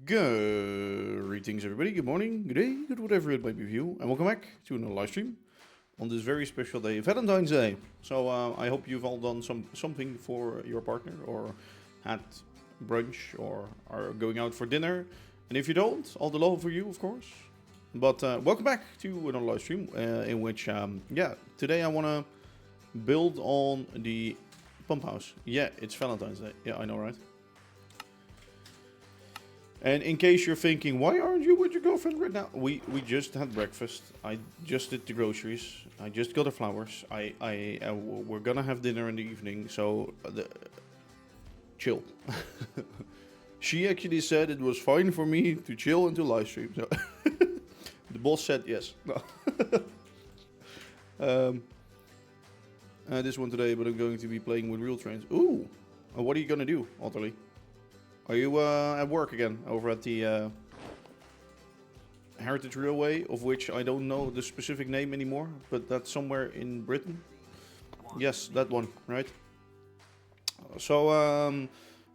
Greetings everybody, good morning, good day, good whatever it might be for you, and welcome back to another live stream on this very special day, Valentine's Day. So I hope you've all done something for your partner, or had brunch, or are going out for dinner. And if you don't, all the love for you, of course. But welcome back to another live stream in which, today I want to build on the pump house. Yeah, it's Valentine's Day. Yeah, I know, right? And in case you're thinking, why aren't you with your girlfriend right now? We just had breakfast. I just did the groceries. I just got the flowers. We're gonna have dinner in the evening. So chill. She actually said it was fine for me to chill and to live stream. So the boss said yes. No. This one today, but I'm going to be playing with real trains. Ooh, what are you gonna do, Otterly? Are you at work again over at the Heritage Railway, of which I don't know the specific name anymore, but that's somewhere in Britain? Yes, that one, right? So,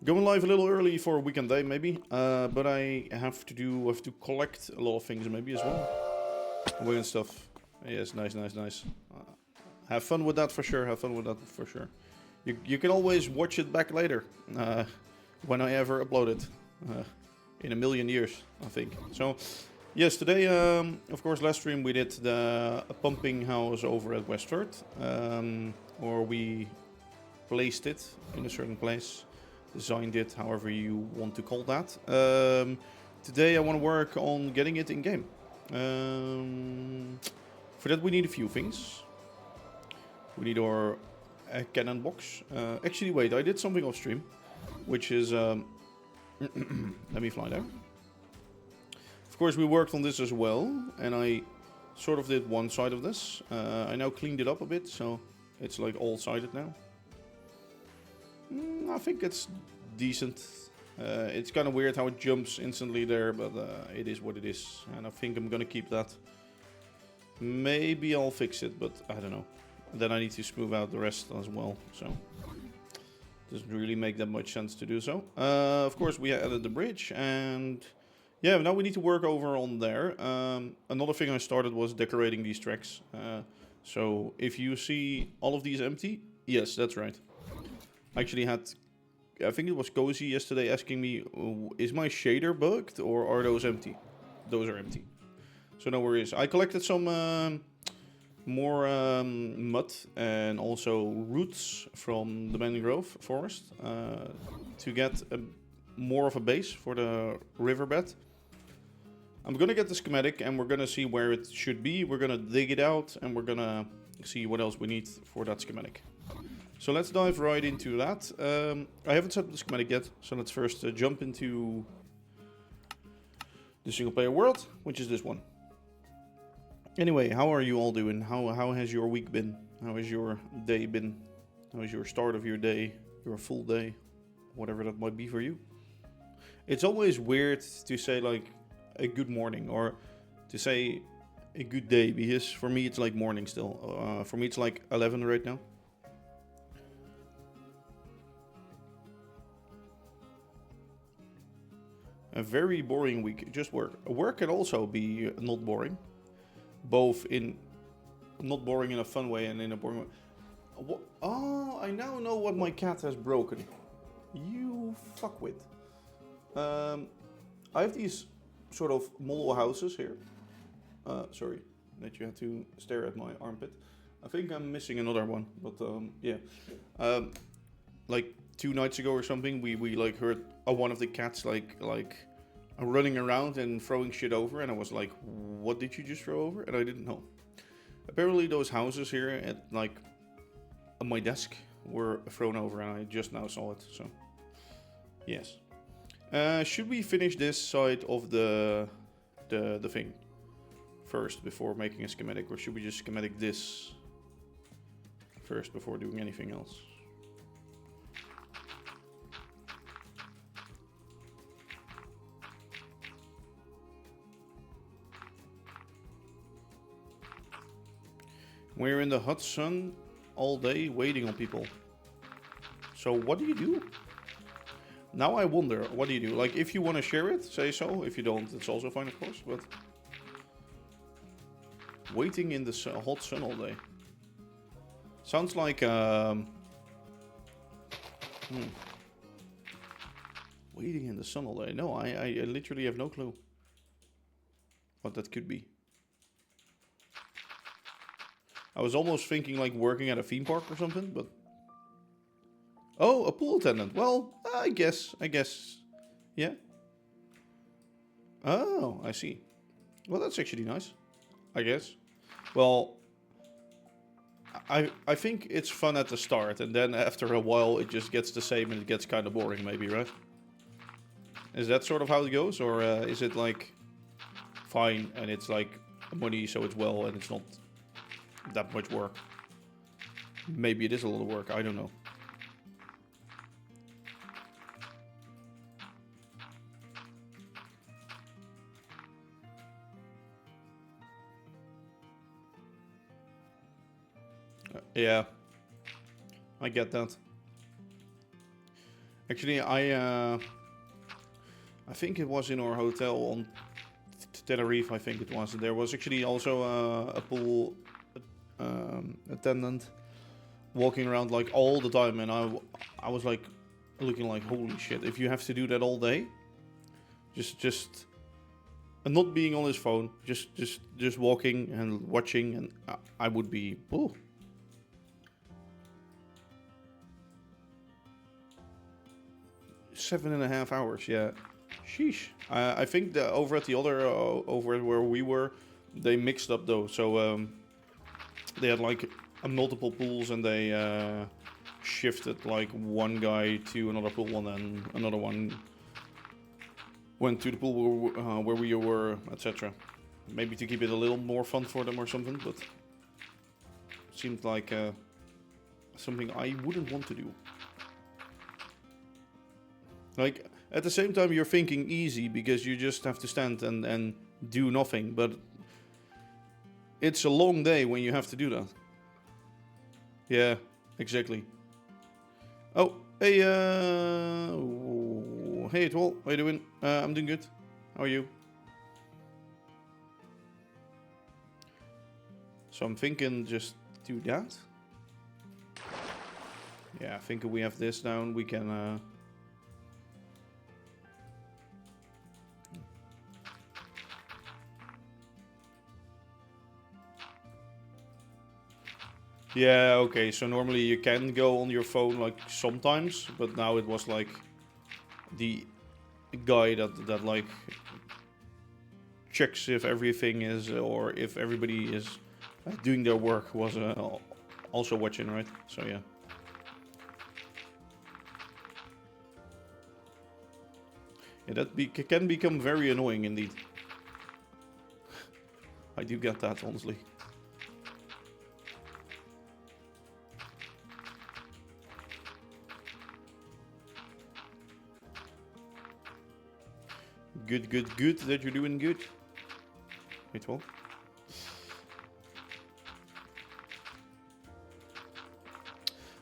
going live a little early for a weekend day, maybe, but I have to collect a lot of things maybe as well. Weird stuff. Yes, nice. Have fun with that for sure. You can always watch it back later. When I ever upload it in a million years, I think. So, yes, today, of course, last stream we did the pumping house over at Westford, or we placed it in a certain place, designed it, however you want to call that. Today I want to work on getting it in game. For that we need a few things. We need our cannon box. Actually, wait, I did something off stream. Which is, let me fly there. Of course, we worked on this as well, and I sort of did one side of this. I now cleaned it up a bit, so it's like all-sided now. I think it's decent. It's kind of weird how it jumps instantly there, but it is what it is, and I think I'm gonna keep that. Maybe I'll fix it, but I don't know. Then I need to smooth out the rest as well, so. Doesn't really make that much sense to do so. Of course, we added the bridge, and yeah, now we need to work over on there. Another thing I started was decorating these tracks. So if you see all of these empty, yes, that's right. I actually had, I think it was Cozy yesterday asking me, is my shader bugged or are those empty? Those are empty. So no worries. I collected some more mud and also roots from the mangrove forest to get more of a base for the riverbed. I'm gonna get the schematic and we're gonna see where it should be. We're gonna dig it out and we're gonna see what else we need for that schematic. So let's dive right into that. I haven't set up the schematic yet, so let's first jump into the single player world, which is this one. Anyway, how are you all doing? How has your week been? How has your day been? How is your start of your day? Your full day? Whatever that might be for you. It's always weird to say like a good morning or to say a good day, because for me it's like morning still. For me it's like 11 right now. A very boring week. Just work. Work can also be not boring. Both in not boring in a fun way and in a boring way. Oh, I now know what my cat has broken. You fuckwit. I have these sort of model houses here. Sorry that you had to stare at my armpit. I think I'm missing another one, but yeah. Like 2 nights ago or something, we like heard one of the cats like running around and throwing shit over, and I was like, what did you just throw over? And I didn't know. Apparently those houses here at like on my desk were thrown over, and I just now saw it, so yes. Should we finish this side of the thing first before making a schematic, or should we just schematic this first before doing anything else? We're in the hot sun all day waiting on people. So what do you do? Now I wonder, what do you do? Like, if you want to share it, say so. If you don't, it's also fine, of course. But waiting in the hot sun all day sounds like waiting in the sun all day. No, I literally have no clue what that could be. I was almost thinking like working at a theme park or something, but... Oh, a pool attendant. Well, I guess, yeah. Oh, I see. Well, that's actually nice, I guess. Well, I think it's fun at the start, and then after a while it just gets the same and it gets kind of boring, maybe, right? Is that sort of how it goes, or is it like fine and it's like money, so it's well, and it's not that much work? Maybe it is a lot of work, I don't know. Yeah, I get that. Actually, I think it was in our hotel on Tenerife. I think it was. There was actually also a pool attendant walking around like all the time, and I was like looking like, holy shit! If you have to do that all day, just and not being on his phone, just walking and watching, and I would be. Ooh. 7.5 hours, yeah. Sheesh. I think that over at the other, over where we were, they mixed up though. So they had like multiple pools, and they shifted like one guy to another pool, and then another one went to the pool where we were, etc. Maybe to keep it a little more fun for them or something, but it seemed like something I wouldn't want to do. Like, at the same time, you're thinking easy because you just have to stand and do nothing. But it's a long day when you have to do that. Yeah, exactly. Oh, hey, hey, Twal, how you doing? I'm doing good. How are you? So I'm thinking just do that. Yeah, I think if we have this down, we can... Yeah, okay, so normally you can go on your phone like sometimes, but now it was like the guy that like checks if everything is, or if everybody is doing their work was also watching, right? So yeah. Yeah, that can become very annoying indeed. I do get that, honestly. Good that you're doing good. Wait, what?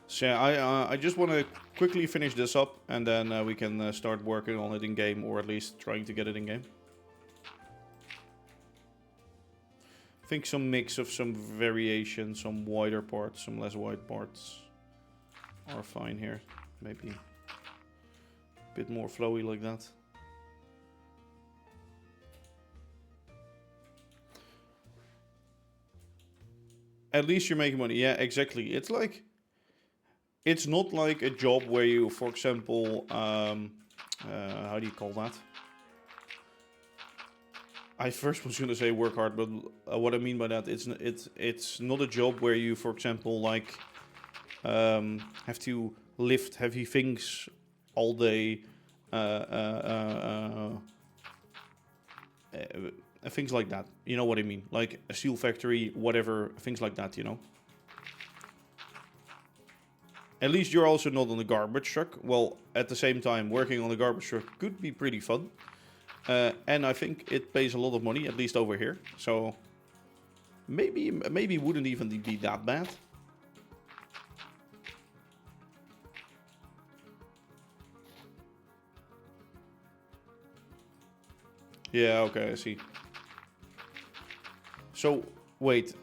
So yeah, I just want to quickly finish this up, and then we can start working on it in game, or at least trying to get it in game. I think some mix of some variation, some wider parts, some less wide parts are fine here. Maybe a bit more flowy like that. At least you're making money. Yeah, exactly. It's like, it's not like a job where you, for example, how do you call that? I first was gonna say work hard, but what I mean by that, it's not a job where you, for example, like have to lift heavy things all day, things like that. You know what I mean? Like a steel factory, whatever, things like that. You know. At least you're also not on the garbage truck. Well, at the same time, working on the garbage truck could be pretty fun. And I think it pays a lot of money, at least over here. So maybe it wouldn't even be that bad. Yeah, okay, I see. So, wait.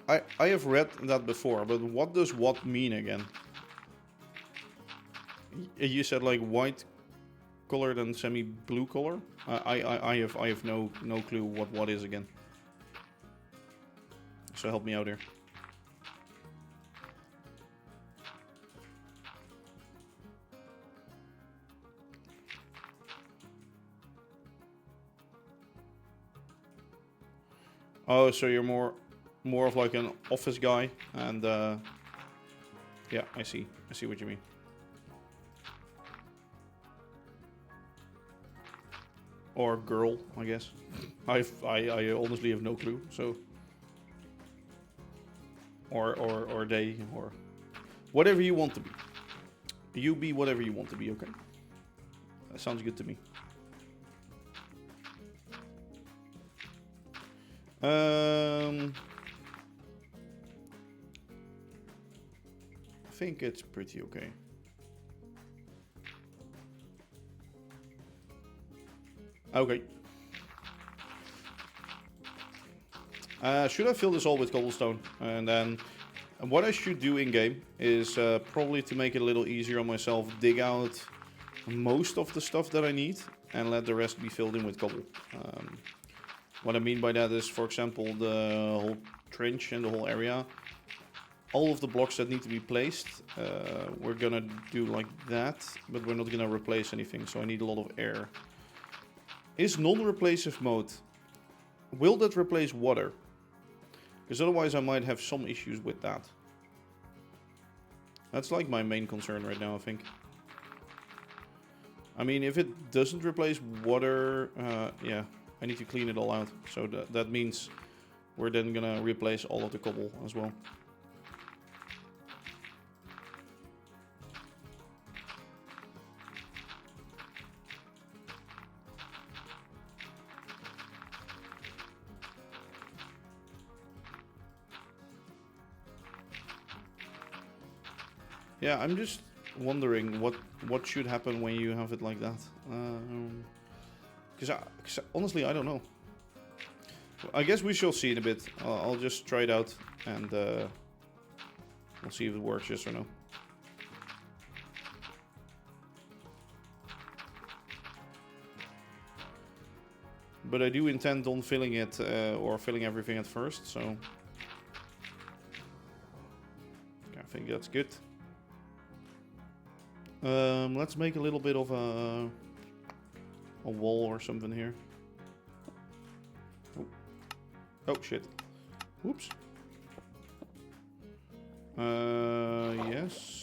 I have read that before, but what does what mean again? You said like white colored and semi-blue color? I have no clue what is again. So help me out here. Oh, so you're more of like an office guy, and yeah, I see what you mean. Or girl, I guess. I honestly have no clue. So, or they, or whatever you want to be. You be whatever you want to be. Okay, that sounds good to me. I think it's pretty okay. Okay. Should I fill this all with cobblestone? And then what I should do in game is probably, to make it a little easier on myself, dig out most of the stuff that I need and let the rest be filled in with cobble. What I mean by that is, for example, the whole trench and the whole area. All of the blocks that need to be placed, we're gonna do like that, but we're not gonna replace anything, so I need a lot of air. Is non-replacive mode, will that replace water? Because otherwise I might have some issues with that. That's like my main concern right now, I think. I mean, if it doesn't replace water, yeah, I need to clean it all out. So that means we're then gonna replace all of the cobble as well. Yeah, I'm just wondering what should happen when you have it like that. Because honestly, I don't know. I guess we shall see in a bit. I'll just try it out, and we'll see if it works, yes or no. But I do intend on filling it, or filling everything at first, so I think that's good. Let's make a little bit of a wall or something here. Oh shit. Whoops. Yes.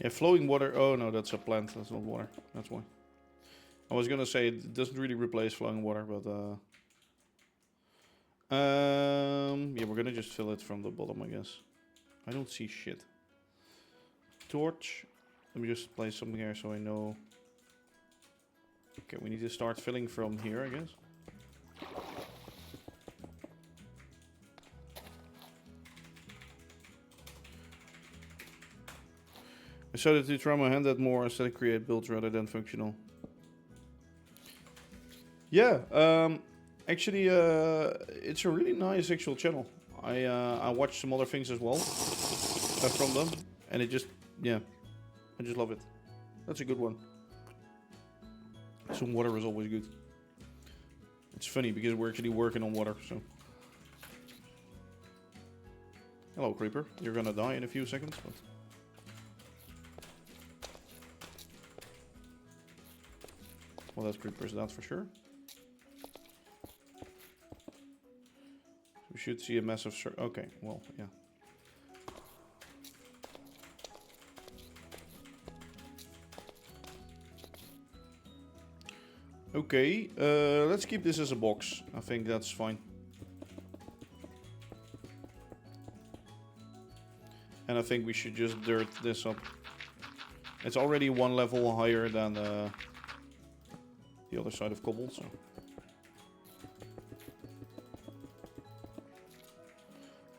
Yeah, flowing water. Oh no, that's a plant. That's not water. That's why. I was gonna say it doesn't really replace flowing water, but yeah, we're gonna just fill it from the bottom, I guess. I don't see shit. Torch. Let me just place something here so I know. Okay, we need to start filling from here, I guess. I decided to try my hand at more aesthetic create builds rather than functional. Yeah, actually, it's a really nice actual channel. I watched some other things as well from them, and it just, yeah, I just love it. That's a good one. Some water is always good. It's funny because we're actually working on water, so. Hello, creeper. You're gonna die in a few seconds, but. Well, that's creepers, that's for sure. We should see a massive okay, well, yeah. Okay, let's keep this as a box. I think that's fine. And I think we should just dirt this up. It's already one level higher than the other side of cobble, so.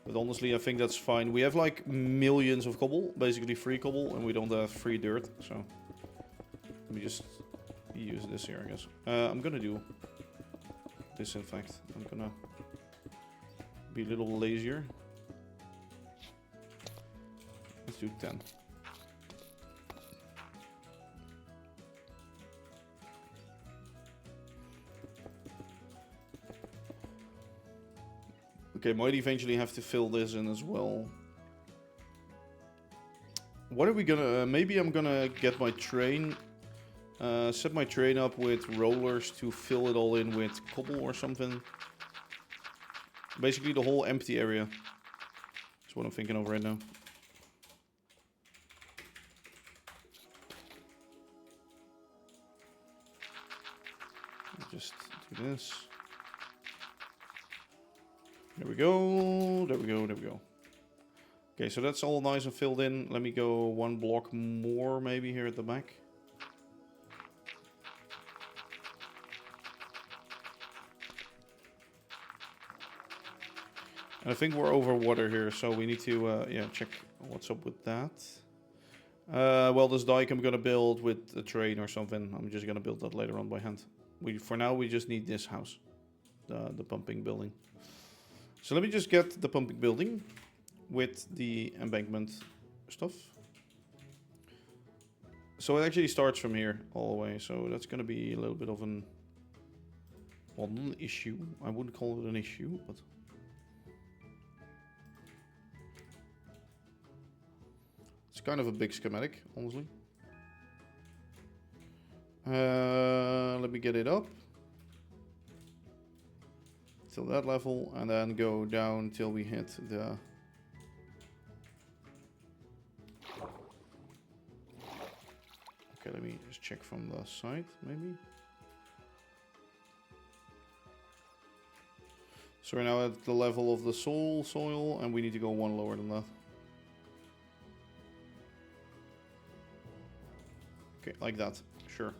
But honestly, I think that's fine. We have like millions of cobble, basically free cobble, and we don't have free dirt, so. Let me just use this here, I guess. I'm gonna do this, in fact. I'm gonna be a little lazier. Let's do 10. Okay, might eventually have to fill this in as well. What are we gonna... maybe I'm gonna get my train... set my train up with rollers to fill it all in with cobble or something. Basically the whole empty area. That's what I'm thinking of right now. Just do this. There we go, there we go, there we go. Okay, so that's all nice and filled in. Let me go one block more maybe here at the back. And I think we're over water here, so we need to yeah, check what's up with that. Well, this dike I'm gonna build with a train or something. I'm just gonna build that later on by hand. For now we just need this house, the pumping building. So let me just get the pumping building with the embankment stuff. So it actually starts from here all the way, so that's gonna be a little bit of an... well, not an issue. I wouldn't call it an issue, but... it's kind of a big schematic, honestly. Let me get it up. Till that level, and then go down till we hit the... okay, let me just check from the side, maybe. So we're now at the level of the soil, and we need to go one lower than that. Okay, like that, sure.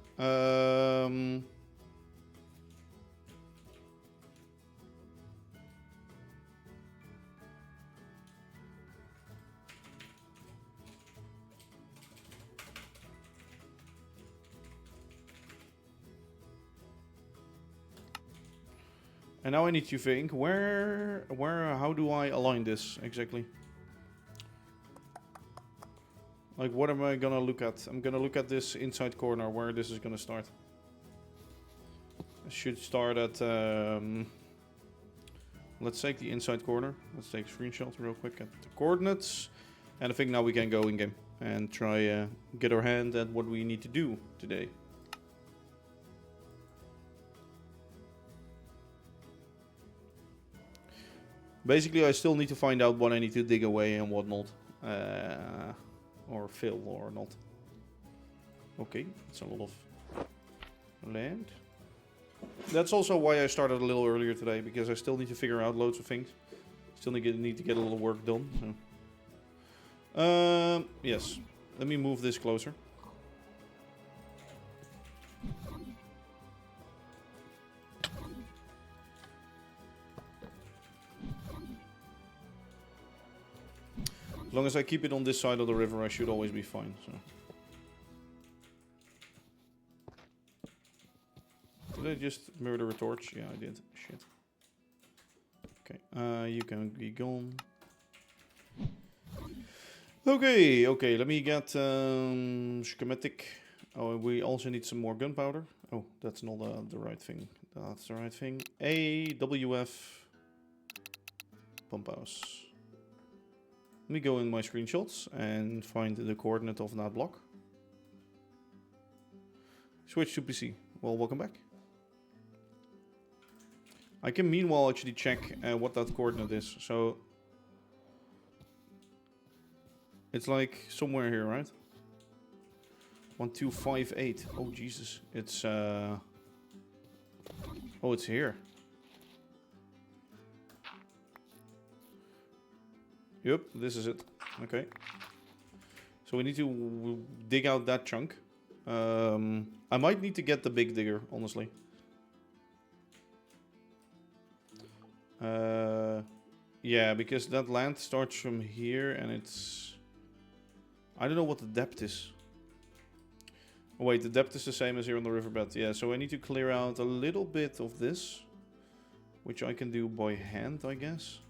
And now I need to think, how do I align this exactly? Like, what am I gonna look at? I'm gonna look at this inside corner where this is gonna start. I should start at, let's take the inside corner. Let's take a screenshot real quick at the coordinates. And I think now we can go in game and try get our hand at what we need to do today. Basically, I still need to find out what I need to dig away and what not. Or fill or not. Okay, it's a lot of land. That's also why I started a little earlier today, because I still need to figure out loads of things. Still need to get a little work done. So. Yes, let me move this closer. As long as I keep it on this side of the river, I should always be fine. So. Did I just murder a torch? Yeah, I did. Shit. Okay, you can be gone. Okay, let me get schematic. Oh, we also need some more gunpowder. Oh, that's not the right thing. That's the right thing. AWF pump house. Let me go in my screenshots and find the coordinate of that block. Switch to PC. Well, welcome back. I can meanwhile actually check what that coordinate is. So it's like somewhere here, right? 1258. Oh Jesus! It's oh, it's here. Yep, this is it. Okay. So we need to dig out that chunk. I might need to get the big digger, honestly. Yeah, because that land starts from here and it's... I don't know what the depth is. Oh, wait, the depth is the same as here on the riverbed. Yeah, so I need to clear out a little bit of this, which I can do by hand, I guess.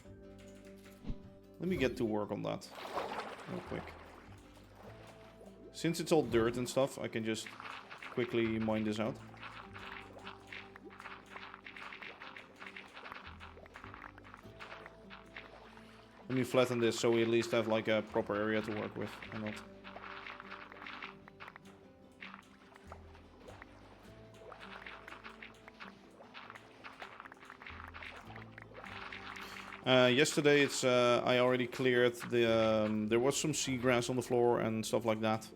Let me get to work on that real quick. Since it's all dirt and stuff, I can just quickly mine this out. Let me flatten this so we at least have like a proper area to work with and not. Yesterday it's I already cleared the there was some seagrass on the floor and stuff like that,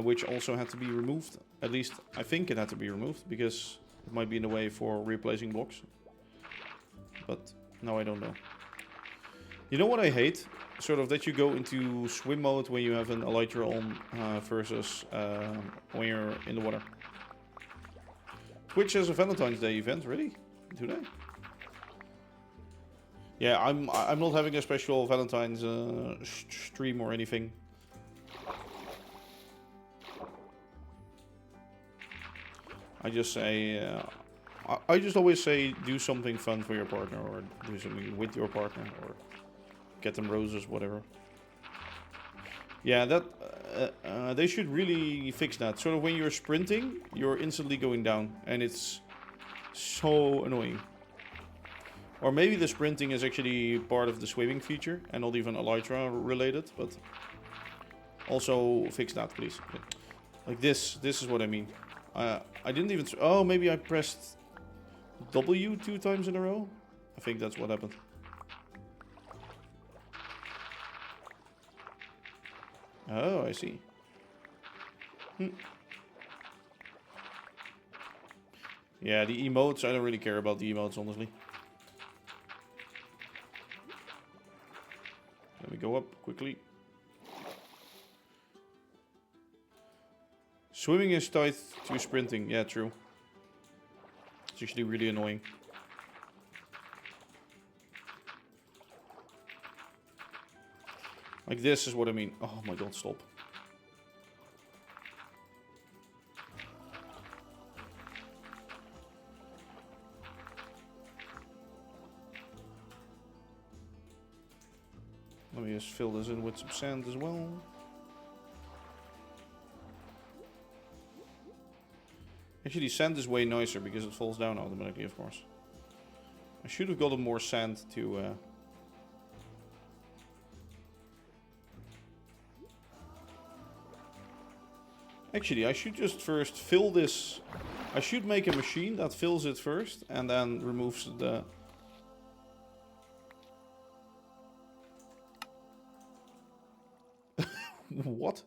which also had to be removed. At least I think it had to be removed because it might be in the way for replacing blocks. But no, I don't know. You know what I hate? Sort of that you go into swim mode when you have an elytra on versus when you're in the water. Twitch has a Valentine's Day event, really? Today? Yeah, I'm not having a special Valentine's stream or anything. I just say, I just always say do something fun for your partner or do something with your partner or get them roses, whatever. Yeah, that they should really fix that. Sort of when you're sprinting, you're instantly going down, and it's so annoying. Or maybe the sprinting is actually part of the swimming feature and not even elytra related, but also fix that, please. Like this is what I mean. I didn't even... Oh, maybe I pressed W 2 times in a row? I think that's what happened. Oh, I see. Yeah, the emotes, I don't really care about the emotes, honestly. Let me go up quickly. Swimming is tied to sprinting. Yeah, true. It's actually really annoying. Like this is what I mean. Oh my god, stop. Let me just fill this in with some sand as well. Actually, sand is way nicer because it falls down automatically, of course. I should have gotten more sand to... Actually, I should just first fill this... I should make a machine that fills it first and then removes the... What?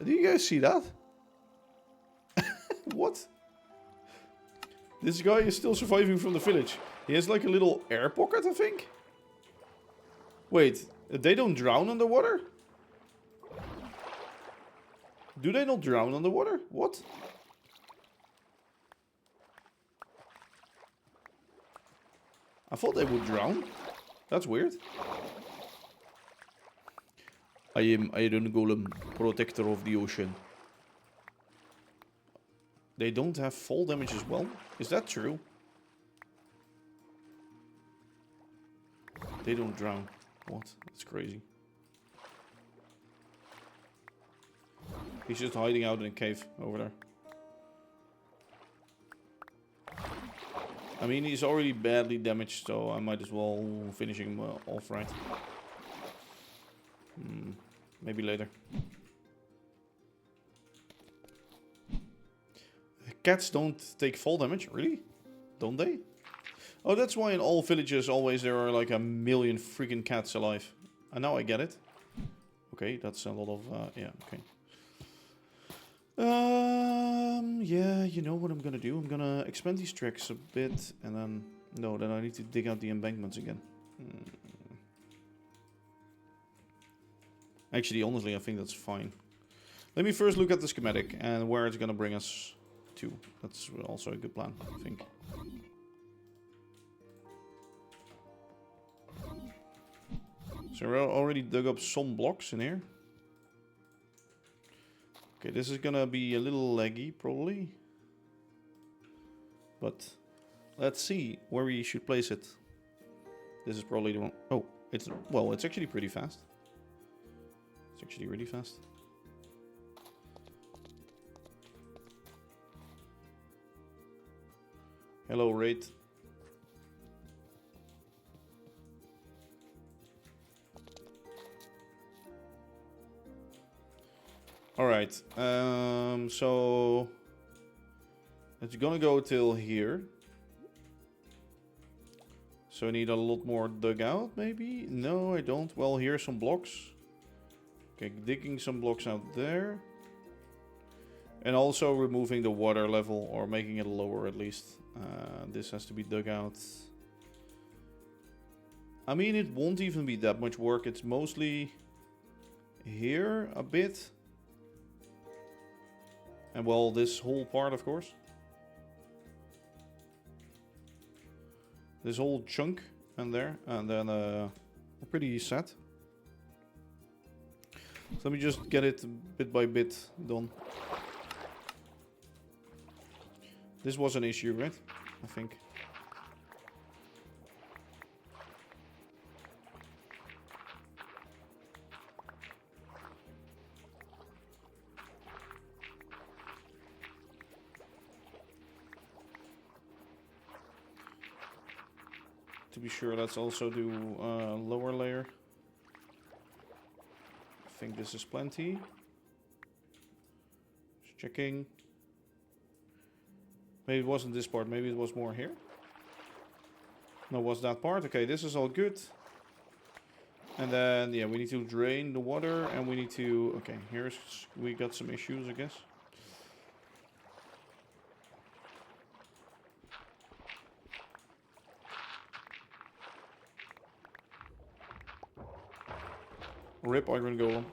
Do you guys see that? What? This guy is still surviving from the village. He has like a little air pocket, I think. Wait, they don't drown underwater? Do they not drown underwater? What? I thought they would drown. That's weird. I am Iron Golem, protector of the ocean. They don't have fall damage as well? Is that true? They don't drown. What? That's crazy. He's just hiding out in a cave over there. I mean, he's already badly damaged, so I might as well finish him off right. Maybe later. Cats don't take fall damage, really? Don't they? Oh, that's why in all villages always there are like a million freaking cats alive. And now I get it. Okay, that's a lot of, yeah, okay. Yeah, you know what I'm gonna do? I'm gonna expand these tracks a bit and then No, then I need to dig out the embankments again. Actually, honestly, I think that's fine. Let me first look at the schematic and where it's gonna bring us to. That's also a good plan, I think. So we already dug up some blocks in here. Okay, this is gonna be a little laggy, probably. But let's see where we should place it. This is probably the one. Oh, it's actually pretty fast. It's actually really fast. Hello, Raid. Alright, so it's gonna go till here. So I need a lot more dug out, maybe? No, I don't. Well, here's some blocks. Okay, digging some blocks out there. And also removing the water level, or making it lower at least. This has to be dug out. I mean, it won't even be that much work. It's mostly here a bit. And well, this whole part, of course. This whole chunk and there. And then we're pretty set. So let me just get it bit by bit done. This was an issue, right? I think. To be sure, let's also do lower layer. I think this is plenty. Just checking. Maybe it wasn't this part, maybe it was more here. No, it was that part. Okay, this is all good. And then, yeah, we need to drain the water and we need to... Okay, we got some issues, I guess. Rip Iron Golem.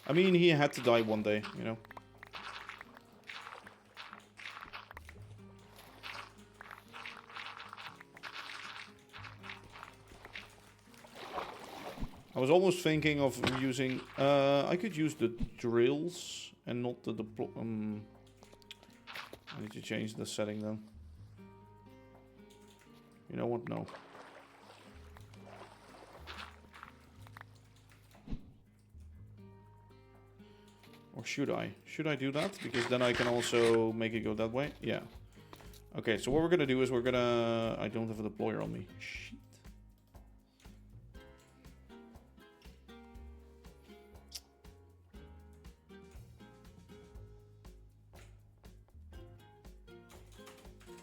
I mean, he had to die one day, you know. I was almost thinking of using... I could use the drills and not the... I need to change the setting then. You know what? No. Or should I? Should I do that? Because then I can also make it go that way. Yeah. Okay, so what we're gonna do is we're gonna... I don't have a deployer on me. Shit.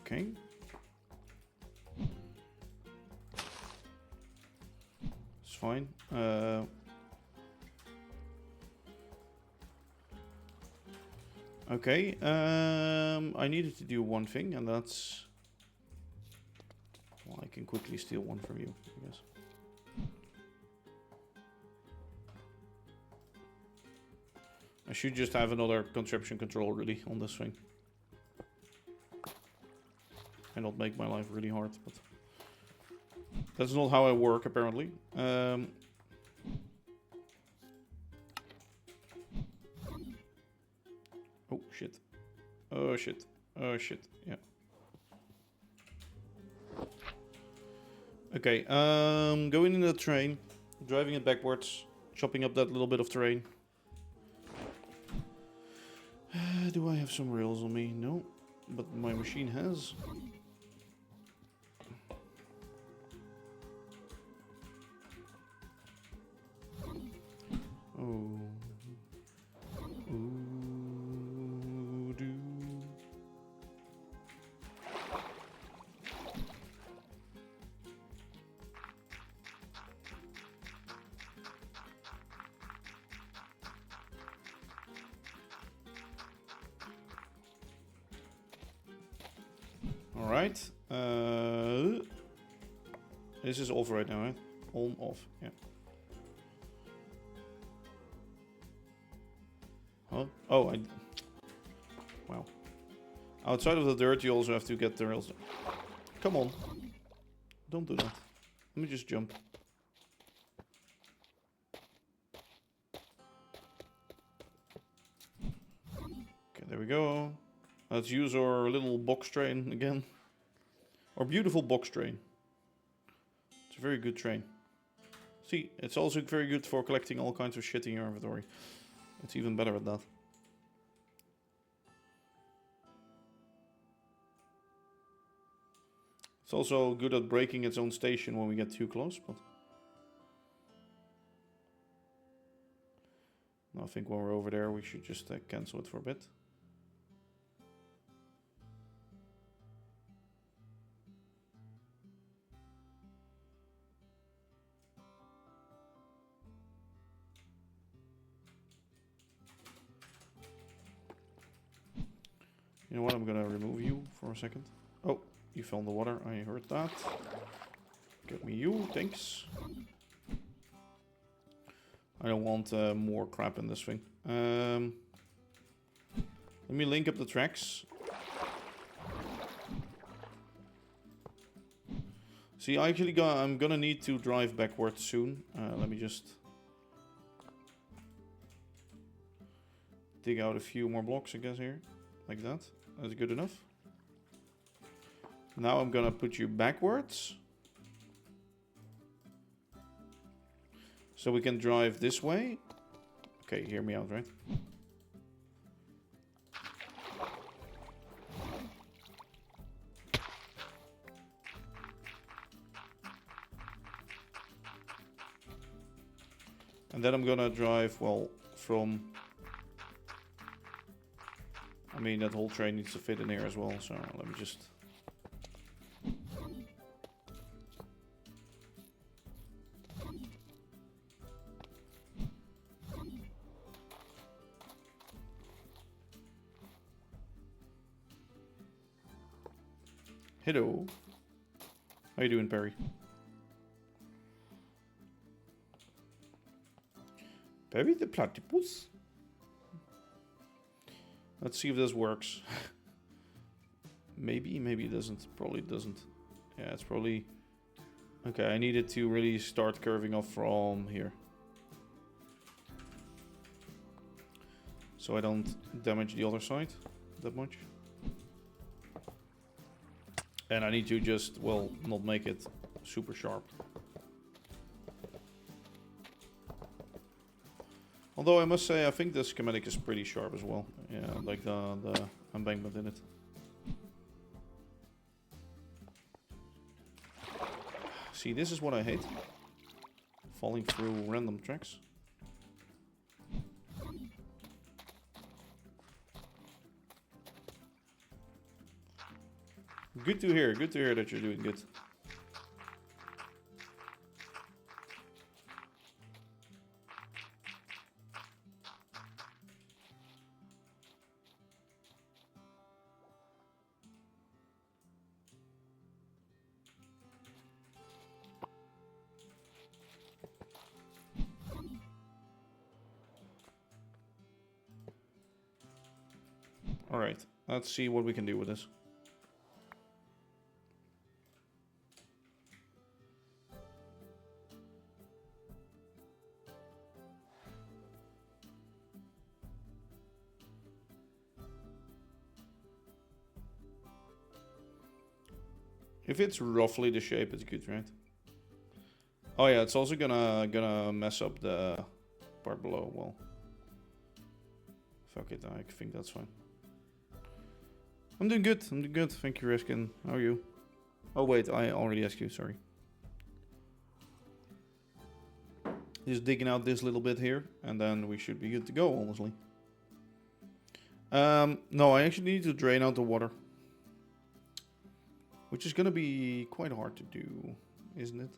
Okay. It's fine. Okay, I needed to do one thing, and that's... Well, I can quickly steal one from you, I guess. I should just have another conscription control, really, on this thing. And not make my life really hard, but... That's not how I work, apparently. Oh, shit. Oh, shit. Oh, shit. Yeah. Okay, going in the train, driving it backwards, chopping up that little bit of terrain. Do I have some rails on me? No, but my machine has. Oh. Ooh, do. Alright. This is off right now, right? On, off, yeah. Huh? Oh, wow. Outside of the dirt, you also have to get the rails. Come on. Don't do that. Let me just jump. Okay, there we go. Let's use our little box train again. Our beautiful box train. It's a very good train. See, it's also very good for collecting all kinds of shit in your inventory. It's even better at that. It's also good at breaking its own station when we get too close, but... I think when we're over there, we should just cancel it for a bit. You know what, I'm gonna remove you for a second. Oh, you fell in the water, I heard that. Get me you, thanks. I don't want more crap in this thing. Let me link up the tracks. See, I'm gonna need to drive backwards soon. Let me just dig out a few more blocks, I guess, here. Like that. That's good enough. Now I'm gonna put you backwards. So we can drive this way. Okay, hear me out, right? And then I'm gonna drive, well, from... I mean, that whole train needs to fit in here as well, so let me just... Hello. How you doing, Perry? Perry the platypus? Let's see if this works. Maybe it doesn't. Probably doesn't. Yeah, it's probably... Okay, I needed to really start curving off from here. So I don't damage the other side that much. And I need to just, well, not make it super sharp. Although I must say, I think the schematic is pretty sharp as well. Yeah, like the embankment in it. See, this is what I hate. Falling through random tracks. Good to hear that you're doing good. Alright, let's see what we can do with this. If it's roughly the shape, it's good, right? Oh yeah, it's also gonna mess up the part below. Well, fuck it, I think that's fine. I'm doing good. Thank you, Reskin. How are you? Oh wait, I already asked you. Sorry. Just digging out this little bit here, and then we should be good to go. Honestly. No, I actually need to drain out the water. Which is going to be quite hard to do, isn't it?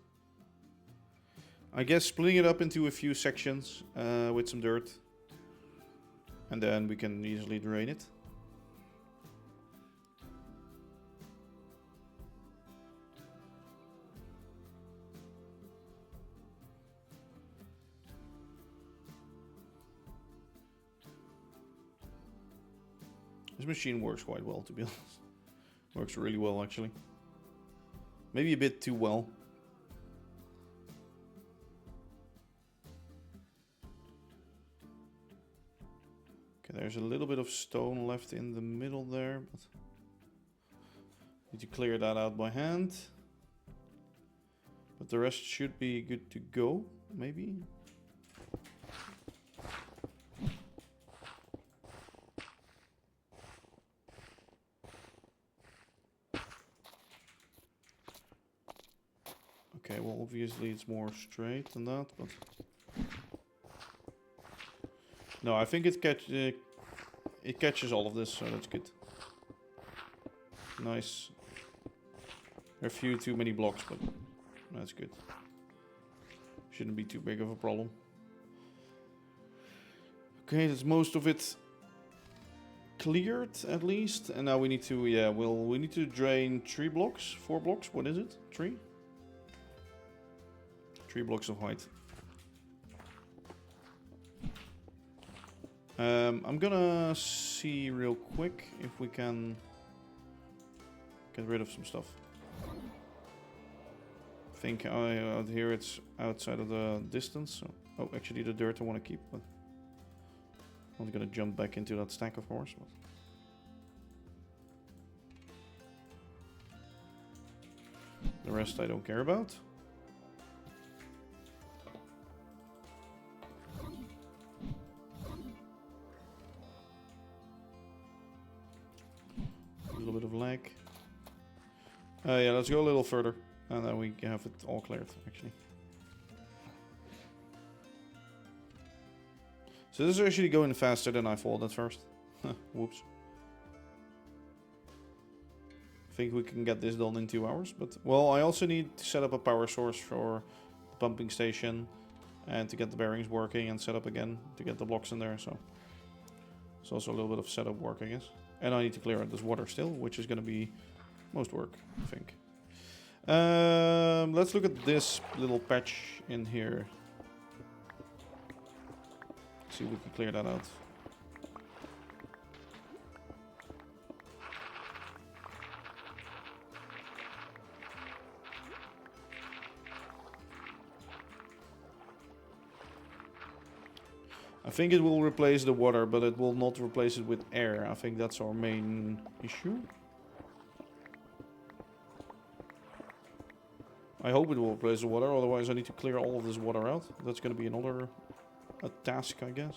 I guess splitting it up into a few sections with some dirt. And then we can easily drain it. This machine works quite well, to be honest. Works really well, actually. Maybe a bit too well. Okay, there's a little bit of stone left in the middle there, but need to clear that out by hand. But the rest should be good to go, maybe. Okay, well, obviously it's more straight than that, but no, I think it catches all of this, so that's good. Nice. There are a few too many blocks, but that's good. Shouldn't be too big of a problem. Okay, that's most of it cleared at least, and now we need to, yeah, we need to drain 4 blocks. What is it? 3 blocks of height. I'm gonna see real quick if we can get rid of some stuff. I think out here it's outside of the distance. So, oh, actually the dirt I want to keep, but I'm not gonna jump back into that stack, of course. But the rest I don't care about. Bit of lag. Yeah, let's go a little further, and then we have it all cleared, actually. So this is actually going faster than I thought at first. Whoops. I think we can get this done in 2 hours, but well, I also need to set up a power source for the pumping station, and to get the bearings working and set up again to get the blocks in there. So it's also a little bit of setup work, I guess. And I need to clear out this water still, which is going to be most work, I think. Let's look at this little patch in here. See if we can clear that out. I think it will replace the water, but it will not replace it with air. I think that's our main issue. I hope it will replace the water, otherwise I need to clear all of this water out. That's going to be another task, I guess.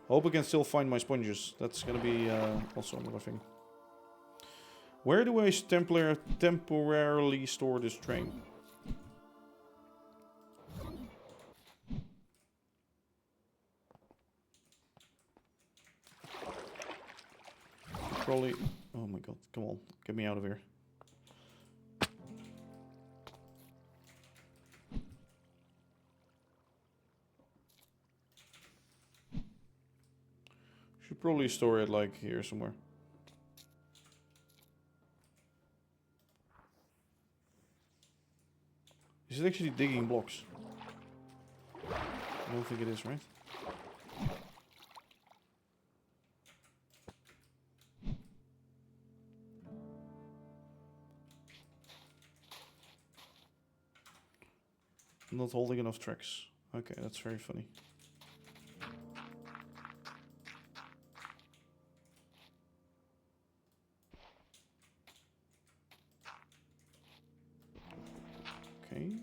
I hope I can still find my sponges. That's going to be also another thing. Where do I temporarily store this train? Probably. Oh my god, come on, get me out of here. Should probably store it like here somewhere. Is it actually digging blocks? I don't think it is, right? I'm not holding enough tracks. Okay, that's very funny. Okay.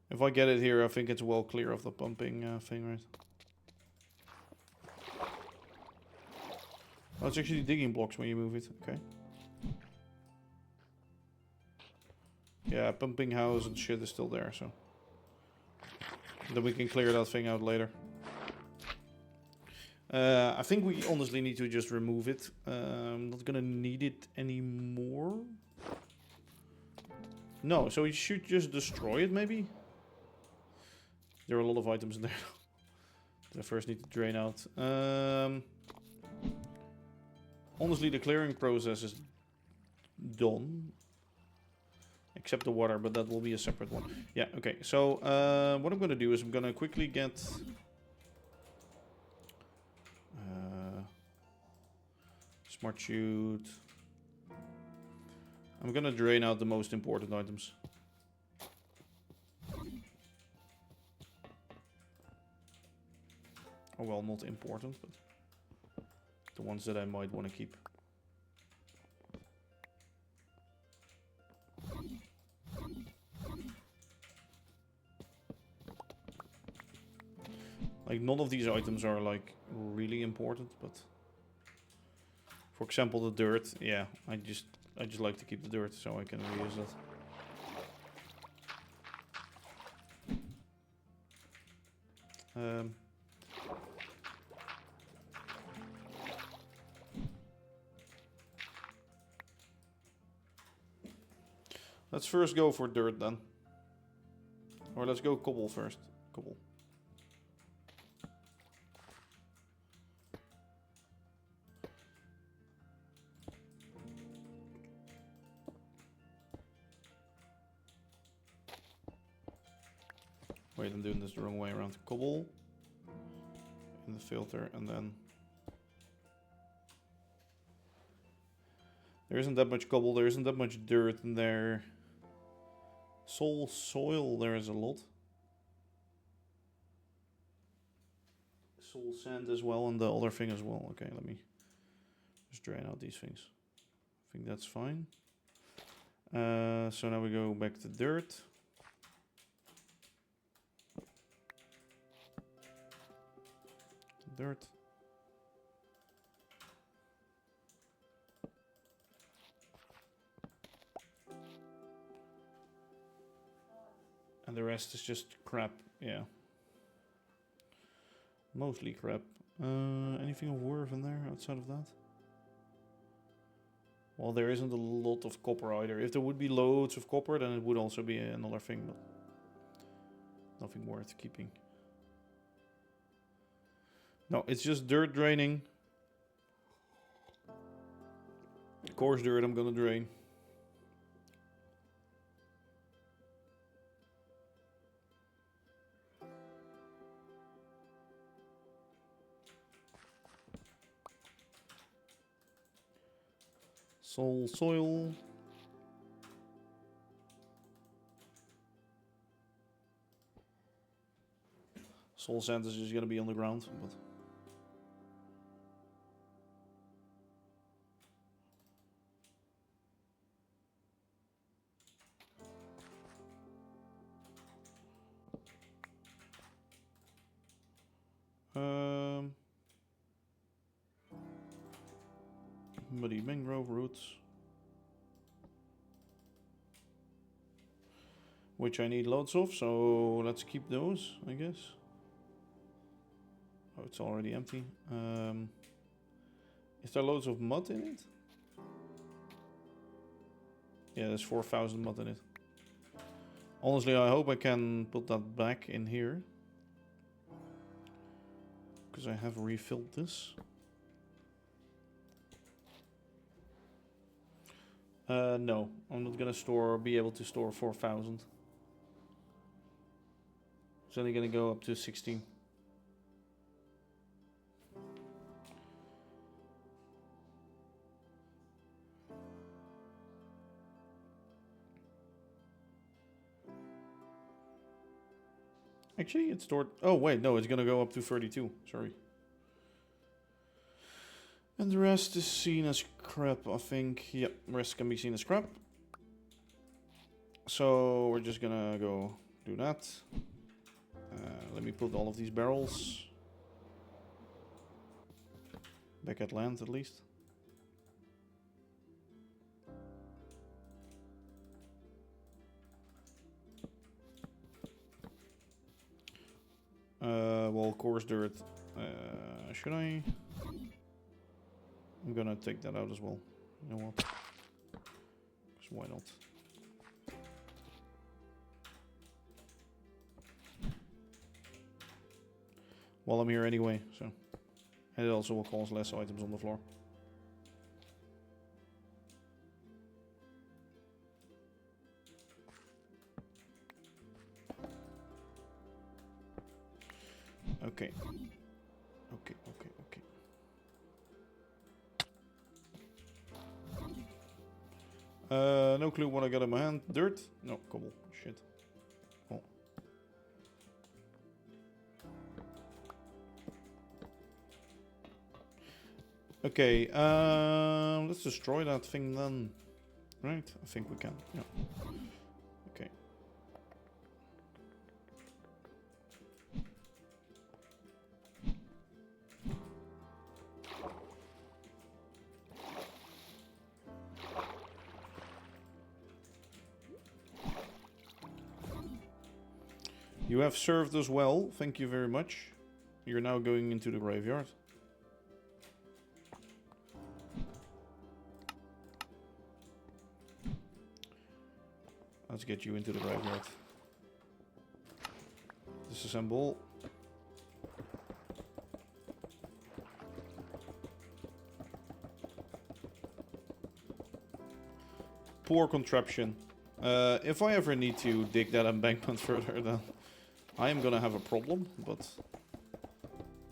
If I get it here, I think it's well clear of the pumping thing, right? Oh, it's actually digging blocks when you move it. Okay. Yeah, pumping house and shit is still there, so then we can clear that thing out later. I think we honestly need to just remove it. I'm not gonna need it anymore. No, so we should just destroy it, maybe? There are a lot of items in there that I first need to drain out. Honestly, the clearing process is done. Except the water, but that will be a separate one. Yeah, okay. So, what I'm going to do is I'm going to quickly get... Smart shoot. I'm going to drain out the most important items. Oh, well, not important, but the ones that I might want to keep. Like, none of these items are, like, really important, but... For example, the dirt. Yeah, I just like to keep the dirt so I can reuse it. Let's first go for dirt then. Or let's go cobble first. Cobble. Wait, I'm doing this the wrong way around. Cobble. In the filter and then... There isn't that much cobble, there isn't that much dirt in there. Soil, there is a lot. Soul sand as well, and the other thing as well. Okay, let me just drain out these things. I think that's fine. So now we go back to dirt. Dirt. And the rest is just crap, yeah. Mostly crap. Anything of worth in there outside of that? Well, there isn't a lot of copper either. If there would be loads of copper, then it would also be another thing, but nothing worth keeping. No, it's just dirt draining. Coarse dirt I'm gonna drain. Soil. Soul sand is just gonna be on the ground, but... Muddy mangrove roots. Which I need loads of, so let's keep those, I guess. Oh, it's already empty. Is there loads of mud in it? Yeah, there's 4,000 mud in it. Honestly, I hope I can put that back in here. Because I have refilled this. No, I'm not gonna be able to store 4,000. It's only gonna go up to 16. Actually, it's stored... Oh, wait, no, it's gonna go up to 32. Sorry. And the rest is seen as crap, I think. Yep, the rest can be seen as crap. So, we're just gonna go do that. Let me put all of these barrels back at land, at least. Well, coarse dirt. Should I? I'm gonna take that out as well. You know what? 'Cause why not? Well, I'm here anyway, so. And it also will cause less items on the floor. Okay. Okay, okay, okay. No clue what I got in my hand. Dirt? No, cobble. Shit. Oh. Okay, let's destroy that thing then. Right? I think we can. Yeah. Okay. You have served us well. Thank you very much. You're now going into the graveyard. Let's get you into the graveyard. Disassemble. Poor contraption. If I ever need to dig that embankment further, then I am gonna have a problem, but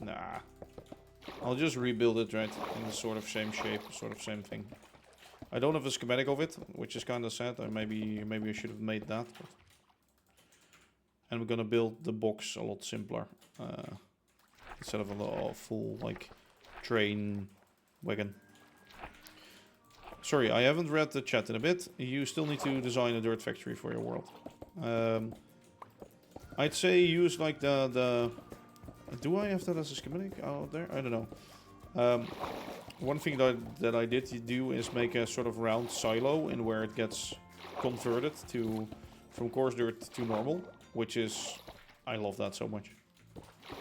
nah. I'll just rebuild it, right, in the sort of same shape, sort of same thing. I don't have a schematic of it, which is kind of sad. Maybe I should have made that. But... And we're gonna build the box a lot simpler, instead of a full like train wagon. Sorry, I haven't read the chat in a bit. You still need to design a dirt factory for your world. I'd say use like the... Do I have that as a schematic out there? I don't know. One thing that I did do is make a sort of round silo in where it gets converted to from coarse dirt to normal, which is... I love that so much.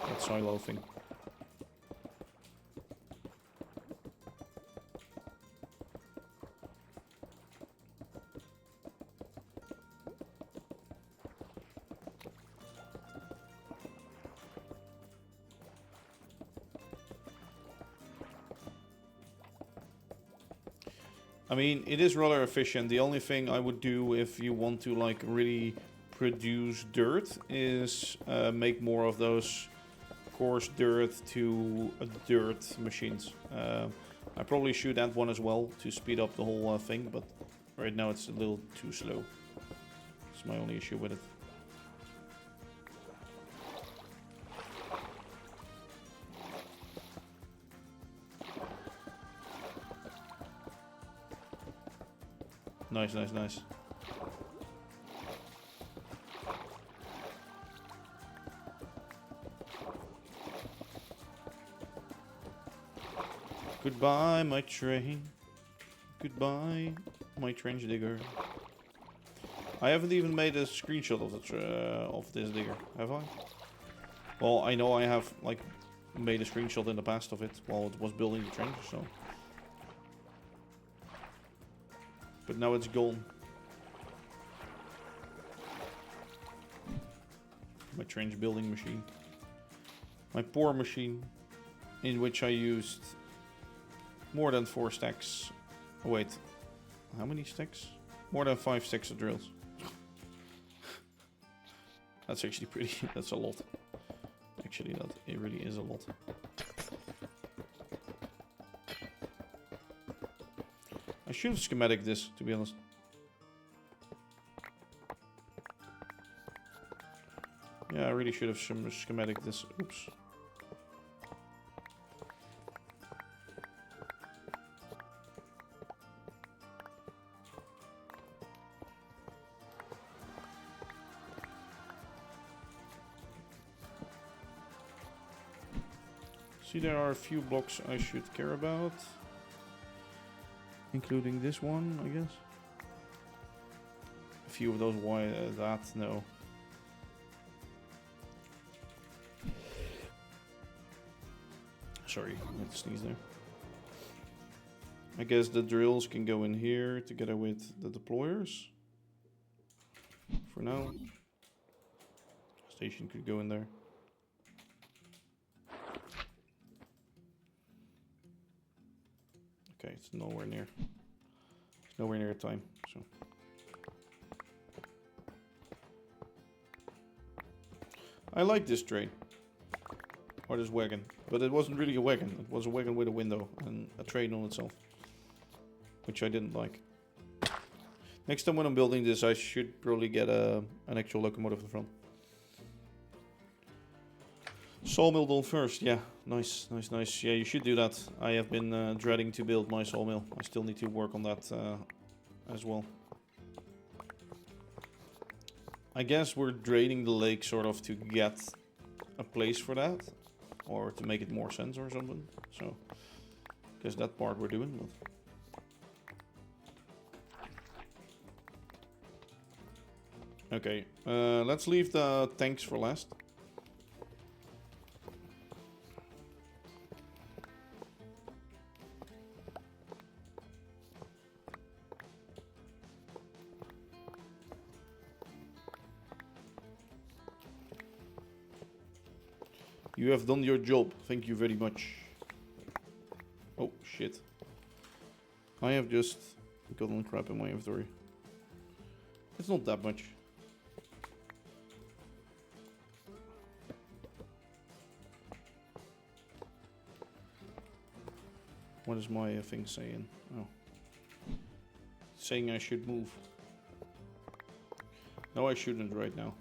That silo thing. I mean, it is rather efficient. The only thing I would do if you want to like really produce dirt is make more of those coarse dirt to dirt machines. I probably should add one as well to speed up the whole thing, but right now it's a little too slow. That's my only issue with it. Nice, nice, nice. Goodbye, my train. Goodbye, my trench digger. I haven't even made a screenshot of this digger, have I? Well, I know I have like made a screenshot in the past of it while it was building the trench, so. But now it's gone. My trench building machine. My poor machine, in which I used more than 4 stacks. Oh, wait, how many stacks? More than 5 stacks of drills. That's actually pretty, that's a lot. Actually, it really is a lot. I should have schematic this, to be honest. Yeah, I really should have schematic this. Oops. See, there are a few blocks I should care about. Including this one, I guess. A few of those, why that? No. Sorry, I had to sneeze there. I guess the drills can go in here together with the deployers. For now. Station could go in there. Okay, it's nowhere near. It's nowhere near time, so. I like this train. father's wagon. But it wasn't really a wagon. It was a wagon with a window and a train on itself. Which I didn't like. Next time when I'm building this, I should probably get an actual locomotive in front. Sawmill done first. Yeah, nice, nice, nice. Yeah, you should do that. I have been dreading to build my sawmill. I still need to work on that as well. I guess we're draining the lake sort of to get a place for that. Or to make it more sense or something. So, I guess that part we're doing. But okay, let's leave the tanks for last. You have done your job, thank you very much. Oh, shit. I have just gotten crap in my inventory. It's not that much. What is my thing saying? Oh. Saying I should move. No, I shouldn't right now.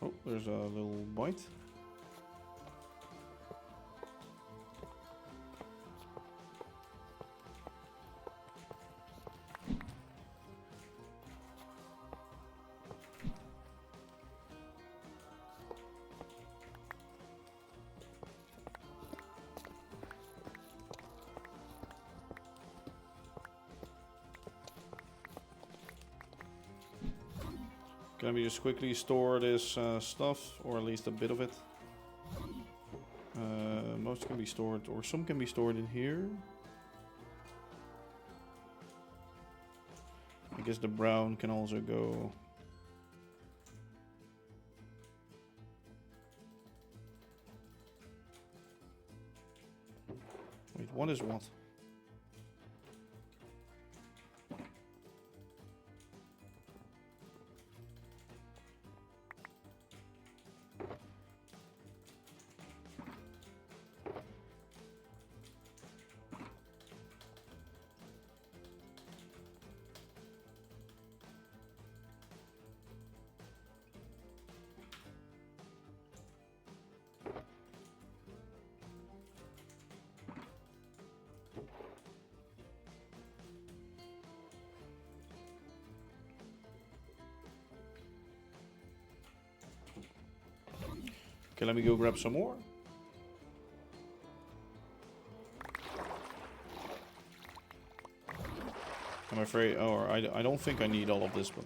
Oh, there's a little bite. Can we just quickly store this stuff, or at least a bit of it? Most can be stored, or some can be stored in here. I guess the brown can also go. Wait, what is what? Okay, let me go grab some more. I'm afraid, or I don't think I need all of this, but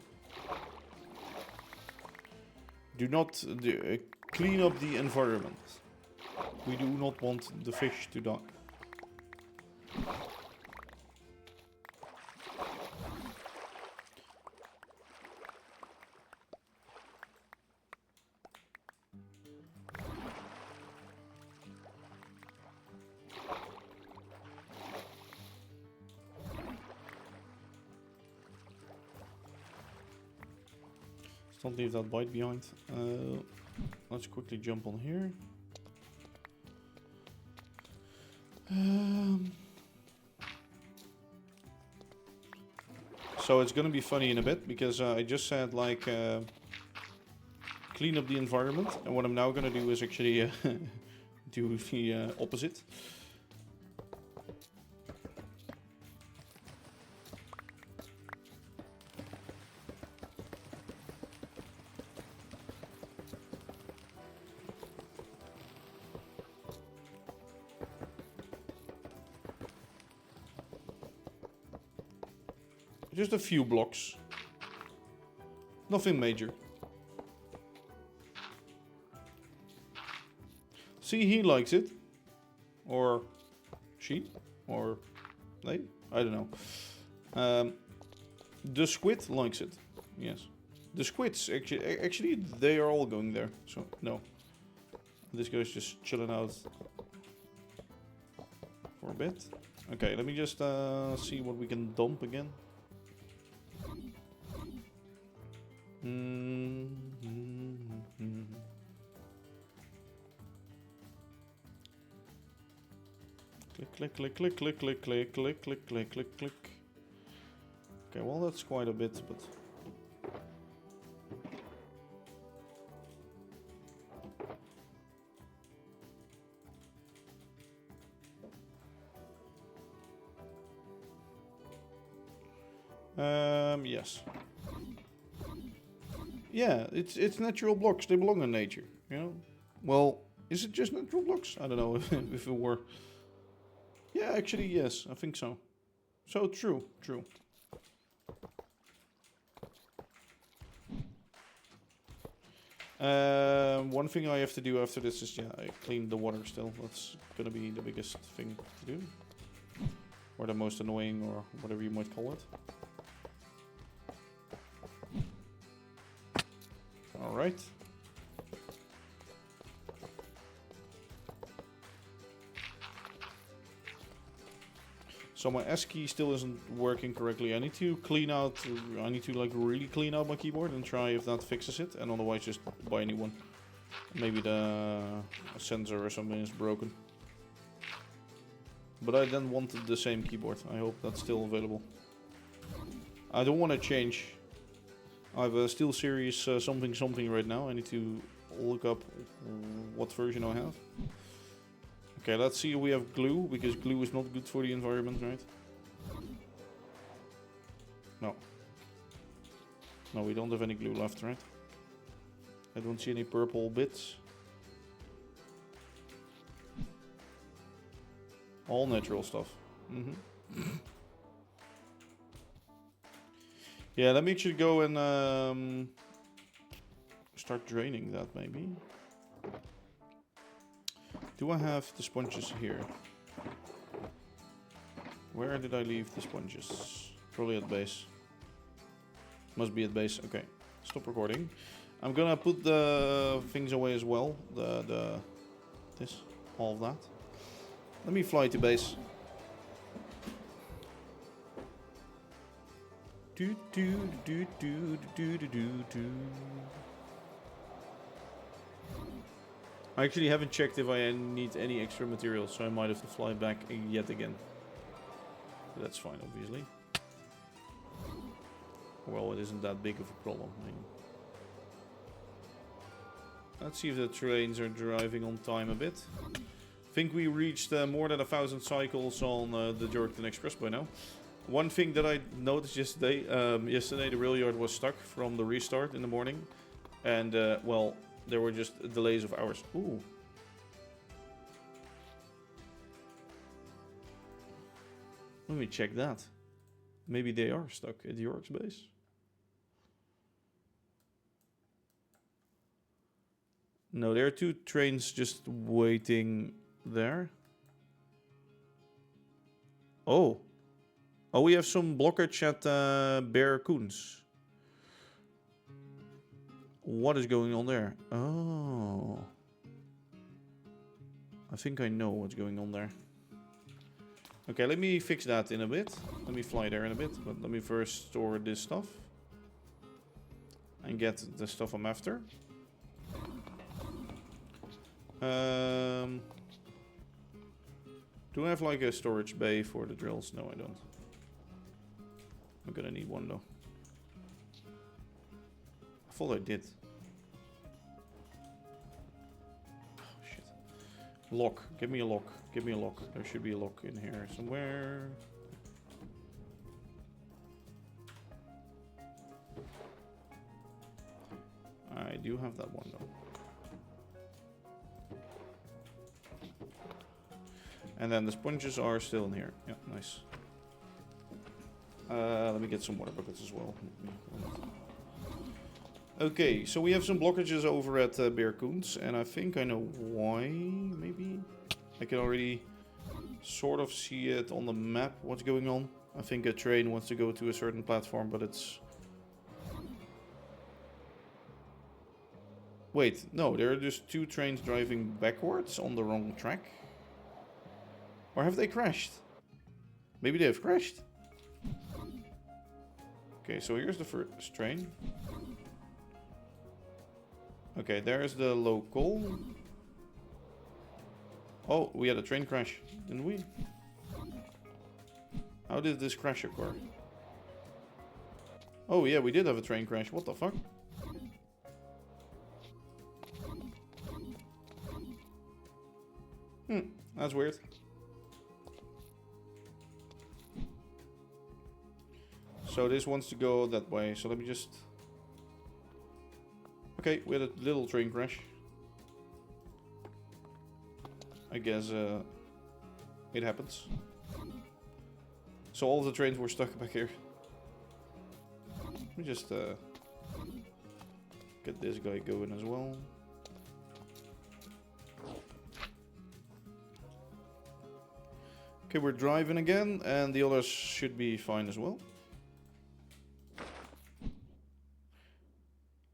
do not clean up the environment. We do not want the fish to die. Don't leave that bite behind. Let's quickly jump on here. So it's gonna be funny in a bit because I just said like clean up the environment, and what I'm now gonna do is actually do the opposite. Just a few blocks. Nothing major. See, he likes it. Or she. Or they. I don't know. The squid likes it. Yes. The squids, actually, they are all going there. So, no. This guy's just chilling out for a bit. Okay, let me just see what we can dump again. Click, click, click, click, click, click, click, click, click, click, click. Okay, well that's quite a bit, but... yes. Yeah, it's natural blocks. They belong in nature, you know? Well, is it just natural blocks? I don't know if it were. Yeah, actually, yes. I think so. So, true. One thing I have to do after this is, I clean the water still. That's gonna be the biggest thing to do. Or the most annoying, or whatever you might call it. Alright. So my S key still isn't working correctly. I need to clean out, I need to like really clean out my keyboard and try if that fixes it. And otherwise just buy a new one. Maybe the sensor or something is broken. But I then wanted the same keyboard. I hope that's still available. I don't want to change. I have a SteelSeries something right now. I need to look up what version I have. Okay, let's see if we have glue, because glue is not good for the environment, right? No. No, we don't have any glue left, right? I don't see any purple bits. All natural stuff. Yeah, let me actually go and start draining that, maybe. Do I have the sponges here? Where did I leave the sponges? Probably at base. Must be at base. Okay, stop recording. I'm gonna put the things away as well. All of that. Let me fly to base. I actually haven't checked if I need any extra materials, so I might have to fly back yet again. But that's fine, obviously. Well, it isn't that big of a problem. I mean, let's see if the trains are driving on time a bit. I think we reached more than 1,000 cycles on the Jordan Express by now. One thing that I noticed yesterday, the rail yard was stuck from the restart in the morning. And, well, there were just delays of hours. Ooh. Let me check that. Maybe they are stuck at York's base. No, there are 2 trains just waiting there. Oh. Oh, we have some blockage at Bear Koens. What is going on there? Oh. I think I know what's going on there. Okay, let me fix that in a bit. Let me fly there in a bit. But let me first store this stuff. And get the stuff I'm after. Do I have like a storage bay for the drills? No, I don't. I'm gonna need one though. I thought I did. Oh shit. Lock. Give me a lock. Give me a lock. There should be a lock in here somewhere. I do have that one though. And then the sponges are still in here. Yeah, nice. Let me get some water buckets as well. Okay, so we have some blockages over at Bear Koens, and I think I know why, maybe? I can already sort of see it on the map, what's going on. I think a train wants to go to a certain platform, but it's... Wait, no, there are just 2 trains driving backwards on the wrong track. Or have they crashed? Maybe they have crashed. Okay, so here's the first train. Okay, there's the local. Oh, we had a train crash, didn't we? How did this crash occur? Oh yeah, we did have a train crash. What the fuck? That's weird. So this wants to go that way, so let me just... Okay, we had a little train crash. I guess it happens. So all of the trains were stuck back here. Let me just get this guy going as well. Okay, we're driving again, and the others should be fine as well.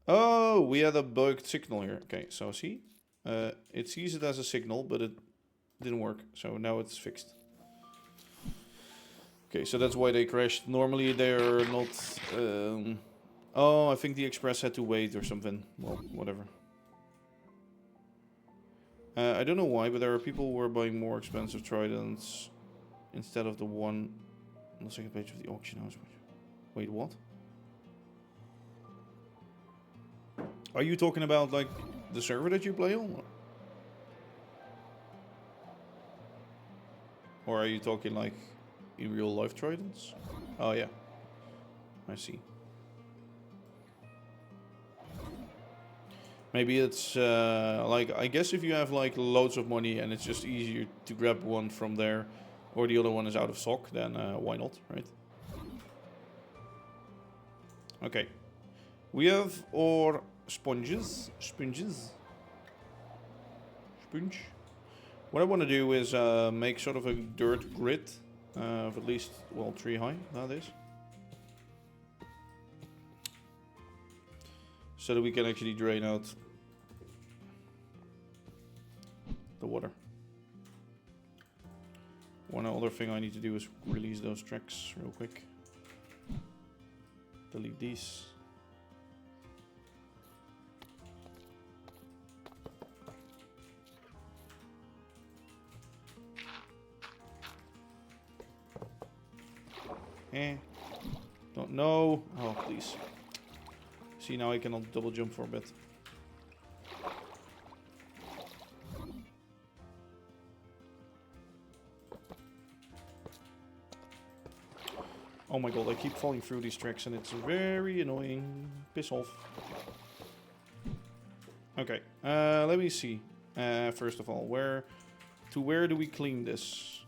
Oh, we had a bugged signal here. Okay, so see? It sees it as a signal, but it didn't work. So now it's fixed. Okay, so that's why they crashed. Normally they're not... oh, I think the express had to wait or something. Well, whatever. I don't know why, but there are people who are buying more expensive tridents instead of the one on the second page of the auction house. Wait, what? Are you talking about, like, the server that you play on? Or are you talking, like, in real life tridents? Oh, yeah. I see. Maybe it's, like, I guess if you have, like, loads of money and it's just easier to grab one from there, or the other one is out of stock, then why not, right? Okay. We have our sponges. What I want to do is make sort of a dirt grid of at least, well, 3 high, that is. So that we can actually drain out the water. One other thing I need to do is release those tracks real quick. Delete these. Don't know. Oh, please. See, now I cannot double jump for a bit. Oh my god, I keep falling through these tracks and it's very annoying. Piss off. Okay, let me see. First of all, where do we clean this?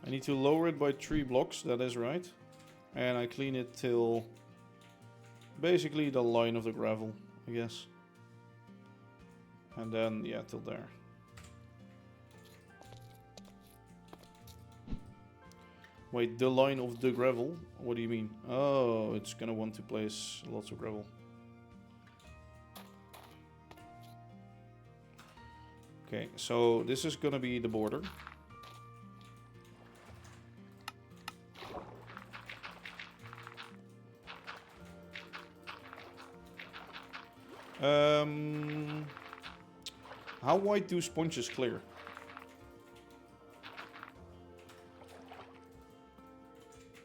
I need to lower it by 3 blocks, that is right. And I clean it till basically the line of the gravel, I guess. And then, yeah, till there. Wait, the line of the gravel? What do you mean? Oh, it's gonna want to place lots of gravel. Okay, so this is gonna be the border. How wide do sponges clear?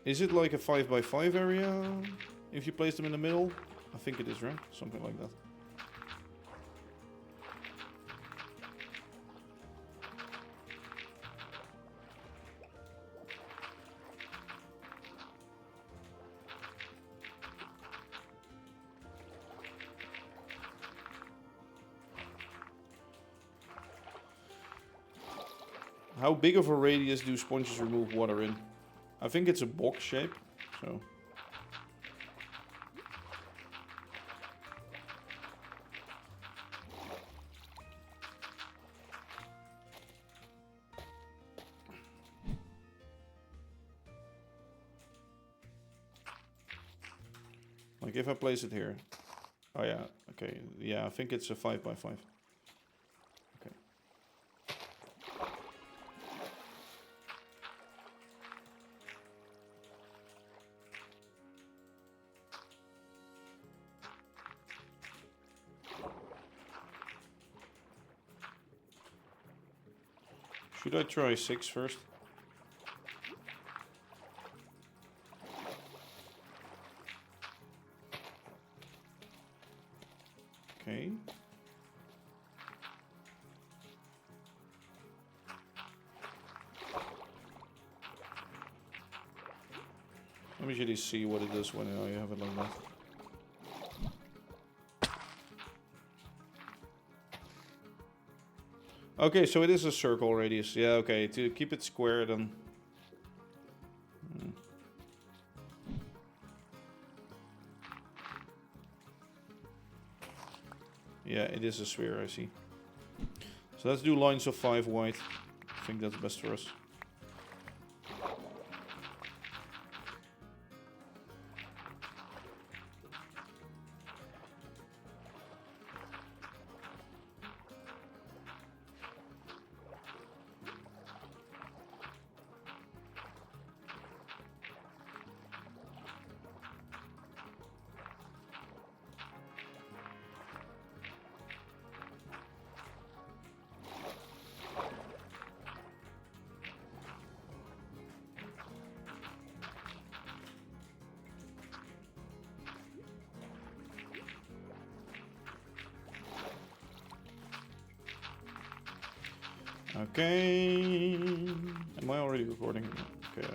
Is it like a 5x5 area if you place them in the middle? I think it is, right? Something like that. How big of a radius do sponges remove water in? I think it's a box shape, so... Like if I place it here. Oh yeah, okay. Yeah, I think it's a 5x5. Okay. Should I try 6 first? Okay. Let me usually see what it does when you have it like that. Okay, so it is a circle radius. Yeah, okay. To keep it square, then. Yeah, it is a sphere, I see. So let's do lines of 5 wide. I think that's best for us. Okay. Am I already recording? Okay.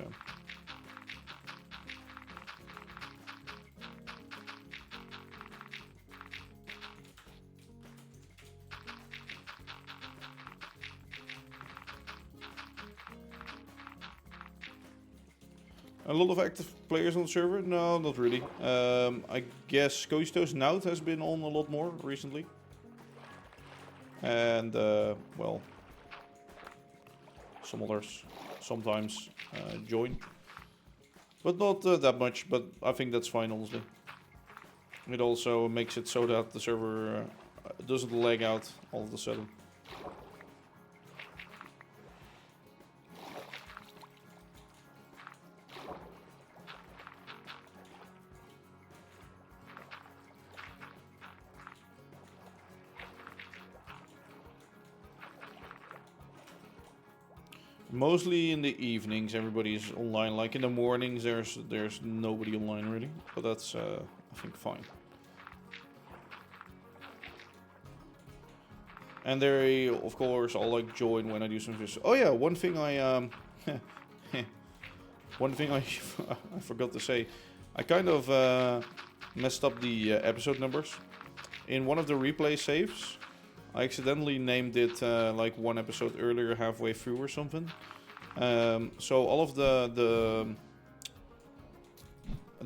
A lot of active players on the server? No, not really. I guess Koisto's Nout has been on a lot more recently. And, well, some others sometimes join. But not that much, but I think that's fine, honestly. It also makes it so that the server doesn't lag out all of a sudden. Mostly in the evenings, everybody's online. Like in the mornings, there's nobody online really, but that's I think fine. And they of course all like join when I do some videos. Oh yeah, one thing I I forgot to say, I kind of messed up the episode numbers in one of the replay saves. I accidentally named it like one episode earlier, halfway through or something. So all of the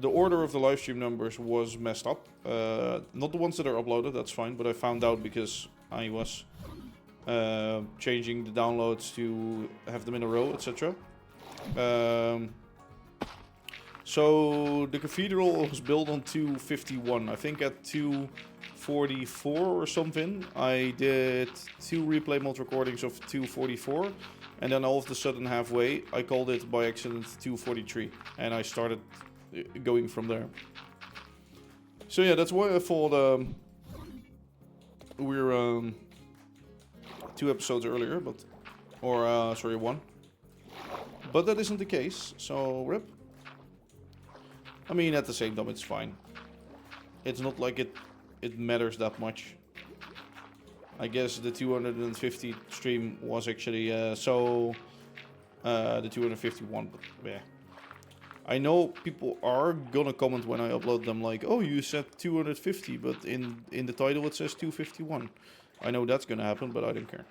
order of the live stream numbers was messed up. Not the ones that are uploaded, that's fine. But I found out because I was changing the downloads to have them in a row, etc. So the cathedral was built on 251. I think at 244 or something, I did 2 replay mod recordings of 244, and then all of a sudden halfway, I called it by accident 243, and I started going from there. So yeah, that's why I thought we're 2 episodes earlier, but sorry, 1. But that isn't the case, so rip. I mean, at the same time, it's fine. It's not like it matters that much. I guess the 250 stream was actually the 251, but yeah. I know people are gonna comment when I upload them like, oh, you said 250, but in the title it says 251. I know that's gonna happen, but I don't care.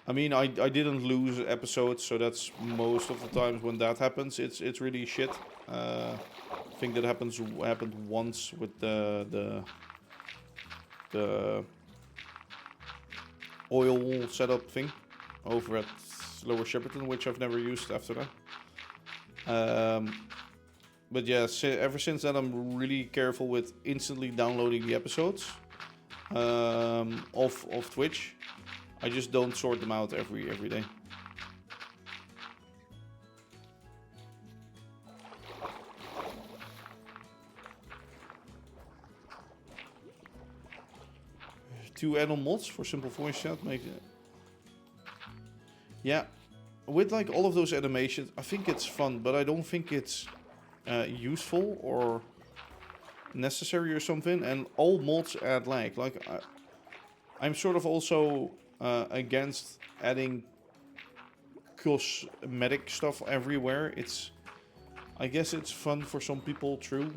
I mean, I didn't lose episodes, so that's most of the times when that happens, it's really shit. I think that happened once with the oil setup thing over at Lower Shepperton, which I've never used after that. But yeah, ever since then I'm really careful with instantly downloading the episodes of Twitch. I just don't sort them out every day. Two add-on mods for simple voice chat make it. Yeah, with like all of those animations, I think it's fun, but I don't think it's useful or necessary or something. And all mods add lag. Like I'm sort of also against adding cosmetic stuff everywhere. I guess it's fun for some people, true.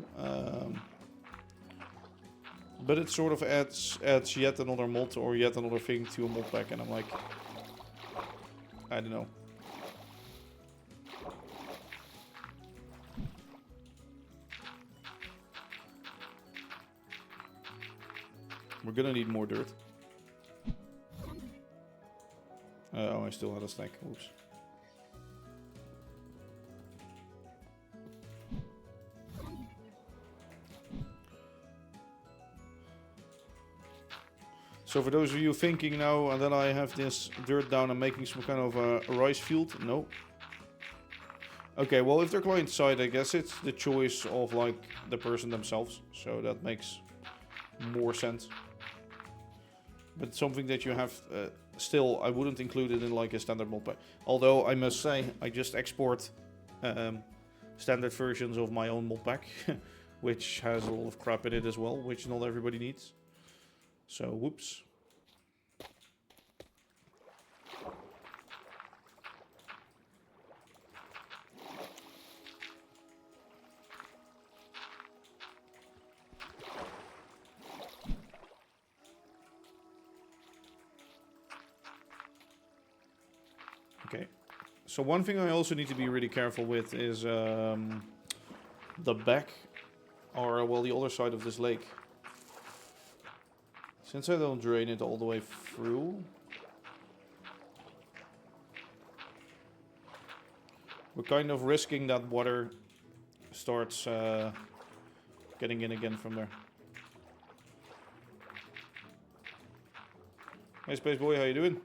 But it sort of adds yet another mod or yet another thing to a mod pack, and I'm like, I don't know. We're gonna need more dirt. Oh, I still had a stack. Oops. So for those of you thinking now that I have this dirt down and making some kind of a rice field, no. Okay, well if they're client side, I guess it's the choice of like the person themselves. So that makes more sense. But something that you have still, I wouldn't include it in like a standard mod pack. Although I must say, I just export standard versions of my own mod pack, which has a lot of crap in it as well, which not everybody needs. So, whoops. Okay. So one thing I also need to be really careful with is the back, or well, the other side of this lake. Since I don't drain it all the way through, we're kind of risking that water starts getting in again from there. Hey Space Boy, how you doing?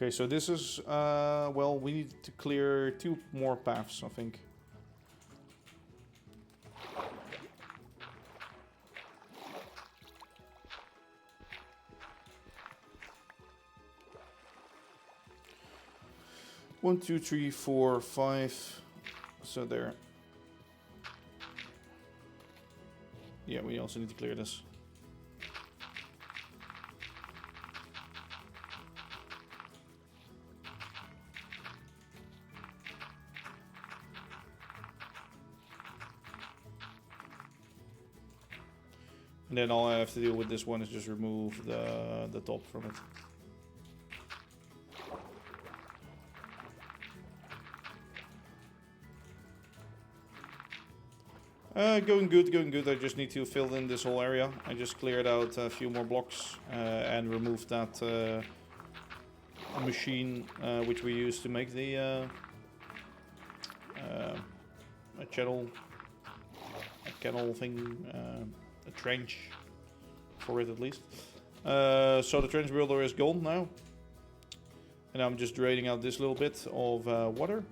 Okay, so this is, well, we need to clear 2 more paths, I think. One, two, three, four, five. So there. Yeah, we also need to clear this. And then all I have to deal with this one is just remove the top from it. Going good, going good. I just need to fill in this whole area. I just cleared out a few more blocks and removed that machine which we used to make the a kennel thing, a trench for it at least. So the trench builder is gone now, and I'm just draining out this little bit of water,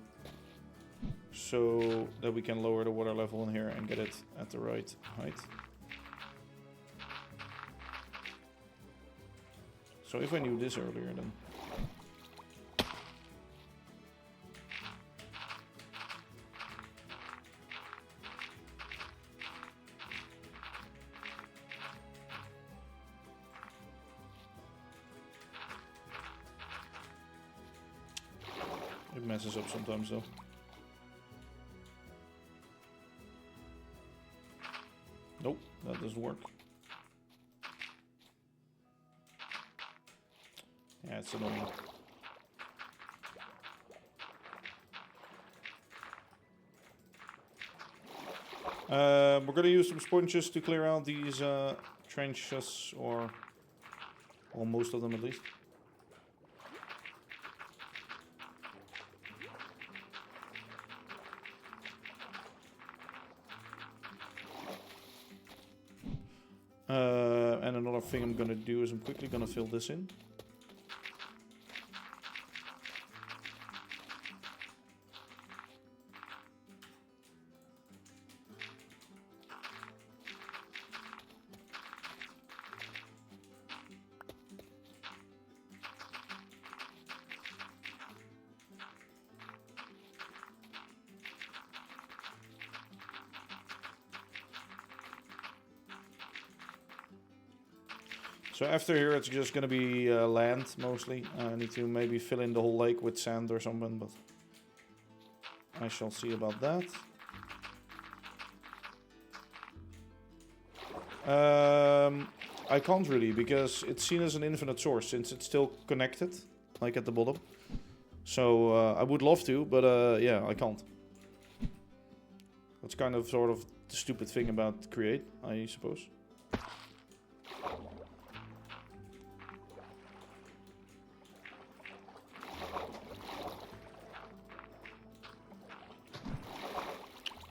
so that we can lower the water level in here and get it at the right height. So if I knew this earlier, then it messes up sometimes though. Nope, that doesn't work. Yeah, it's annoying. We're gonna use some sponges to clear out these trenches, or well, most of them at least. And another thing I'm gonna do is I'm quickly gonna fill this in. So after here, it's just gonna be land mostly. I need to maybe fill in the whole lake with sand or something, but I shall see about that. I can't really, because it's seen as an infinite source since it's still connected, like at the bottom. So I would love to, but yeah, I can't. That's kind of sort of the stupid thing about create, I suppose.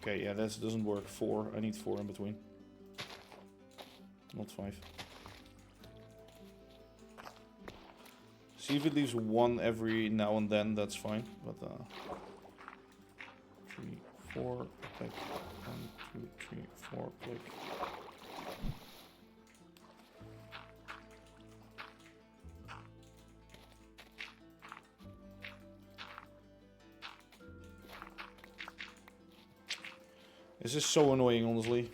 Okay, yeah, that doesn't work. 4. I need 4 in between. Not 5. See if it leaves 1 every now and then, that's fine. But 3, 4, click. 1, 2, 3, 4, click. This is so annoying, honestly.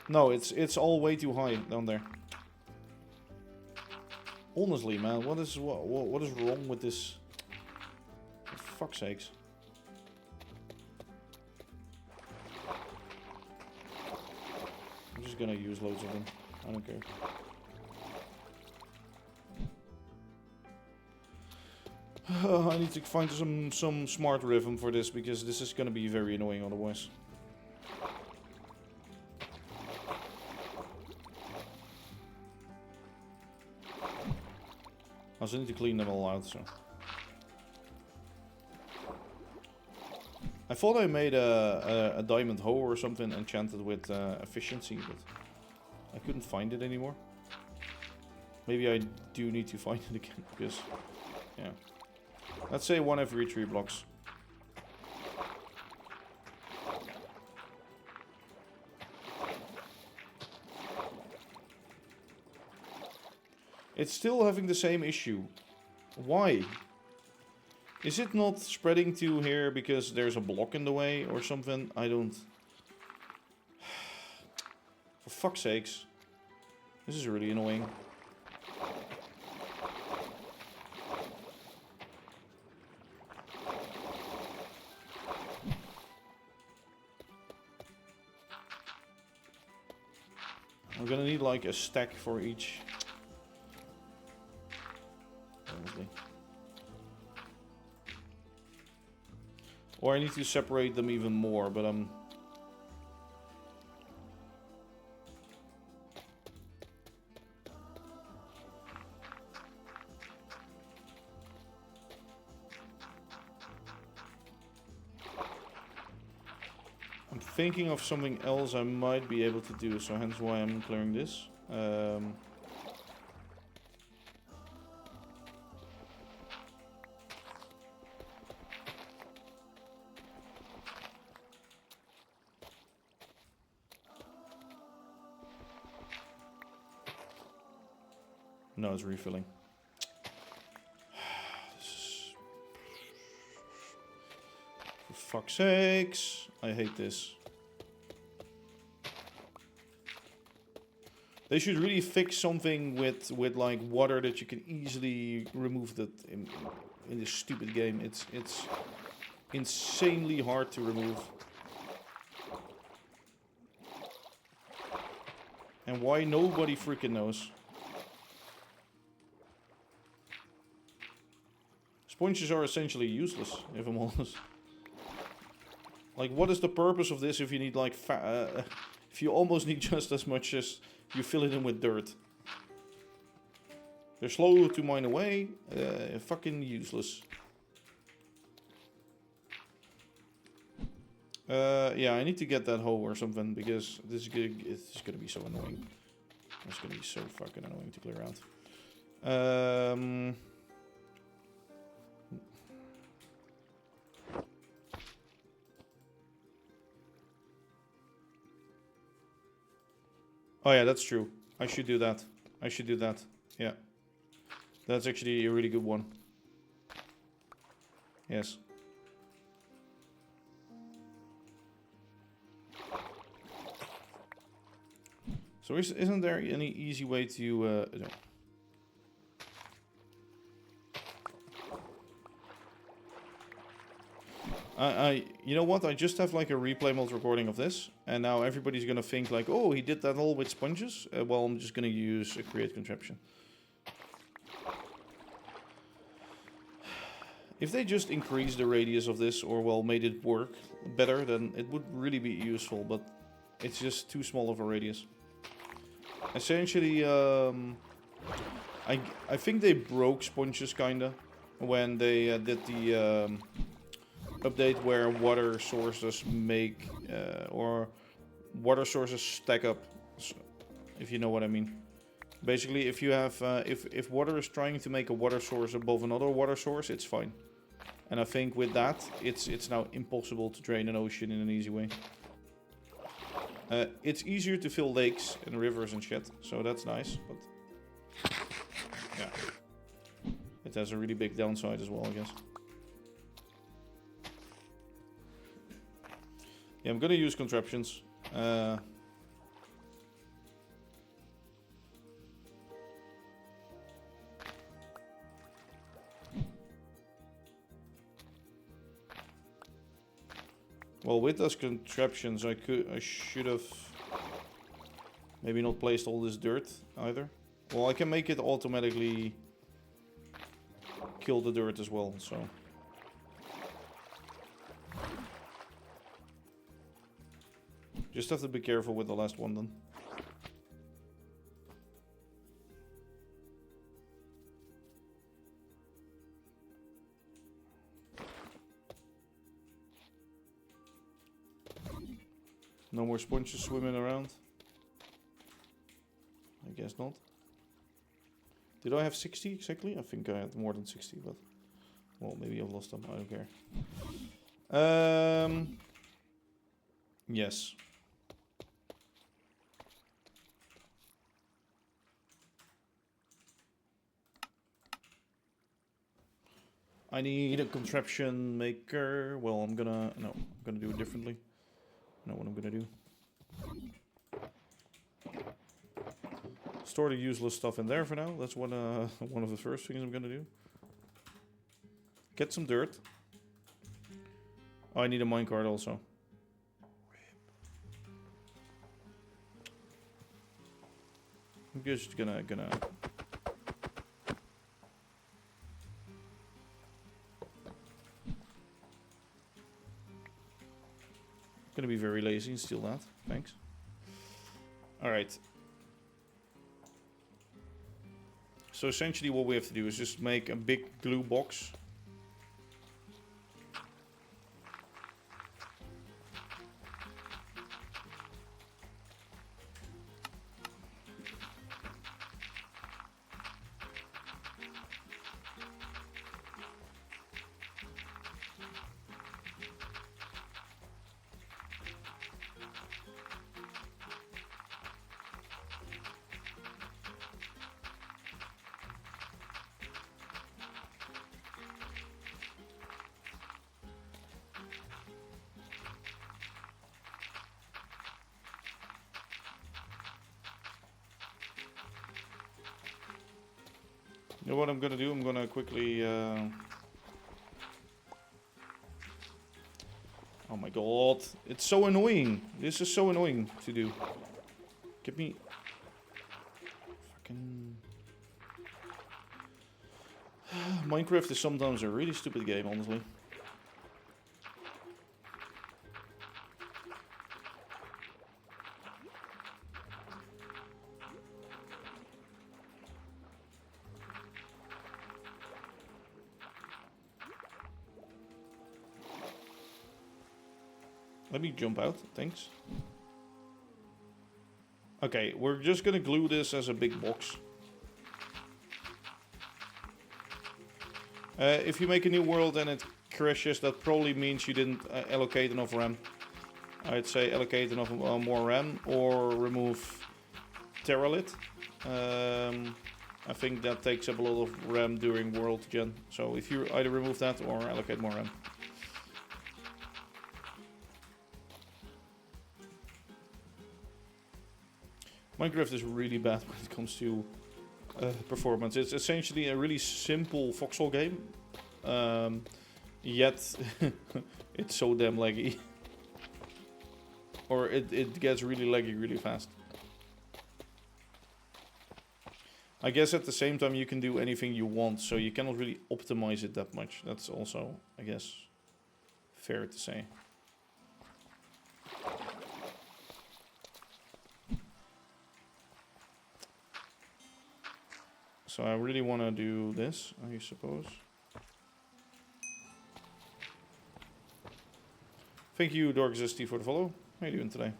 No, it's all way too high down there. Honestly, man, what is wrong with this? For fuck's sakes. I'm just gonna use loads of them. I don't care. I need to find some smart rhythm for this, because this is gonna be very annoying otherwise. I also need to clean them all out, so. I thought I made a diamond hoe or something enchanted with efficiency, but I couldn't find it anymore. Maybe I do need to find it again, because, yeah. Let's say 1 every 3 blocks. It's still having the same issue. Why? Is it not spreading to here because there's a block in the way or something? I don't... For fuck's sakes. This is really annoying. I'm gonna need like a stack for each. Probably. Or I need to separate them even more, but I'm thinking of something else I might be able to do, so hence why I'm clearing this. No, it's refilling. For fuck's sakes, I hate this. They should really fix something with like water that you can easily remove that in this stupid game. It's insanely hard to remove. And why nobody freaking knows. Sponges are essentially useless, if I'm honest. Like, what is the purpose of this if you need, like, if you almost need just as much as you fill it in with dirt? They're slow to mine away. Fucking useless. Yeah, I need to get that hoe or something, because this is it's gonna be so annoying. It's gonna be so fucking annoying to clear out. Oh yeah, that's true. I should do that. I should do that. Yeah. That's actually a really good one. Yes. So isn't there any easy way to... no. You know what? I just have like a replay mode recording of this, and now everybody's gonna think like, oh, he did that all with sponges. Well, I'm just gonna use a create contraption. If they just increased the radius of this, or well, made it work better, then it would really be useful. But it's just too small of a radius. Essentially, I think they broke sponges kinda when they did the update where water sources make or water sources stack up, if you know what I mean. Basically, if you have if water is trying to make a water source above another water source, it's fine. And I think with that, it's now impossible to drain an ocean in an easy way. It's easier to fill lakes and rivers and shit, so that's nice, but yeah, it has a really big downside as well, I guess. Yeah, I'm gonna use contraptions. Well, with those contraptions, I should have maybe not placed all this dirt either. Well, I can make it automatically kill the dirt as well, so. Just have to be careful with the last one then. No more sponges swimming around. I guess not. Did I have 60 exactly? I think I had more than 60, but... Well, maybe I've lost them. I don't care. Yes. I need a contraption maker. Well, I'm gonna do it differently. I know what I'm gonna do. Store the useless stuff in there for now. That's one of the first things I'm gonna do. Get some dirt. Oh, I need a minecart also. I'm just gonna be very lazy and steal that. Thanks. Alright. So essentially what we have to do is just make a big glue box. You know what I'm gonna do? I'm gonna quickly... Oh my god. It's so annoying. This is so annoying to do. Give me... Fucking... Minecraft is sometimes a really stupid game, honestly. Let me jump out, thanks. Okay, we're just gonna glue this as a big box. If you make a new world and it crashes, that probably means you didn't allocate enough RAM. I'd say allocate enough more RAM or remove Terralit. I think that takes up a lot of RAM during world gen. So if you either remove that or allocate more RAM. Minecraft is really bad when it comes to performance. It's essentially a really simple voxel game, yet it's so damn laggy. Or it gets really laggy really fast. I guess at the same time you can do anything you want, so you cannot really optimize it that much. That's also, I guess, fair to say. So I really want to do this, I suppose. Thank you, DorkZST, for the follow. How are you doing today?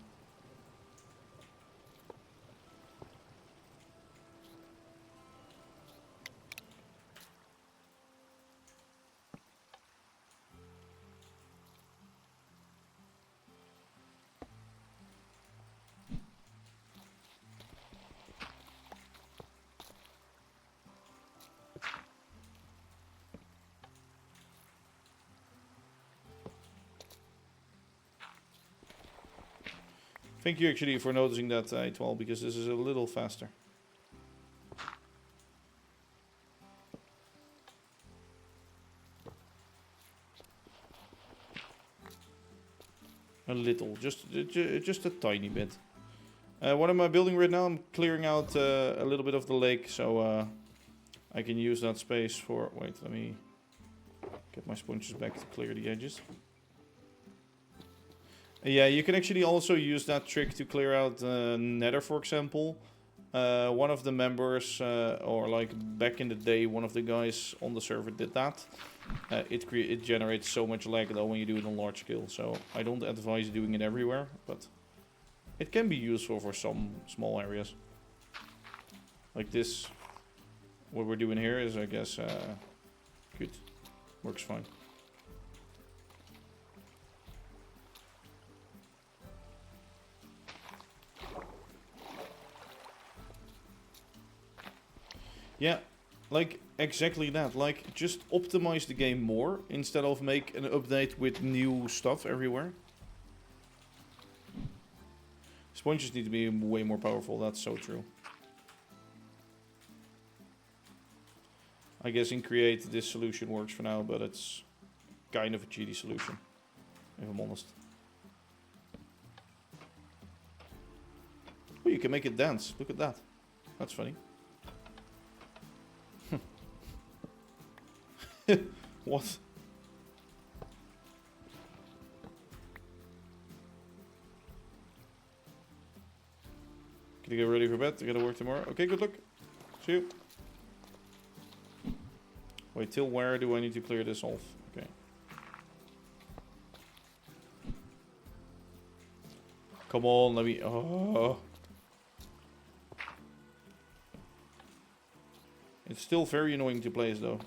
Thank you actually for noticing that, I12, because this is a little faster. A little, just a tiny bit. What am I building right now? I'm clearing out a little bit of the lake, so I can use that space for... Wait, let me get my sponges back to clear the edges. Yeah, you can actually also use that trick to clear out Nether, for example. One of the members, or like back in the day, one of the guys on the server did that. It generates so much lag though when you do it on large scale, so I don't advise doing it everywhere, but it can be useful for some small areas. Like this, what we're doing here is, I guess, good. Works fine. Yeah, like exactly that. Like just optimize the game more instead of make an update with new stuff everywhere. Sponges need to be way more powerful, that's so true. I guess in Create this solution works for now, but it's kind of a cheaty solution, if I'm honest. Oh, you can make it dance. Look at that. That's funny. What? Can you get ready for bed? I gotta work tomorrow. Okay, good luck. See you. Wait, till where do I need to clear this off? Okay. Come on, let me... Oh. It's still very annoying to place though.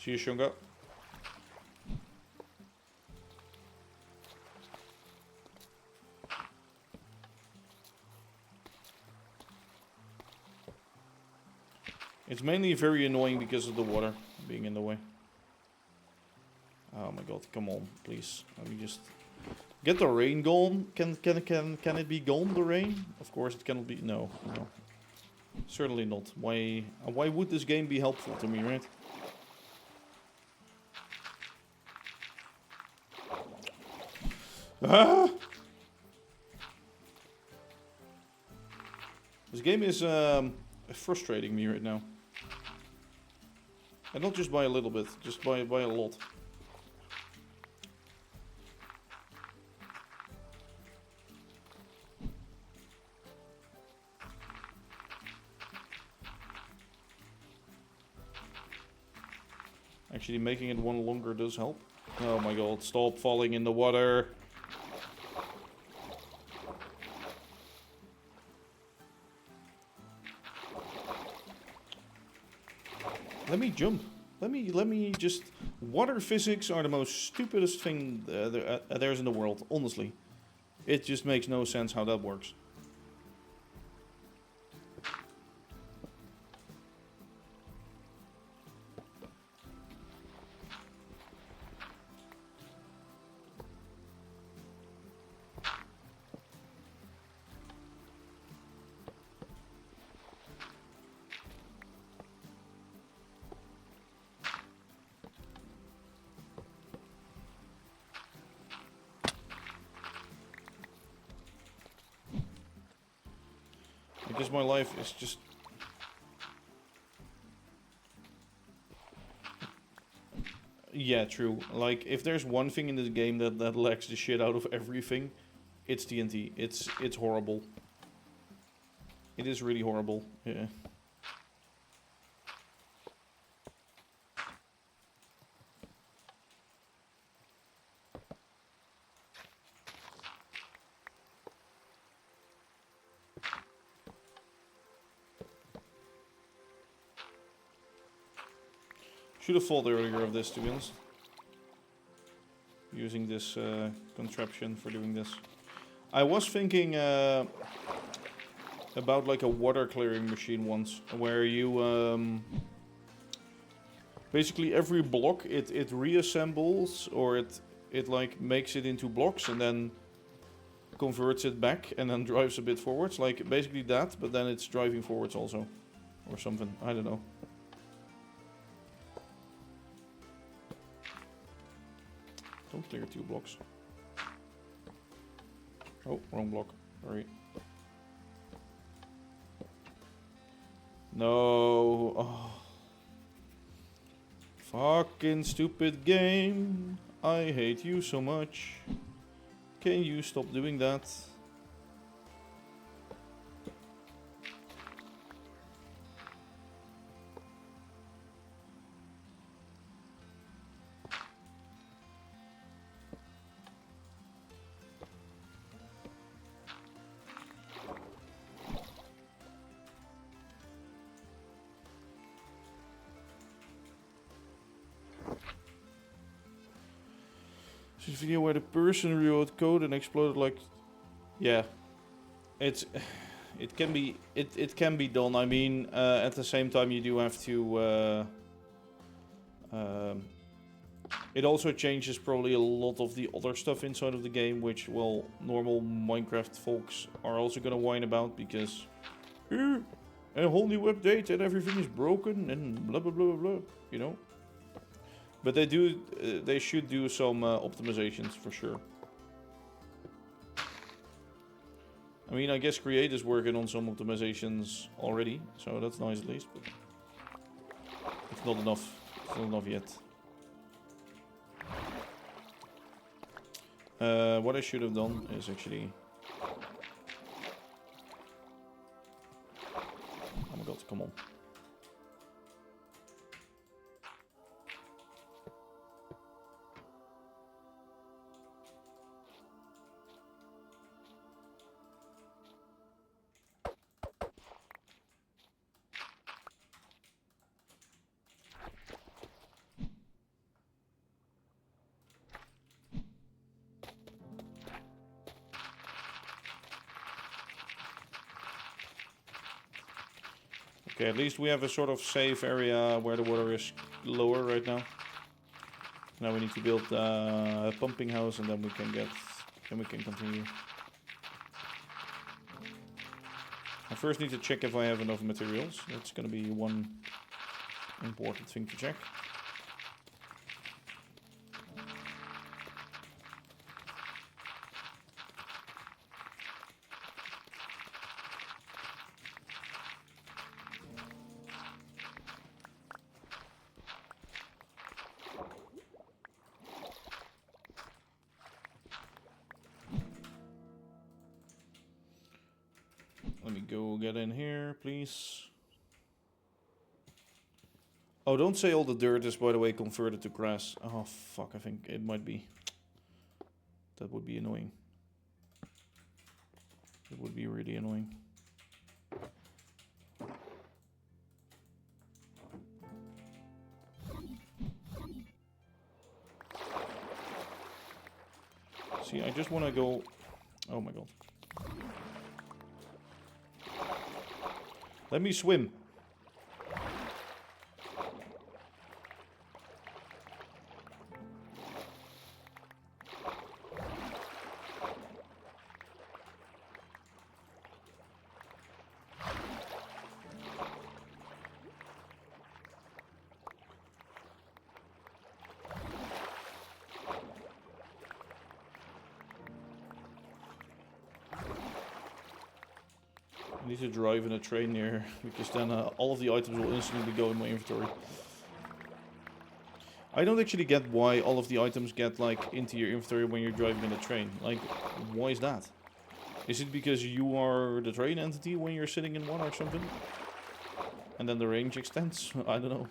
See you, Shunga. It's mainly very annoying because of the water being in the way. Oh my god, come on, please. Let me just get the rain gone. Can it be gone, the rain? Of course it cannot be. No. Certainly not. Why would this game be helpful to me, right? Ah! This game is frustrating me right now. And not just by a little bit, just by a lot. Actually, making it one longer does help. Oh my god, stop falling in the water. Let me jump. Let me just... Water physics are the most stupidest thing there's in the world, honestly. It just makes no sense how that works. Because my life is just... Yeah, true. Like, if there's one thing in this game that lacks the shit out of everything, it's TNT. It's horrible. It is really horrible. Yeah. Should have thought earlier of this, to be honest. Using this contraption for doing this. I was thinking about like a water clearing machine once, where you basically every block it reassembles, or it like makes it into blocks and then converts it back and then drives a bit forwards, like basically that, but then it's driving forwards also, or something. I don't know. Don't clear 2 blocks. Oh, wrong block. Sorry. No. Oh. Fucking stupid game. I hate you so much. Can you stop doing that? This video where the person rewrote code and exploded like... Yeah. It can be done. I mean, at the same time you do have to... it also changes probably a lot of the other stuff inside of the game, which, well, normal Minecraft folks are also gonna whine about, because... a whole new update and everything is broken and blah blah blah blah blah, you know? But they should do some optimizations for sure. I mean, I guess Create is working on some optimizations already, so that's nice at least, but it's not enough. It's not enough yet. What I should have done is actually... Oh my god, come on. Okay, at least we have a sort of safe area where the water is lower right now. Now we need to build a pumping house, and then we can continue. I first need to check if I have enough materials. That's gonna be one important thing to check. go get in here, please. Oh, don't say all the dirt is, by the way, converted to grass. Oh, fuck, I think it might be. That would be annoying. It would be really annoying. See, I just want to go... Oh my god. Let me swim. I need to drive in a train here, because then all of the items will instantly go in my inventory. I don't actually get why all of the items get, like, into your inventory when you're driving in a train. Like, why is that? Is it because you are the train entity when you're sitting in one or something? And then the range extends? I don't know.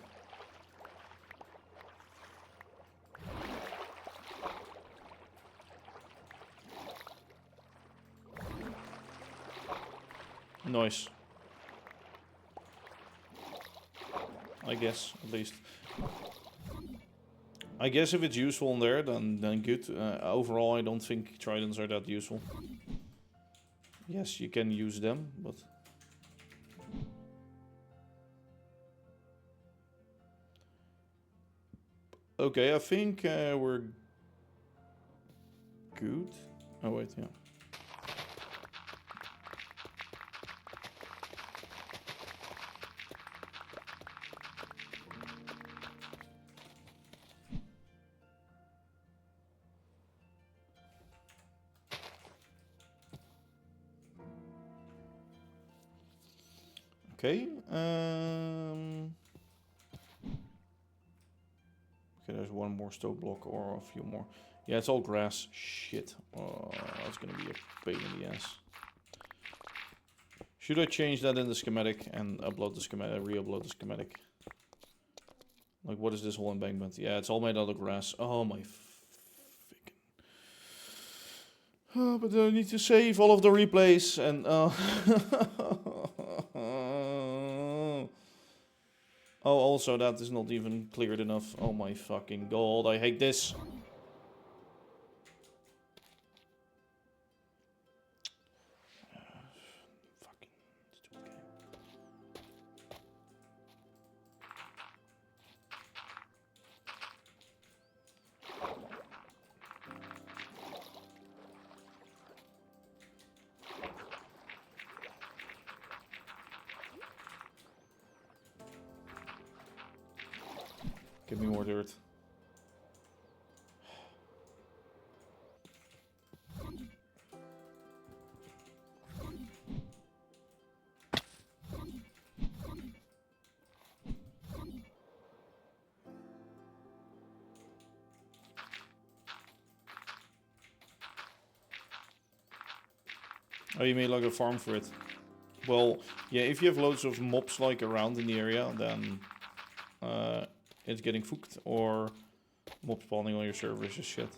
Nice. I guess, at least. I guess if it's useful in there, then good. Overall, I don't think tridents are that useful. Yes, you can use them, but... Okay, I think we're... good. Oh, wait, yeah. Okay, okay, there's one more stone block or a few more. Yeah, it's all grass. Shit. Oh, that's gonna be a pain in the ass. Should I change that in the schematic and upload the schematic, re-upload the schematic? Like, what is this whole embankment? Yeah, it's all made out of grass. Oh my fucking... Oh, but I need to save all of the replays and... Oh, also that is not even cleared enough. Oh my fucking god, I hate this. Fucking stupid game. Give me more dirt. Oh, you made like a farm for it. Well, yeah, if you have loads of mobs like around in the area, then it's getting fucked, or mob spawning on your server is just shit.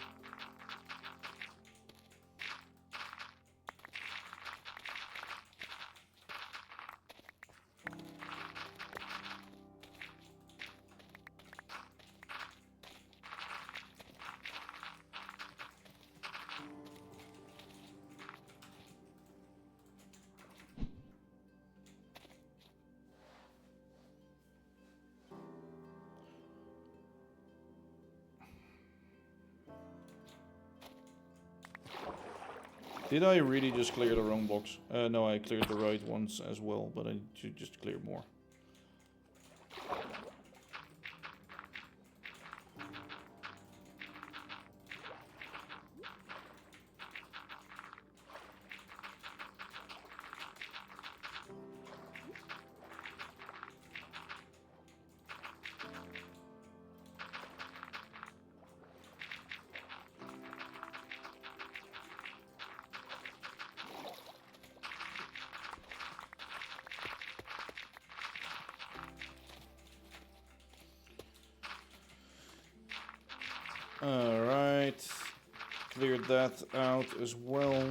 Did I really just clear the wrong box? No, I cleared the right ones as well, but I should just clear more. Alright. Cleared that out as well.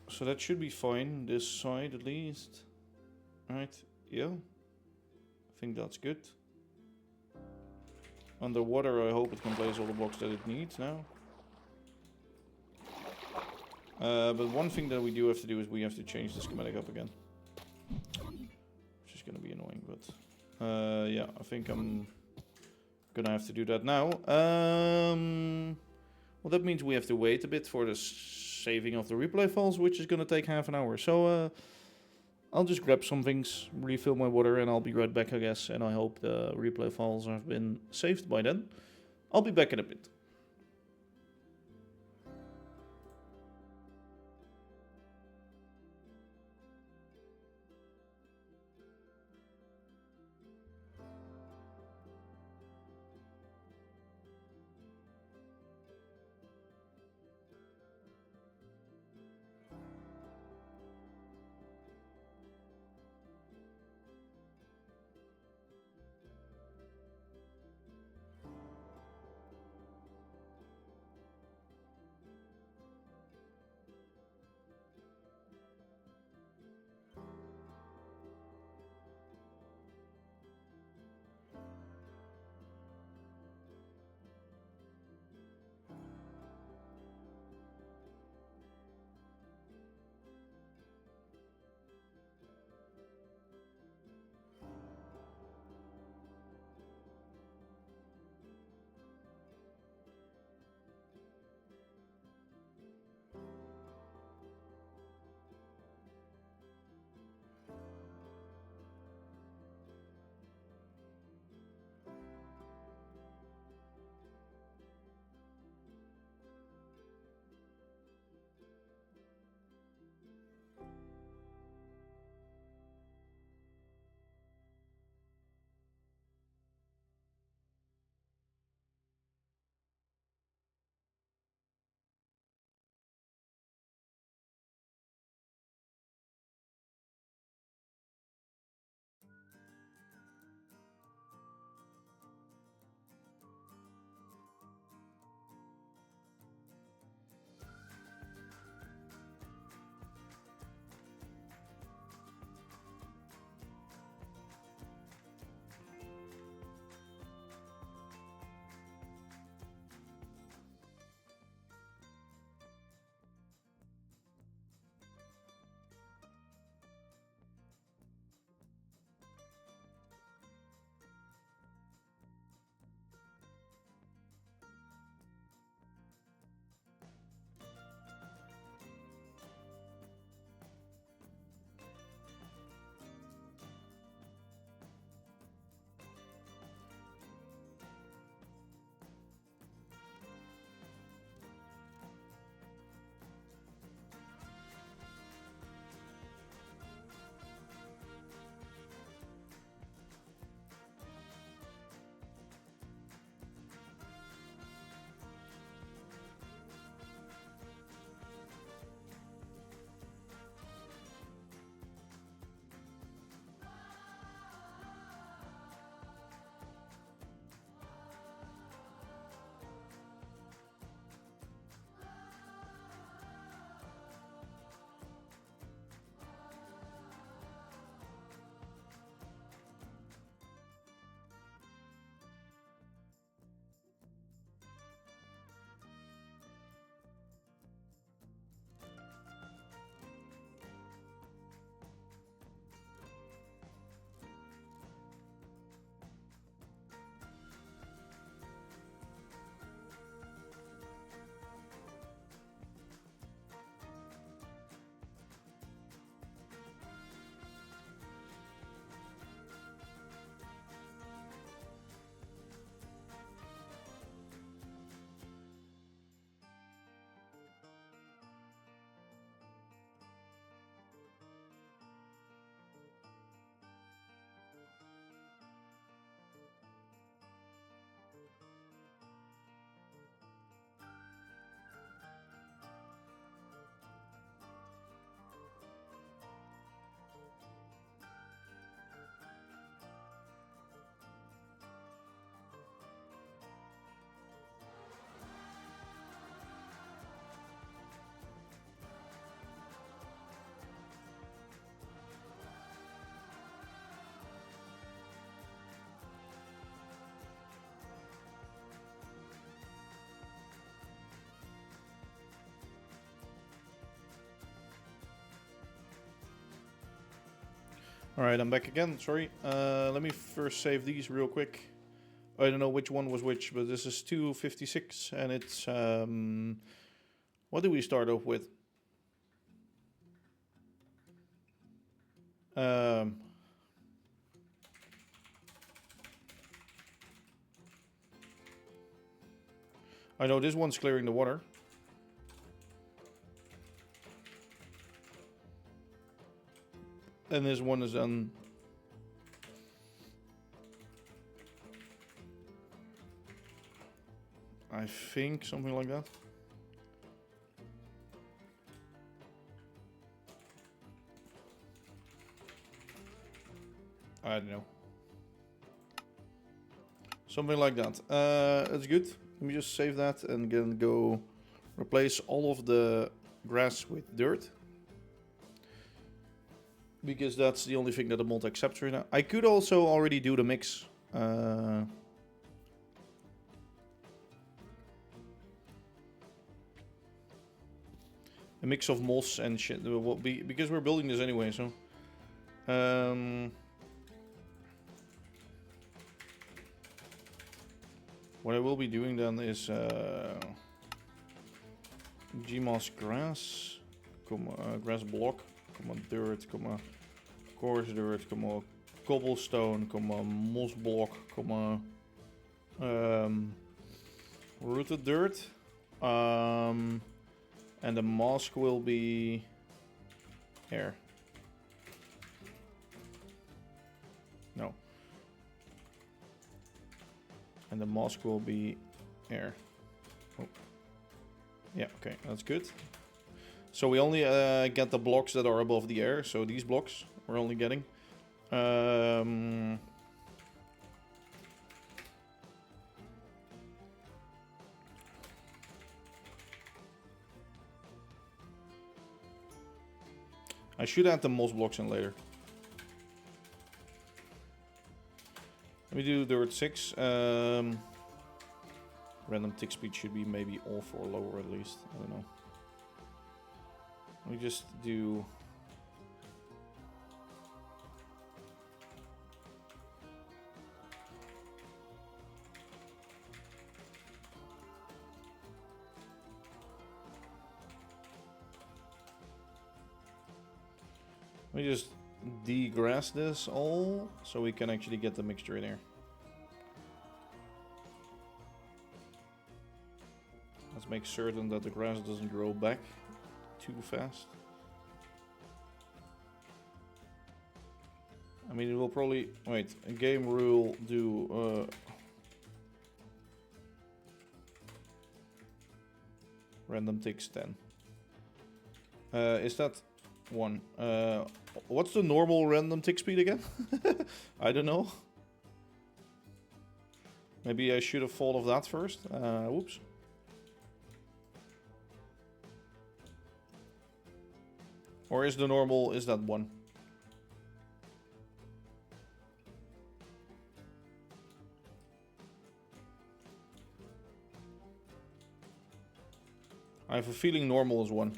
So that should be fine, this side at least. Right, yeah. I think that's good. Underwater, I hope it can place all the blocks that it needs now. But one thing that we do have to do is we have to change the schematic up again. Which is gonna be annoying, but... yeah, I think I'm gonna have to do that now. Well, that means we have to wait a bit for the saving of the replay files, which is gonna take half an hour. So, I'll just grab some things, refill my water, and I'll be right back, I guess. And I hope the replay files have been saved by then. I'll be back in a bit. Alright, I'm back again, sorry. Let me first save these real quick. I don't know which one was which, but this is 256 and it's... what do we start off with? I know this one's clearing the water. And this one is done. I think something like that. I don't know. Something like that. That's good. Let me just save that and then go replace all of the grass with dirt. Because that's the only thing that the mod accepts right now. I could also already do the mix. A mix of moss and shit. Will be, because we're building this anyway, so... what I will be doing then is... Gmoss grass, grass block, dirt, coarse dirt, cobblestone, moss block, rooted dirt, and the mask will be air. No. And the mask will be air. Oh. Yeah, okay, that's good. So we only get the blocks that are above the air. So these blocks we're only getting. I should add the moss blocks in later. Let me do dirt 6. Random tick speed should be maybe off or lower at least. I don't know. Let me just do... Let me just degrass this all so we can actually get the mixture in here. Let's make certain that the grass doesn't grow back too fast. I mean, it will probably... Wait, a game rule do... random ticks 10. Is that 1? What's the normal random tick speed again? I don't know. Maybe I should have thought of that first. Whoops. Or is the normal, is that 1? I have a feeling normal is 1.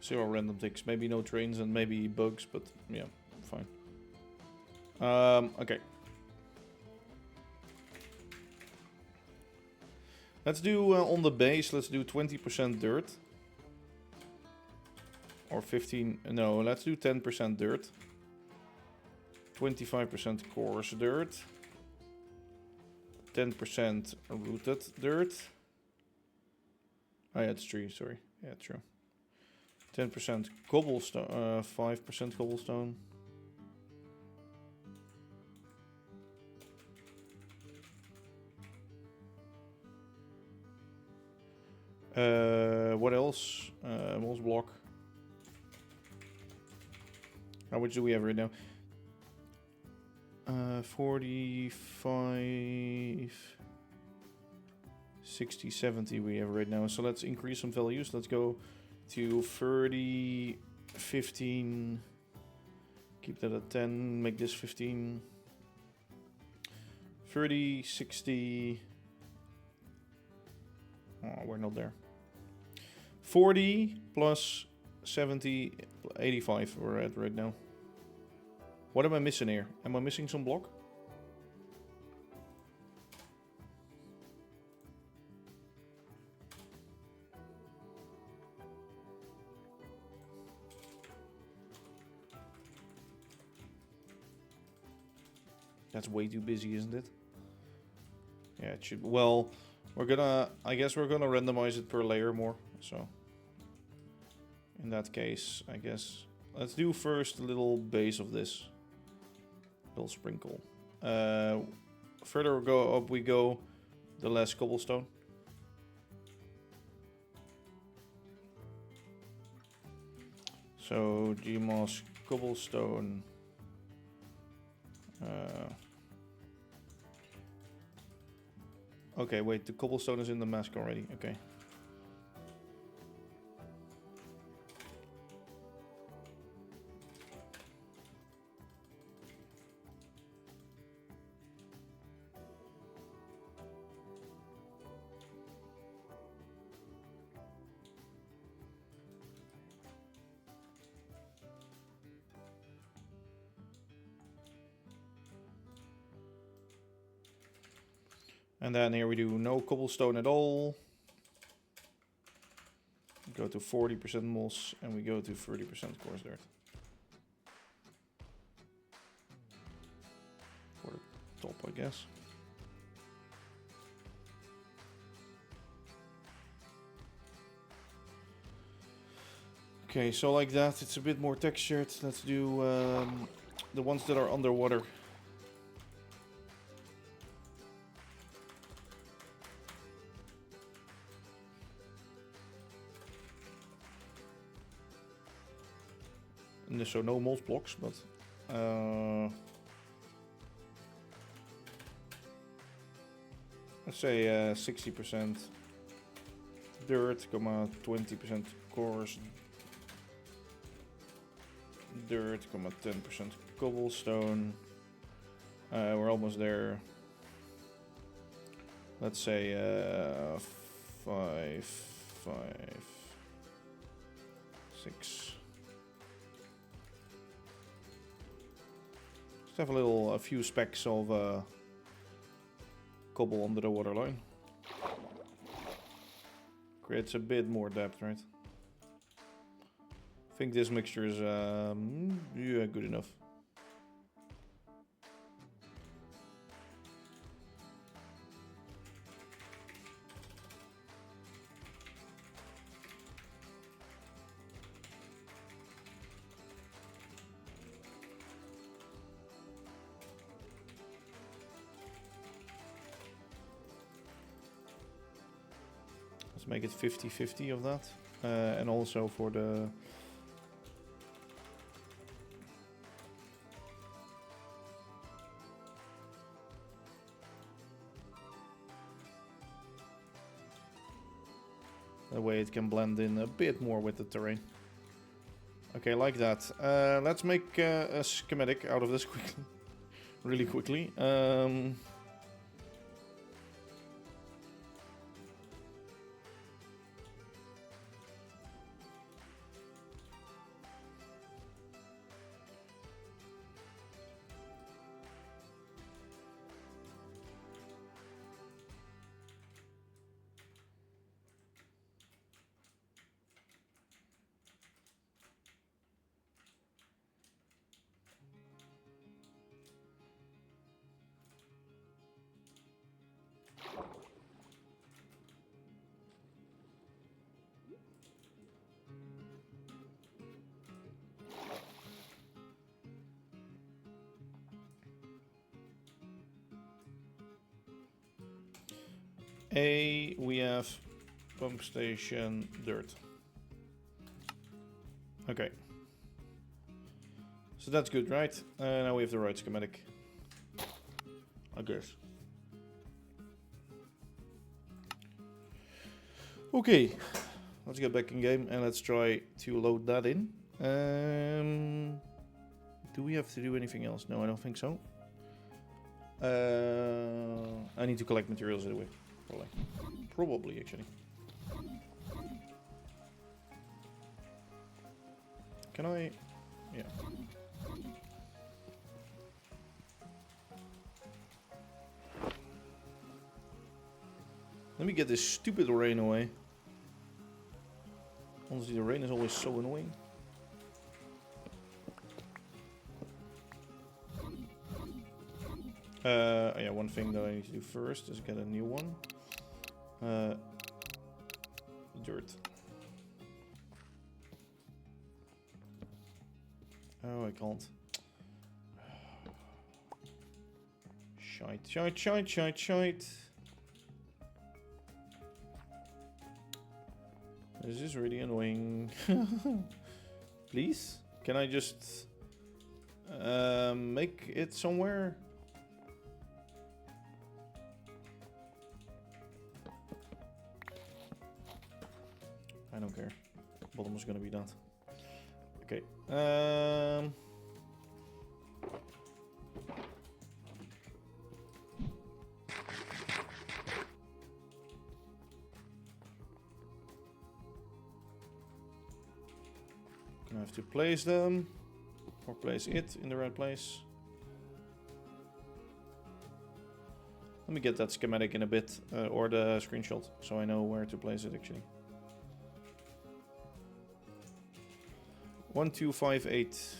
Zero random ticks. Maybe no trains and maybe bugs, but yeah, fine. Okay. Let's do on the base, let's do 20% dirt. Or 15, no, let's do 10% dirt. 25% coarse dirt. 10% rooted dirt. Oh yeah, it's 3, sorry. Yeah, true. 10% cobblestone, 5% cobblestone. What else? Moss block. How much do we have right now? 45... 60, 70 we have right now. So let's increase some values. Let's go to 30, 15. Keep that at 10. Make this 15. 30, 60. Oh, we're not there. 40 plus 70, 85 we're at right now. What am I missing here? Am I missing some block? That's way too busy, isn't it? Yeah, it should. Well, we're gonna. I guess we're gonna randomize it per layer more. So, in that case, I guess let's do first a little base of this. Little sprinkle. Further go up we go, the less cobblestone. So GMOS cobblestone. Okay, wait, the cobblestone is in the mask already. Okay. And then here we do no cobblestone at all. Go to 40% moss and we go to 30% coarse dirt. For the top, I guess. Okay, so like that, it's a bit more textured. Let's do the ones that are underwater. So no moss blocks, but let's say 60% dirt, 20% coarse dirt, 10% cobblestone. We're almost there. Let's say 5, 6. Have a few specks of cobble under the waterline. Creates a bit more depth, right? I think this mixture is yeah, good enough. Let's make it 50-50 of that. And also for the way it can blend in a bit more with the terrain. Okay, like that. Let's make a schematic out of this quickly. Really quickly. We have pump station dirt. Okay. So that's good, right? Now we have the right schematic. I guess. Okay. Let's get back in game and let's try to load that in. Do we have to do anything else? No, I don't think so. I need to collect materials anyway. Probably actually. Can I? Yeah. Let me get this stupid rain away. Honestly, the rain is always so annoying. Yeah, one thing that I need to do first is get a new one. Dirt. Oh, I can't. Shite. This is really annoying. Please? Can I just make it somewhere? I don't care. Bottom is gonna be that. Okay. Gonna have to place them, or place it in the right place. Let me get that schematic in a bit, or the screenshot, so I know where to place it actually. 1258.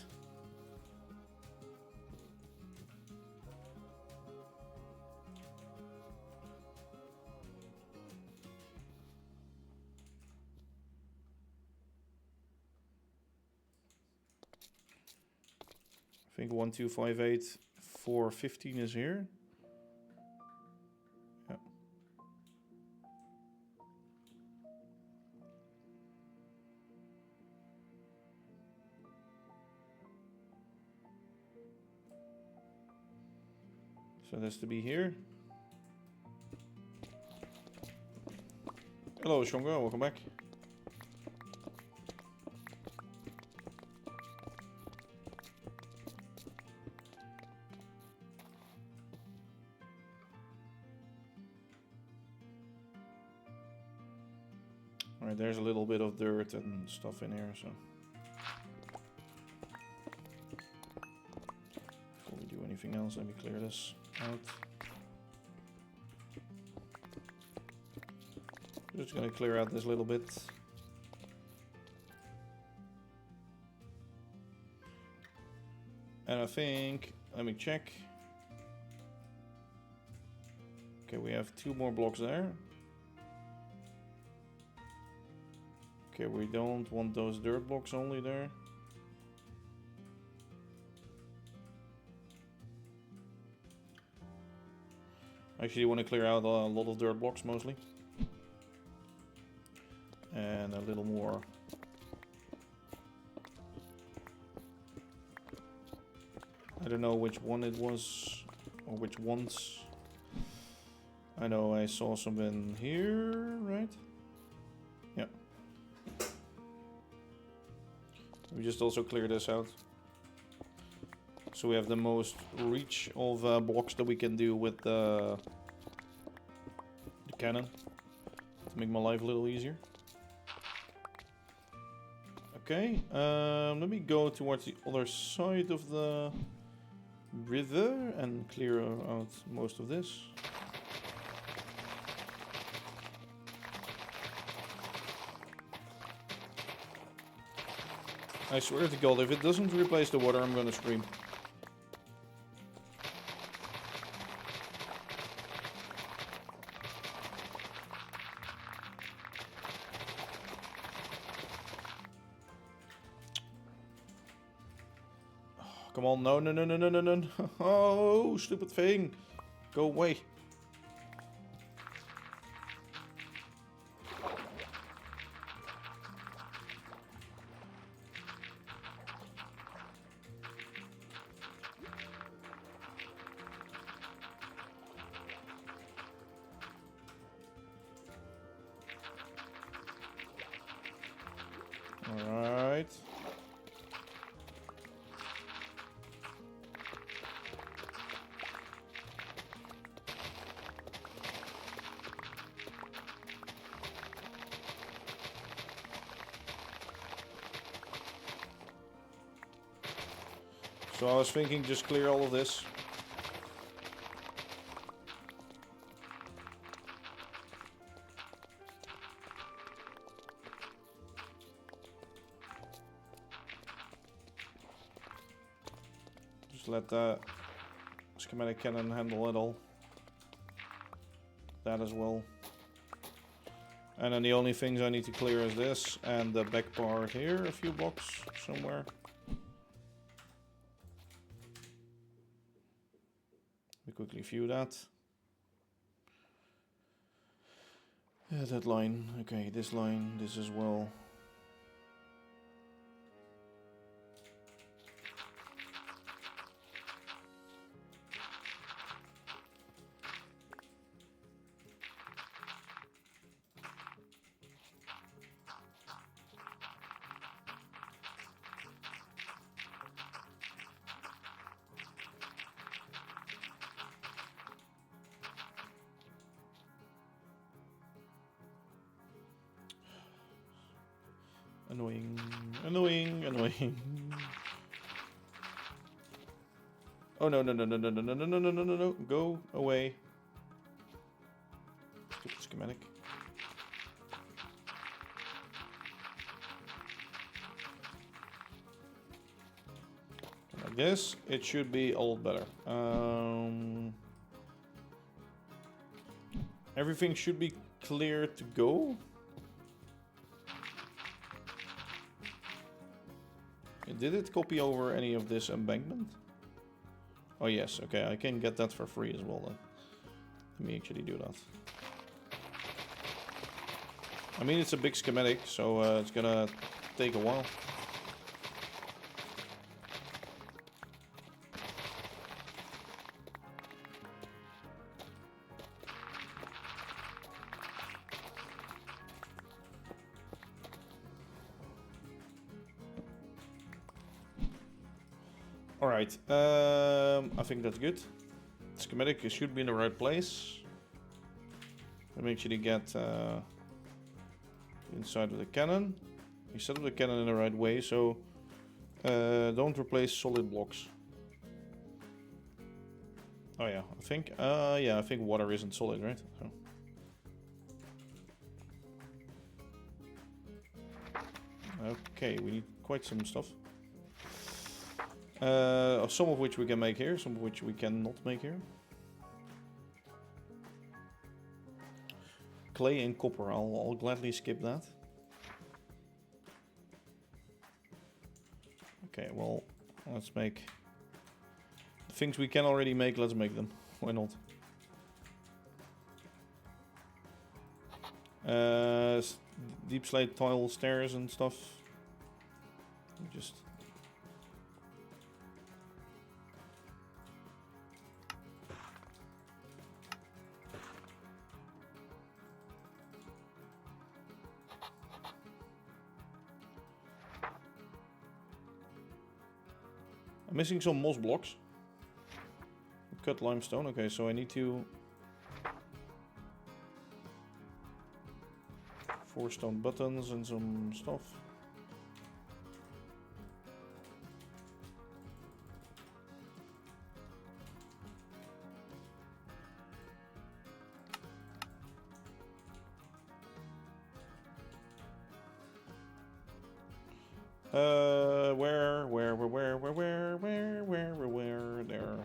I think 1258 415 is here. Yeah. So it has to be here. Hello, Shonga, welcome back. Alright, there's a little bit of dirt and stuff in here, so. Before we do anything else, let me clear this out. Just gonna clear out this little bit. And I think, let me check. Okay, we have 2 more blocks there. Okay, we don't want those dirt blocks only there. I actually want to clear out a lot of dirt blocks mostly. And a little more. I don't know which one it was, or which ones. I know I saw some in here, right? Yeah. We just also clear this out. So we have the most reach of blocks that we can do with the cannon. To make my life a little easier. Okay, let me go towards the other side of the river and clear out most of this. I swear to God, if it doesn't replace the water, I'm gonna scream. Come on, no. Oh, stupid thing. Go away. Alright. So I was thinking just clear all of this. Just let the schematic cannon handle it all. That as well. And then the only things I need to clear is this and the back part here, a few blocks somewhere. We quickly view that. Yeah, that line. Okay, this line, this as well. Annoying, annoying, annoying. Oh no, no, no, no, no, no, no, no, no, no, no, no, no, go away. Stupid schematic. Like this, it should be all better. Everything should be clear to go. Did it copy over any of this embankment? Oh yes, okay, I can get that for free as well then. Let me actually do that. I mean, it's a big schematic, so it's gonna take a while. Alright, I think that's good. Schematic should be in the right place. Let me actually get inside of the cannon. You set up the cannon in the right way, so don't replace solid blocks. Oh yeah, I think water isn't solid, right? So. Okay, we need quite some stuff. Some of which we can make here, some of which we cannot make here. Clay and copper, I'll gladly skip that. Okay, well, let's make the things we can already make, let's make them. Why not? Deep slate tile stairs and stuff. Just... I'm missing some moss blocks. Cut limestone, okay, so I need to... 4 stone buttons and some stuff. Where, there.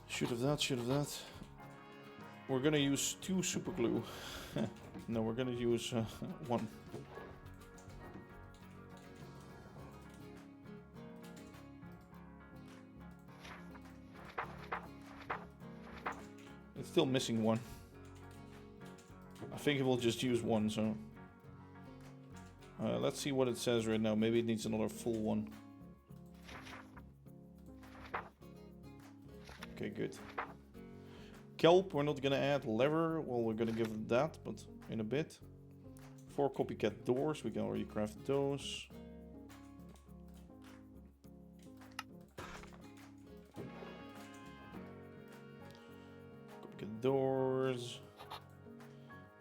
Should have that. We're gonna use 2 super glue. No, we're gonna use 1. It's still missing 1. I think it will just use 1, so... let's see what it says right now. Maybe it needs another full 1. Okay, good. Kelp, we're not gonna add. Lever, well, we're gonna give it that, but in a bit. 4 copycat doors, we can already craft those. Copycat doors.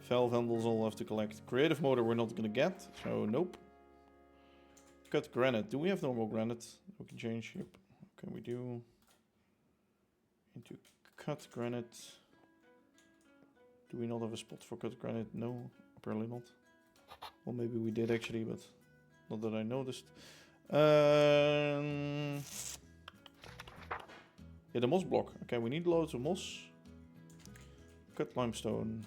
Valve handles I'll have to collect. Creative motor we're not gonna get, so nope. cut granite. Do we have normal granite? We can change. Yep. Okay, we do. Into cut granite. Do we not have a spot for cut granite? No, apparently not. Well, maybe we did actually, but not that I noticed. Yeah, the moss block. Okay, we need loads of moss. Cut limestone.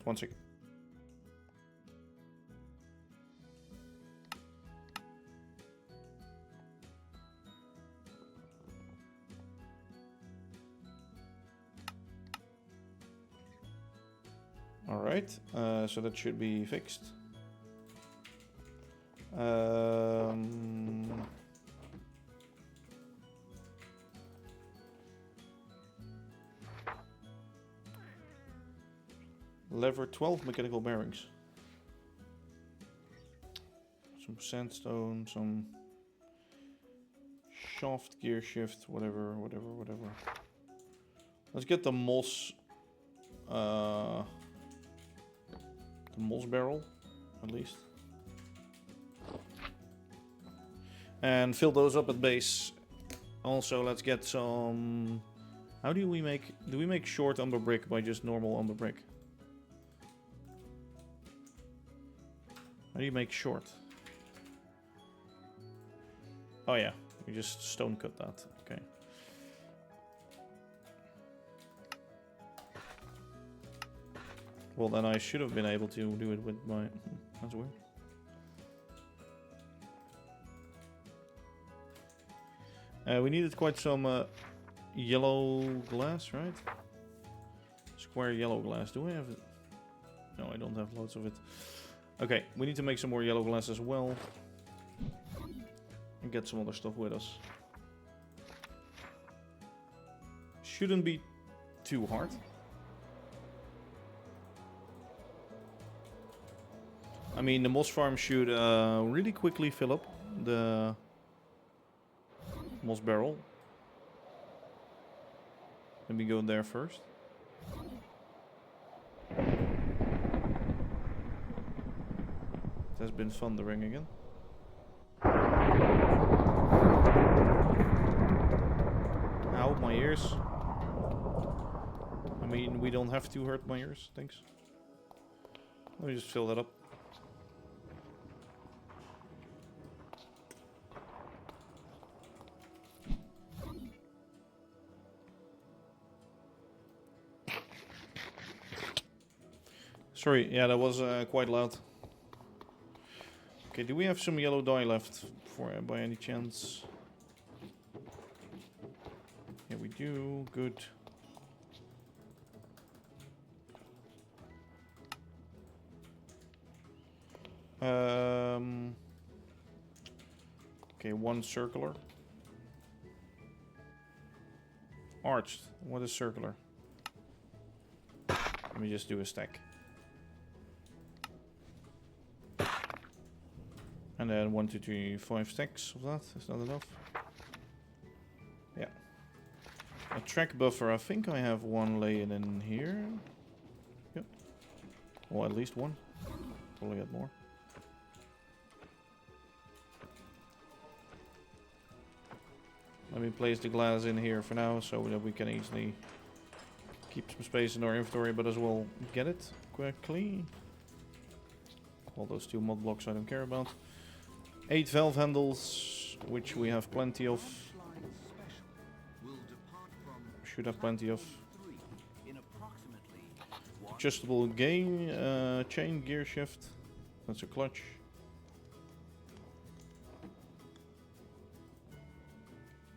1 second. Alright, so that should be fixed. Lever 12 mechanical bearings. Some sandstone, some shaft, gear shift, whatever. Let's get the moss barrel, at least. And fill those up at base. Also, let's get some... How do we make short umber brick by just normal umber brick? How do you make short? Oh yeah, we just stone cut that. Okay. Well, then I should have been able to do it with my... That's weird. We needed quite some yellow glass, right? Square yellow glass. Do I have it? No, I don't have loads of it. Okay, we need to make some more yellow glass as well. And get some other stuff with us. Shouldn't be too hard. I mean, the moss farm should really quickly fill up the moss barrel. Let me go there first. It has been thundering again. Ow, my ears. I mean, we don't have to hurt my ears, thanks. Let me just fill that up. Sorry, yeah, that was quite loud. Okay, do we have some yellow dye left for by any chance? Yeah, we do. Good. Okay, one circular. Arched. What is circular? Let me just do a stack. And then 1, 2, 3, 5 stacks of that. Is that enough? Yeah. A track buffer. I think I have one laying in here. Yep. Well, at least one. Probably got more. Let me place the glass in here for now so that we can easily keep some space in our inventory, but as well get it quickly. All those 2 mod blocks I don't care about. 8 valve handles, which we have plenty of. Should have plenty of. Adjustable chain gear shift. That's a clutch.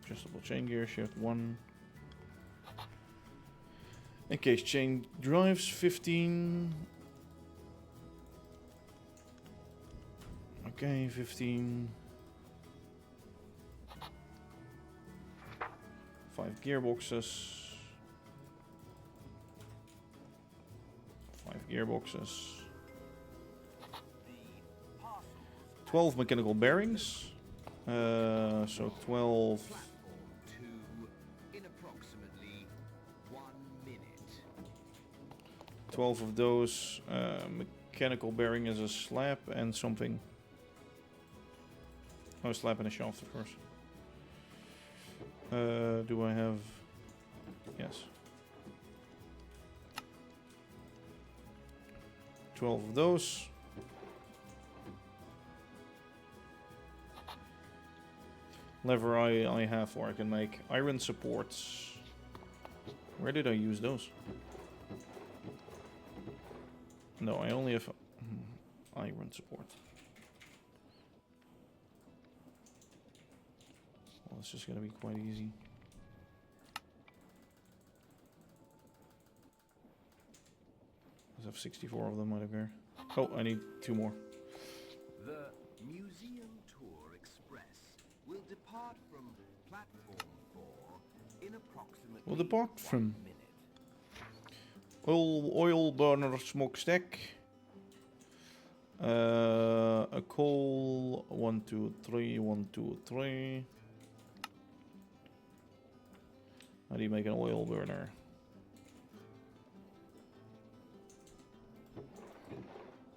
Adjustable chain gear shift 1. Encased chain drives 15. Okay, 15. 5 gearboxes. 5 gearboxes. 12 mechanical bearings. So 12. 12 of those mechanical bearing is a slab and something. Oh, a slab and a shaft, of course. Do I have... Yes. 12 of those. Lever I have, or I can make iron supports. Where did I use those? No, I only have iron support. Well, it's just gonna be quite easy. I have 64 of them, I don't care. Oh, I need 2 more. The Museum Tour Express will depart from platform 4 in approximately We'll depart from 1 minute. oil burner smokestack. A coal, 1, 2, 3, 1, 2, 3. How do you make an oil burner?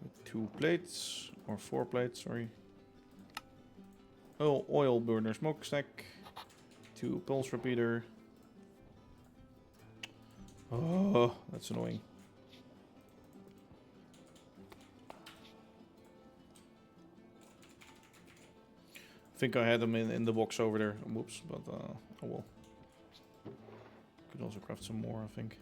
With 2 plates, or 4 plates, sorry. Oh, oil burner smokestack. 2 pulse repeater. Oh, that's annoying. I think I had them in the box over there. Whoops, but oh well. Could also craft some more, I think.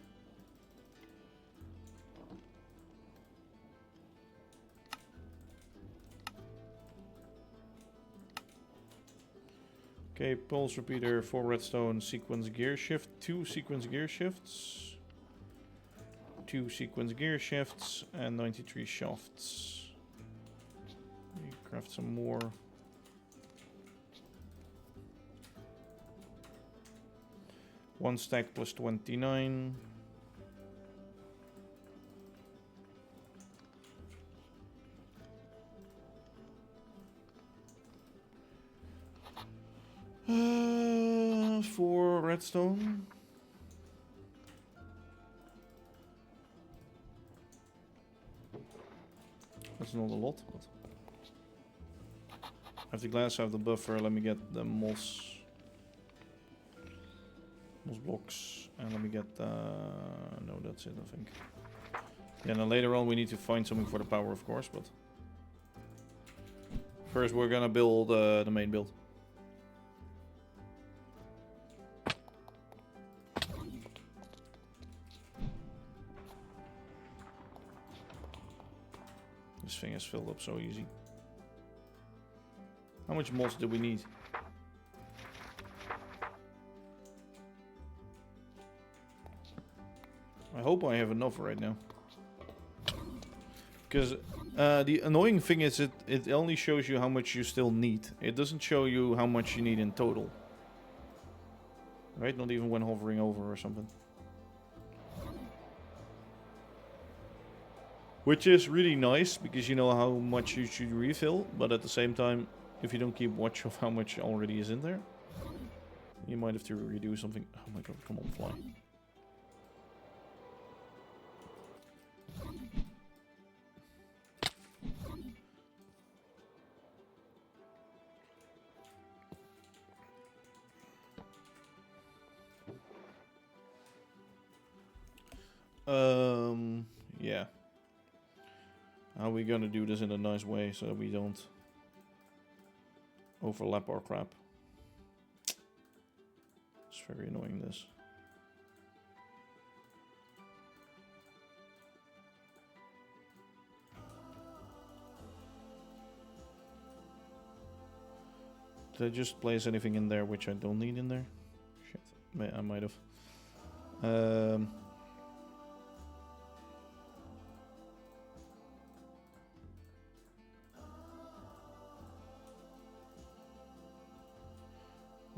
Okay, pulse repeater, 4 redstone, sequence gear shift, 2 sequence gear shifts, 2 sequence gear shifts, and 93 shafts. We craft some more. One stack plus 29. For redstone. That's not a lot, but I have the glass, I have the buffer. Let me get the moss blocks, and let me get no, that's it, I think. Yeah, now later on we need to find something for the power, of course, but first we're gonna build the main build. This thing is filled up so easy. How much moss do we need? I hope I have enough right now. Because the annoying thing is it only shows you how much you still need. It doesn't show you how much you need in total. Right? Not even when hovering over or something. Which is really nice, because you know how much you should refill. But at the same time, if you don't keep watch of how much already is in there, you might have to redo something. Oh my god, come on, fly. Yeah. How are we gonna do this in a nice way so that we don't overlap our crap? It's very annoying, this. Did I just place anything in there which I don't need in there? Shit, I might have.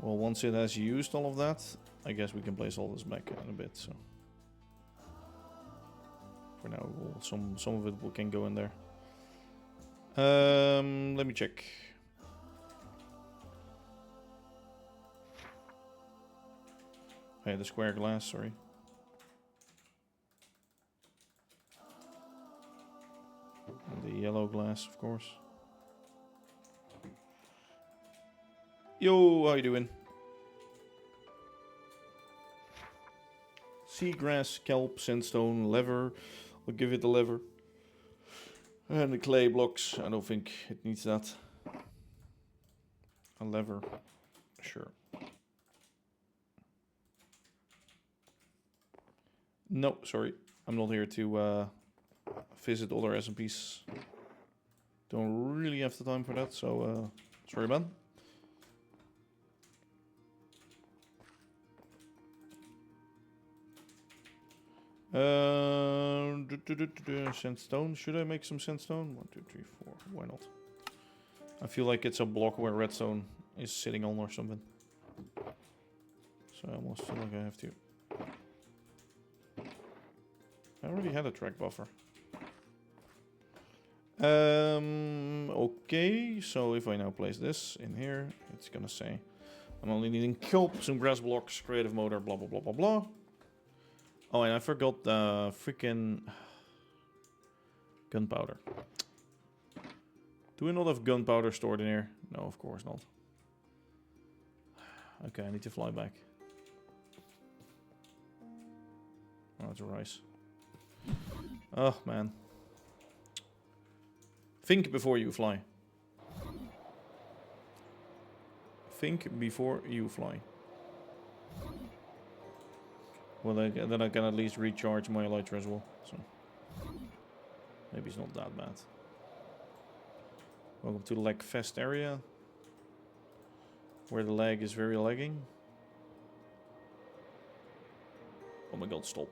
Well, once it has used all of that, I guess we can place all this back in a bit. So for now, some of it can go in there. Let me check. Hey, the square glass, sorry. glass, of course. Yo, how you doing? Seagrass, kelp, sandstone, leather. I'll give it the leather. And the clay blocks. I don't think it needs that. A lever. Sure. No, sorry. I'm not here to visit other SMPs. Don't really have the time for that, so sorry, man. Sandstone. Should I make some sandstone? 1, 2, 3, 4. Why not? I feel like it's a block where redstone is sitting on or something. So I almost feel like I have to. I already had a track buffer. Okay, so if I now place this in here, it's gonna say I'm only needing kelp, some grass blocks, creative motor, blah blah blah blah blah. Oh, and I forgot the freaking gunpowder. Do we not have gunpowder stored in here? No, of course not. Okay, I need to fly back. Oh, it's rice. Oh, man. Think before you fly. Think before you fly. Well, then I can at least recharge my elytra as well. So maybe it's not that bad. Welcome to the lag fest area, where the lag is very lagging. Oh my god, stop.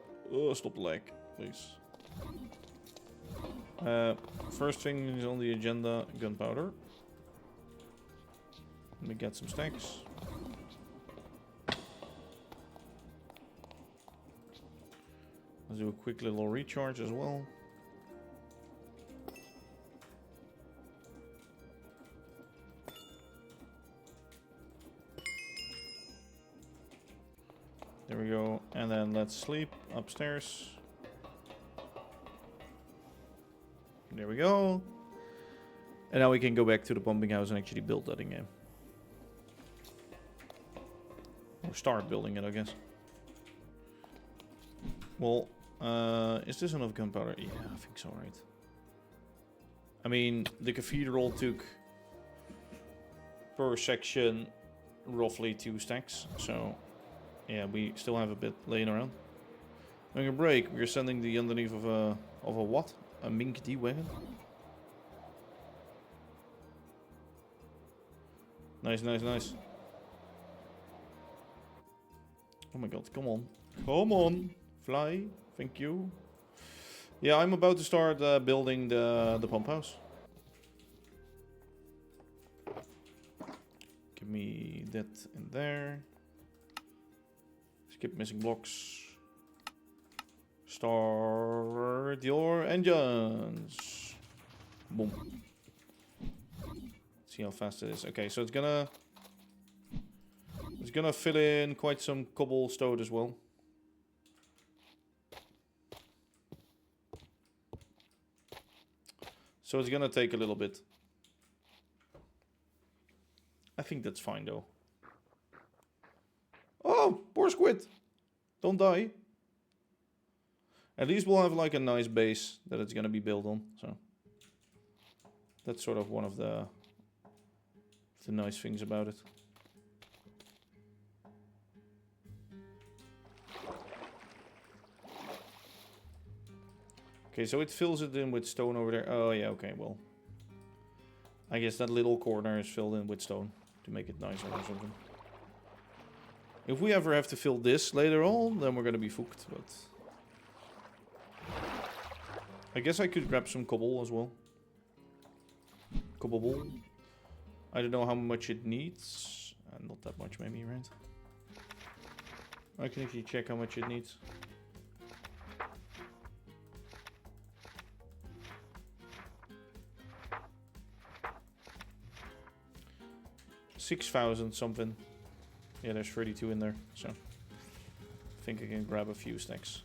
Stop the lag, please. First thing is on the agenda, gunpowder. Let me get some stacks. Let's do a quick little recharge as well. There we go. And then let's sleep upstairs. There we go. And now we can go back to the pumping house and actually build that again. Or start building it, I guess. Well, is this enough gunpowder? Yeah, I think so, right? I mean, the cathedral took per section roughly 2 stacks, so yeah, we still have a bit laying around. During a break, we're sending the underneath of a what? A Mink D wagon? Nice, nice, nice. Oh my god, come on. Come on! Fly, thank you. Yeah, I'm about to start building the pump house. Give me that in there. Skip missing blocks. Start your engines. Boom. See how fast it is. Okay, so it's gonna fill in quite some cobblestone as well. So it's gonna take a little bit. I think that's fine though. Oh, poor squid. Don't die. At least we'll have like a nice base that it's gonna be built on. So that's sort of one of the nice things about it. Okay, so it fills it in with stone over there. Oh yeah, okay, well. I guess that little corner is filled in with stone to make it nicer or something. If we ever have to fill this later on, then we're gonna be fucked, but I guess I could grab some cobble as well. Cobble. I don't know how much it needs. Not that much maybe, right? I can actually check how much it needs. $6,000 something. Yeah, there's 32 in there, so I think I can grab a few stacks.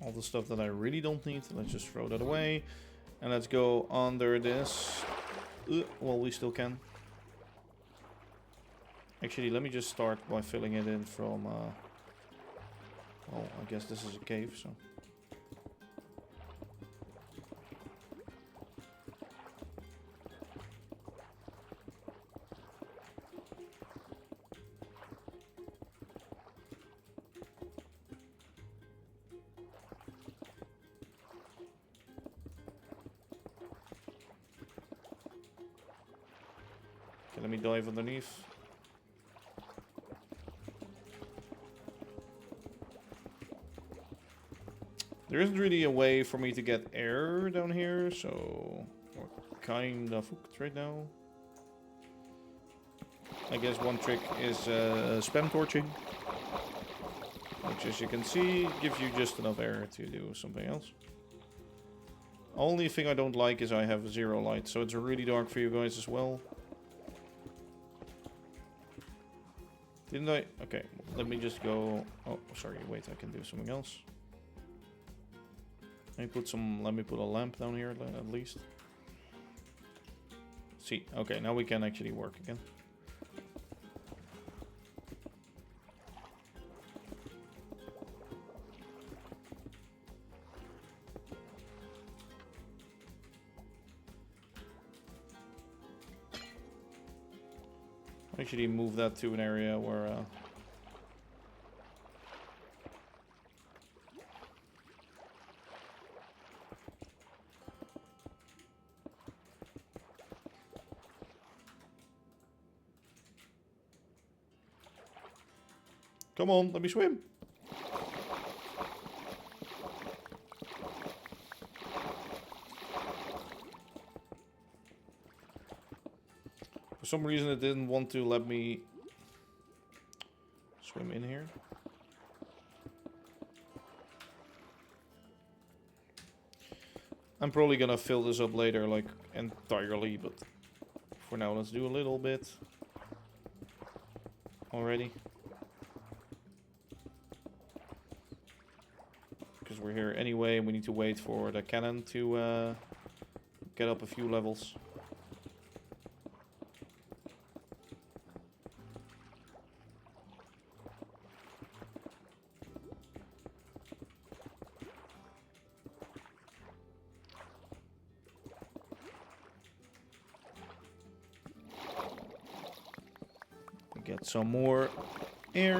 all the stuff that I really don't need. Let's just throw that away. And let's go under this. Well, we still can. Actually, let me just start by filling it in from... well, I guess this is a cave, so... Okay, let me dive underneath. There isn't really a way for me to get air down here, so we're kind of hooked right now. I guess one trick is spam torching, which, as you can see, gives you just enough air to do something else. Only thing I don't like is I have 0 light, so it's really dark for you guys as well. Didn't I? Okay, let me just go... Oh, sorry, wait, I can do something else. Let me put a lamp down here at least. See, okay, now we can actually work again. Actually move that to an area where come on, let me swim. For some reason it didn't want to let me swim in here. I'm probably gonna fill this up later, like entirely, but for now let's do a little bit already. Because we're here anyway, we need to wait for the cannon to get up a few levels. Get some more air.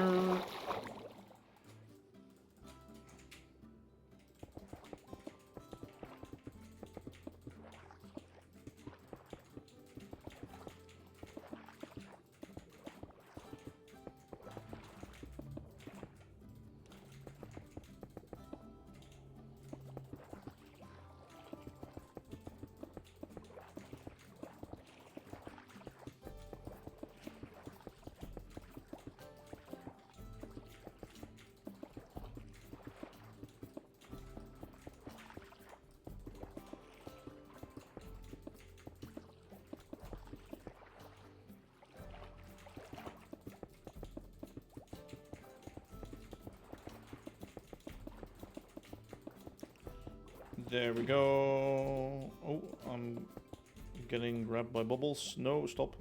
There we go. Oh, I'm getting grabbed by bubbles. No, stop.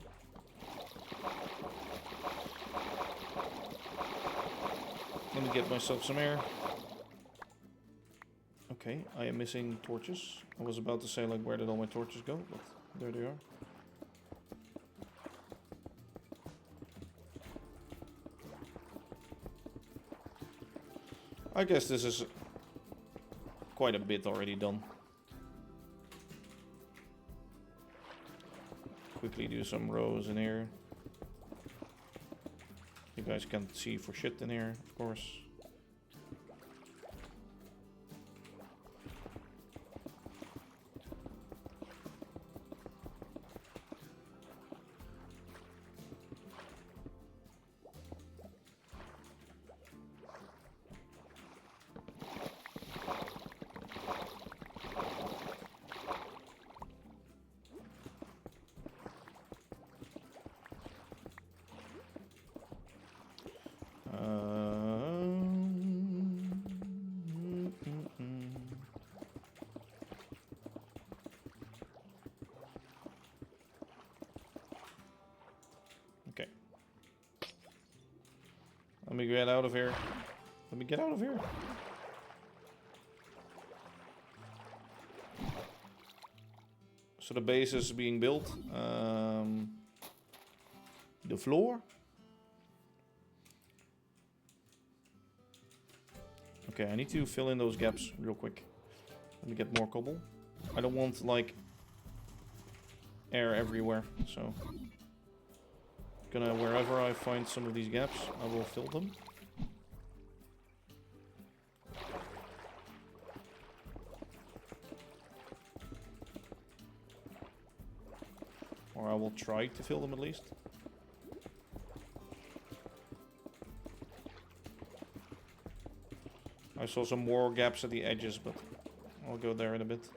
Let me get myself some air. Okay, I am missing torches. I was about to say, like, where did all my torches go? But there they are. I guess this is quite a bit already done. Quickly do some rows in here. You guys can't see for shit in here, of course. Let me get out of here. Let me get out of here. So the base is being built. The floor. Okay, I need to fill in those gaps real quick. Let me get more cobble. I don't want, like, air everywhere, so... wherever I find some of these gaps, I will fill them. Or I will try to fill them at least. I saw some more gaps at the edges, but I'll go there in a bit.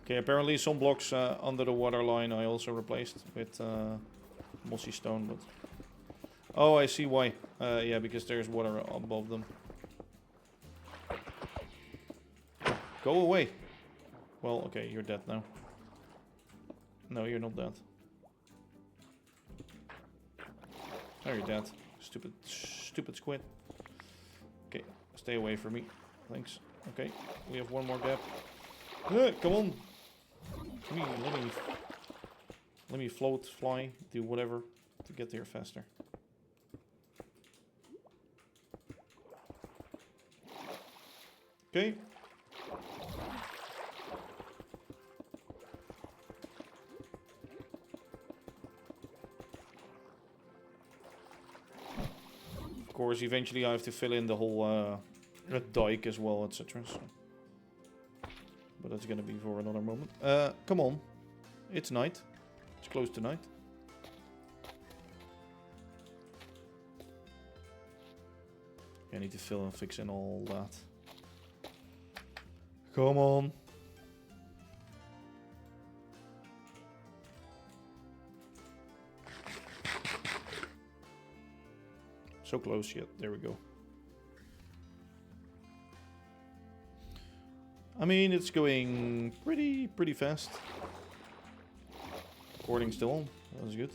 Okay, apparently some blocks under the water line I also replaced with mossy stone, but... Oh, I see why. Yeah, because there's water above them. Go away! Well, okay, you're dead now. No, you're not dead. Oh, you're dead. Stupid, stupid squid. Okay, stay away from me. Thanks. Okay, we have one more gap. Come on! Let me float, fly, do whatever to get there faster. Okay. Of course, eventually I have to fill in the whole dike as well, etc. So. But that's gonna be for another moment. Come on. It's night. It's close to night. I need to fill and fix in all that. Come on. So close yet. There we go. I mean, it's going pretty fast. Recording still on. That was good.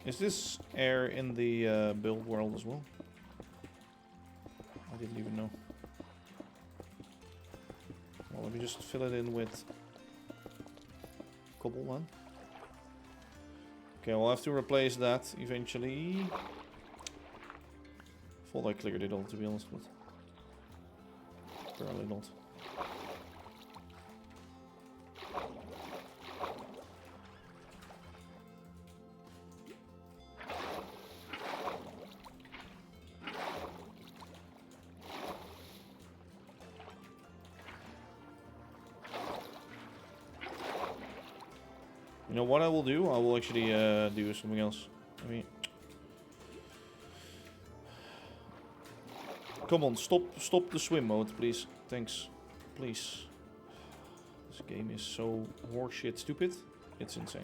Is this air in the build world as well? I didn't even know. Well, let me just fill it in with cobble one. Okay, I'll have to replace that eventually. Thought I cleared it all, to be honest, but apparently not. You know what I will do? I will actually do something else. I mean, come on, stop the swim mode, please. Thanks, please. This game is so horseshit stupid. It's insane.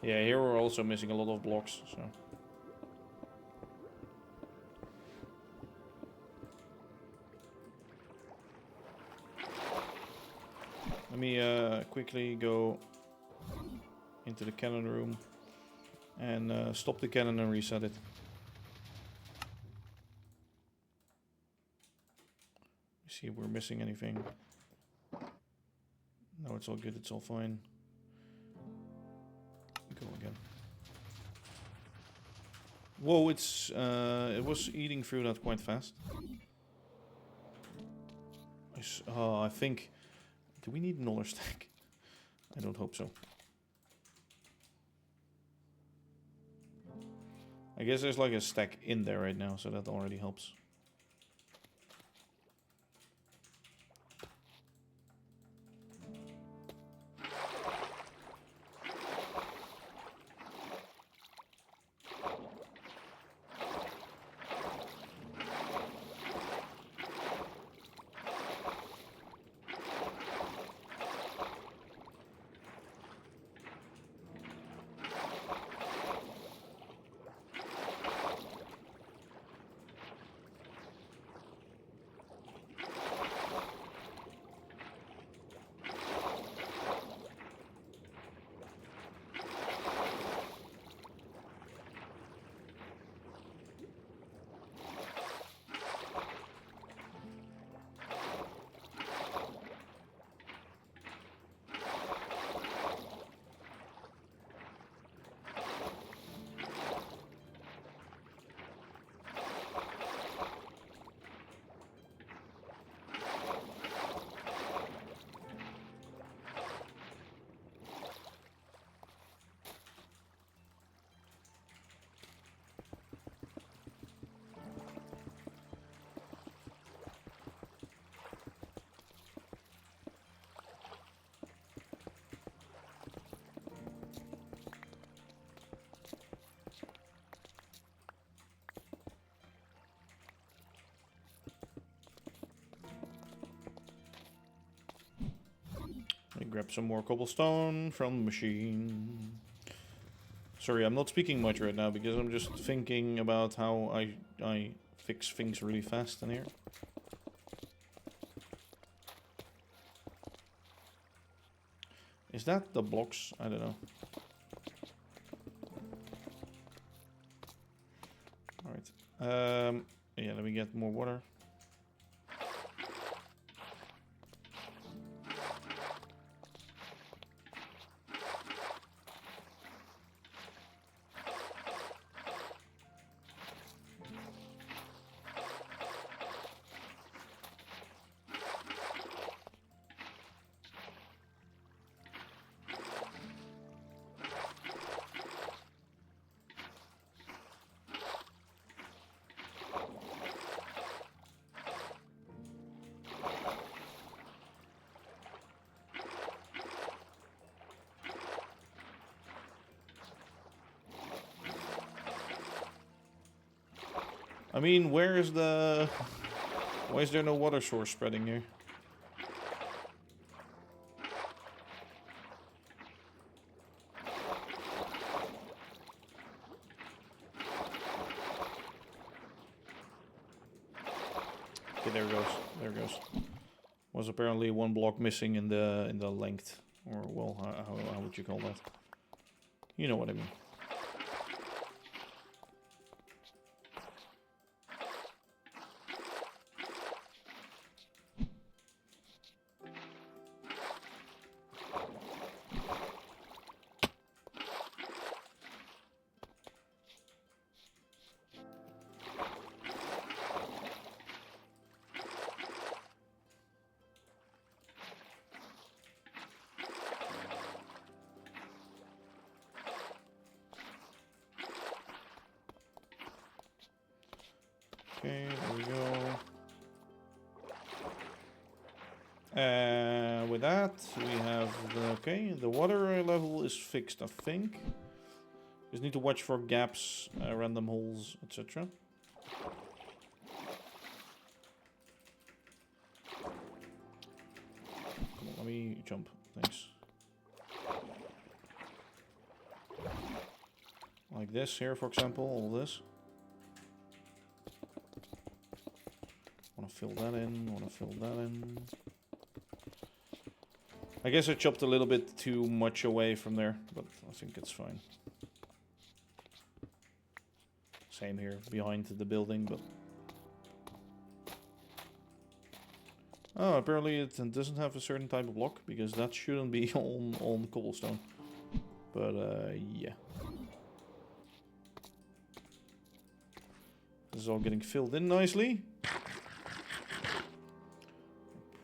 Yeah, here we're also missing a lot of blocks, so. Let me quickly go into the cannon room and stop the cannon and reset it. See if we're missing anything. No, it's all good, it's all fine. Go again. Whoa, it was eating through that quite fast. I think... Do we need another stack? I don't hope so. I guess there's like a stack in there right now, so that already helps. Grab some more cobblestone from the machine. Sorry, I'm not speaking much right now because I'm just thinking about how I fix things really fast in here. Is that the blocks? I don't know. Alright. Yeah, let me get more water. I mean, where is the... Why is there no water source spreading here? Okay, there it goes. There it goes. Was apparently one block missing in the length, or well, how would you call that? You know what I mean. Okay, there we go. With that, we have the water level is fixed, I think. Just need to watch for gaps, random holes, etc. Come on, let me jump. Thanks. Like this here, for example, all this. Want to fill that in, want to fill that in. I guess I chopped a little bit too much away from there, but I think it's fine. Same here, behind the building, but... Oh, apparently it doesn't have a certain type of block, because that shouldn't be on cobblestone. But, yeah. This is all getting filled in nicely.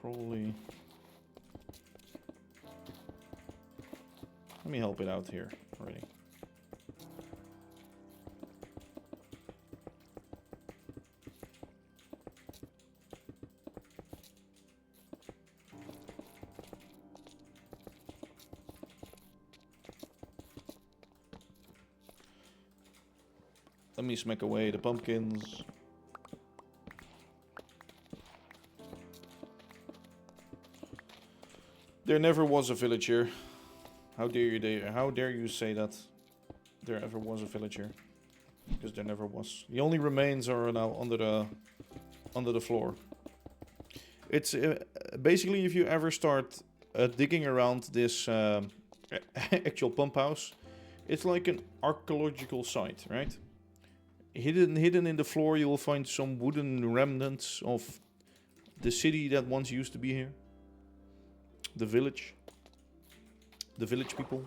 Probably... Let me help it out here already. Let me smack away the pumpkins. There never was a village here. How dare you say that there ever was a village here? Because there never was. The only remains are now under the floor. It's basically, if you ever start digging around this actual pump house, it's like an archaeological site, right? Hidden in the floor, you will find some wooden remnants of the city that once used to be here. The village. The village people.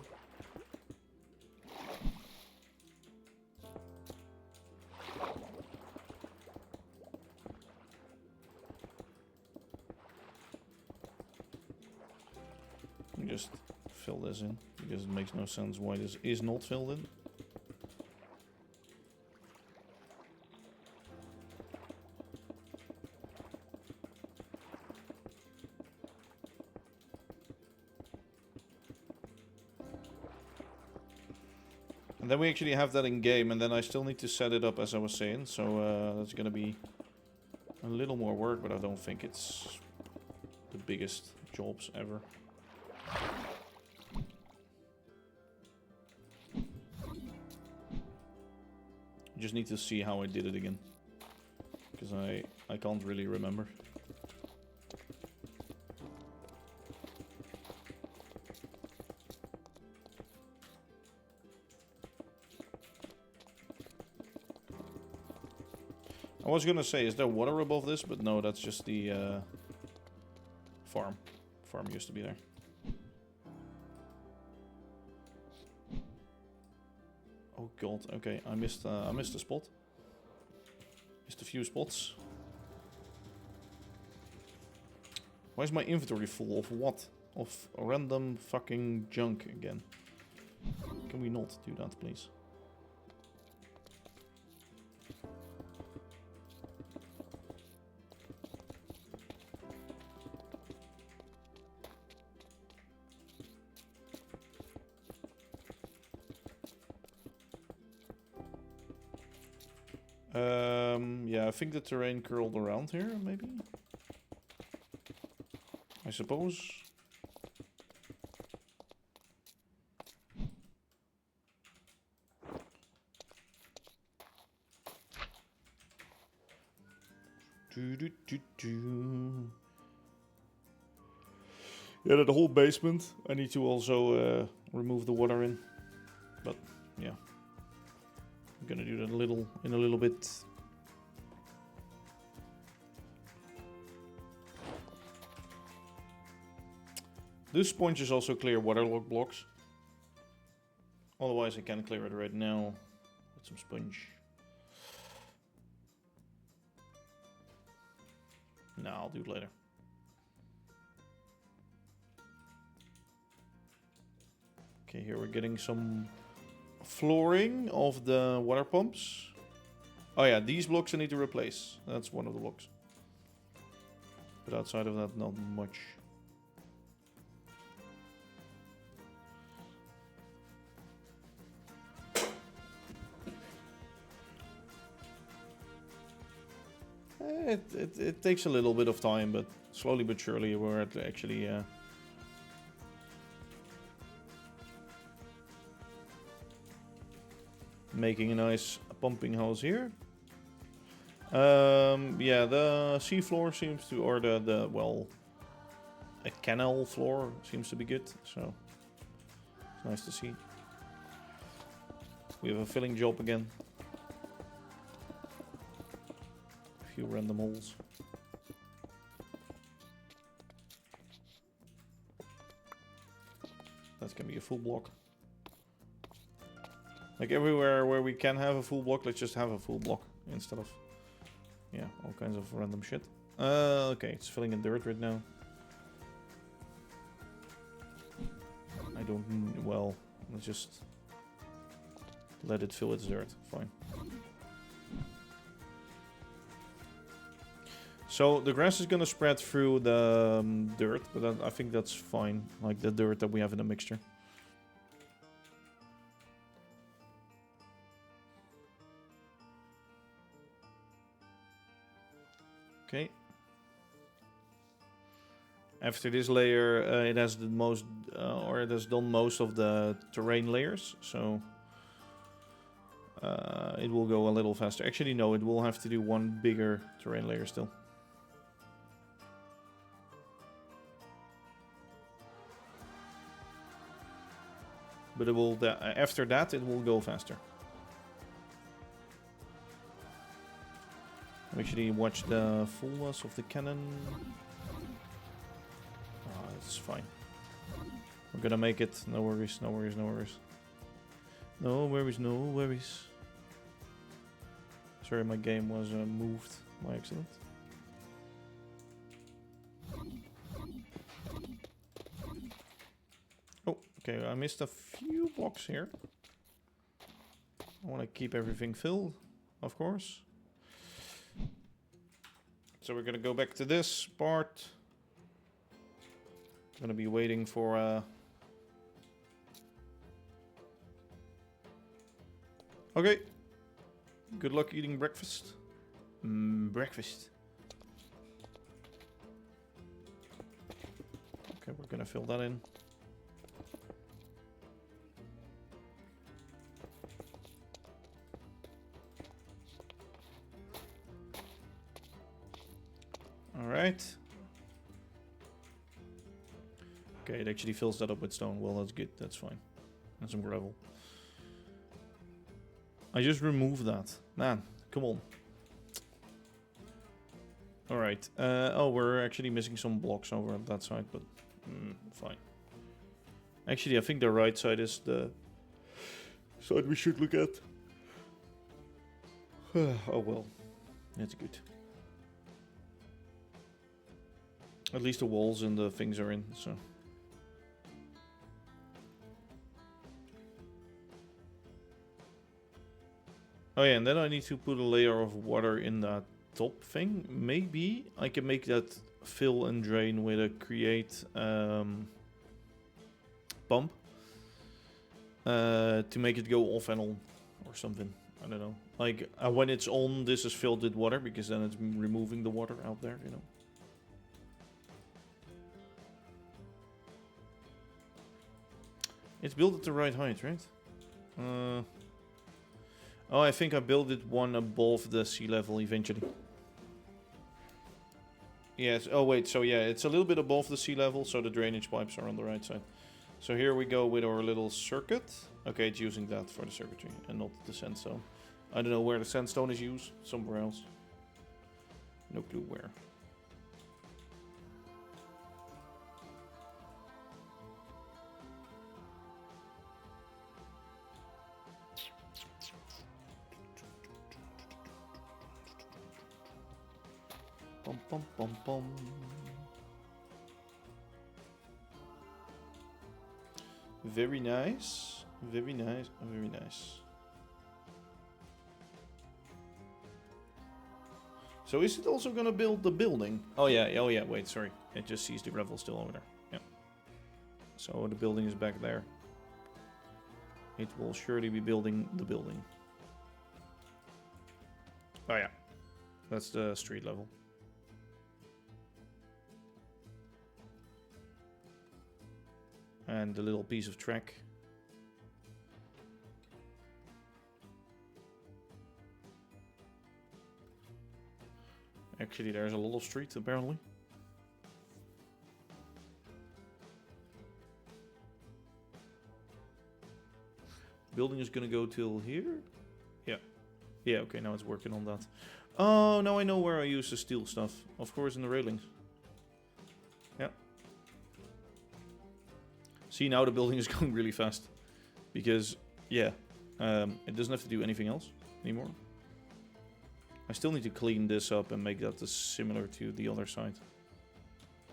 Let me just fill this in, because it makes no sense why this is not filled in. And then we actually have that in game, and then I still need to set it up as I was saying, so that's gonna be a little more work, but I don't think it's the biggest jobs ever. Just need to see how I did it again, because I can't really remember. I was gonna say, is there water above this? But no, that's just the farm. Farm used to be there. Oh god, okay, I missed a spot. Missed a few spots. Why is my inventory full of what? Of random fucking junk again. Can we not do that, please? Yeah, I think the terrain curled around here, maybe? I suppose. Yeah, that whole basement. I need to also remove the water in. But, yeah. I'm gonna do that in a little bit. This sponges also clear waterlogged blocks. Otherwise I can clear it right now with some sponge. No, I'll do it later. Okay, here we're getting some flooring of the water pumps. Oh yeah, these blocks I need to replace. That's one of the blocks. But outside of that, not much. It takes a little bit of time, but slowly but surely we're actually making a nice pumping house here. Yeah, the seafloor seems to, or well, a canal floor seems to be good, so it's nice to see. We have a filling job again. Few random holes. That can be a full block. Like everywhere where we can have a full block, let's just have a full block instead of, yeah, all kinds of random shit. Okay, it's filling in dirt right now. I don't, well, Let's just let it fill its dirt. Fine. So the grass is gonna spread through the dirt, but I think that's fine. Like the dirt that we have in the mixture. Okay. After this layer, it has the most, or it has done most of the terrain layers, so it will go a little faster. Actually, no, it will have to do one bigger terrain layer still. But it will, after that, it will go faster. Actually, watch the fullness of the cannon. Oh, it's fine. We're gonna make it. No worries, no worries, no worries. No worries, no worries. Sorry, my game was moved by accident. Oh, okay, I missed a few blocks here. I want to keep everything filled, of course. So we're gonna go back to this part. Gonna be waiting for okay. Good luck eating breakfast. Breakfast. Okay, we're gonna fill that in. Alright. Okay, it actually fills that up with stone. Well, that's good. That's fine. And some gravel. I just removed that. Man, come on. Alright. Oh, we're actually missing some blocks over at that side, but fine. Actually, I think the right side is the side we should look at. Oh well. That's good. At least the walls and the things are in, so. Oh yeah, and then I need to put a layer of water in that top thing. Maybe I can make that fill and drain with a create pump. To make it go off and on or something. I don't know. Like when it's on, this is filled with water because then it's removing the water out there, you know. It's built at the right height, right? Oh, I think I built it one above the sea level eventually. Yes. Oh, wait. So, yeah, it's a little bit above the sea level, so the drainage pipes are on the right side. So here we go with our little circuit. Okay, it's using that for the circuitry and not the sandstone. I don't know where the sandstone is used. Somewhere else. No clue where. Bum, bum, bum, bum. Very nice. Very nice. Very nice. So is it also gonna build the building? Oh yeah, wait, sorry. It just sees the gravel still over there. Yeah. So the building is back there. It will surely be building the building. Oh yeah. That's the street level. And the little piece of track. Actually, there's a lot of street, apparently. Building is gonna go till here? Yeah. Yeah, okay, now it's working on that. Oh, now I know where I use the steel stuff. Of course, in the railings. Yeah. See, now the building is going really fast. Because, yeah, it doesn't have to do anything else anymore. I still need to clean this up and make that similar to the other side.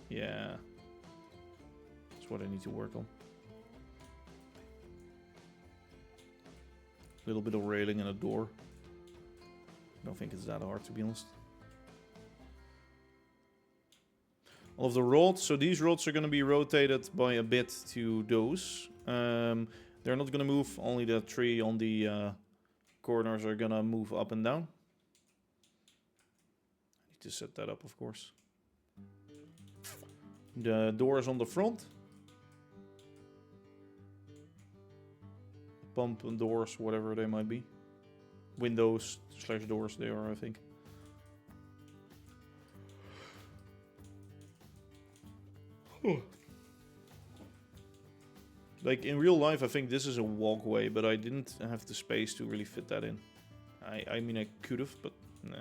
Yeah. That's what I need to work on. little bit of railing and a door. I don't think it's that hard, to be honest. All of the rods, so these rods are going to be rotated by a bit to those. They're not going to move, only the three on the corners are going to move up and down. I need to set that up, of course. The doors on the front. Pump and doors, whatever they might be. Windows / doors they are, I think. Like in real life, I think this is a walkway, but I didn't have the space to really fit that in. I mean, I could have, but no.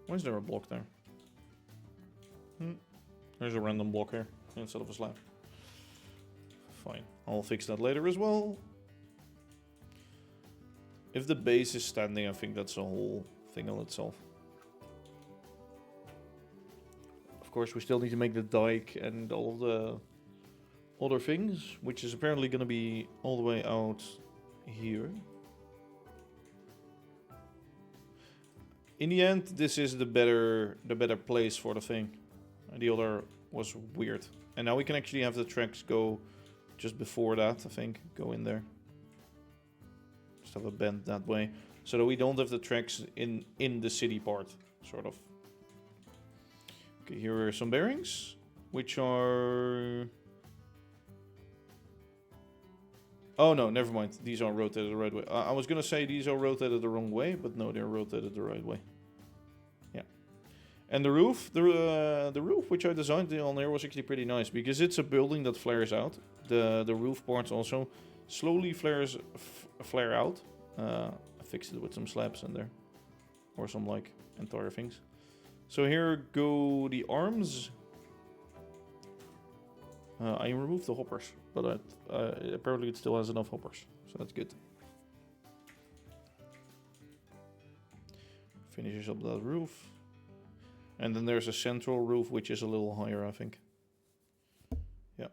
Why is there a block there? There's a random block here instead of a slab. Fine, I'll fix that later as well. If the base is standing, I think that's a whole thing on itself. Of course, we still need to make the dike and all of the other things, which is apparently going to be all the way out here. In the end, this is the better place for the thing. The other was weird. And now we can actually have the tracks go just before that, I think. Go in there. Just have a bend that way. So that we don't have the tracks in the city part, sort of. Okay, here are some bearings, which are... Oh no, never mind. These are rotated the right way. I was gonna say these are rotated the wrong way, but no, they're rotated the right way. Yeah. And the roof, the roof which I designed on there was actually pretty nice because it's a building that flares out. The roof parts also slowly flare out. I fixed it with some slabs in there, or some like entire things. So here go the arms. I removed the hoppers, but apparently it still has enough hoppers, so that's good. Finishes up that roof. And then there's a central roof, which is a little higher, I think. Yeah.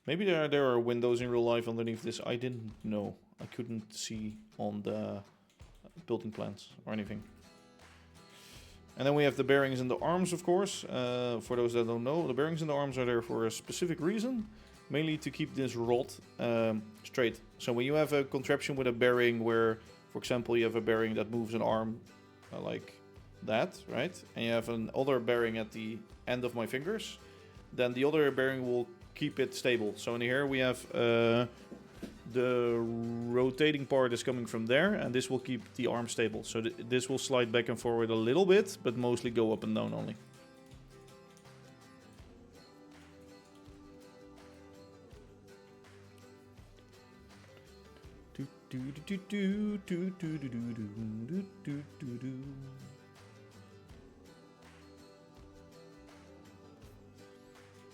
Maybe there are windows in real life underneath this. I didn't know. I couldn't see on the building plans or anything. And then we have the bearings in the arms, of course. For those that don't know, the bearings in the arms are there for a specific reason. Mainly to keep this rod straight. So when you have a contraption with a bearing where, for example, you have a bearing that moves an arm like that, right? And you have another bearing at the end of my fingers. Then the other bearing will keep it stable. So in here we have the rotating part is coming from there, and this will keep the arm stable. So this will slide back and forward a little bit, but mostly go up and down only.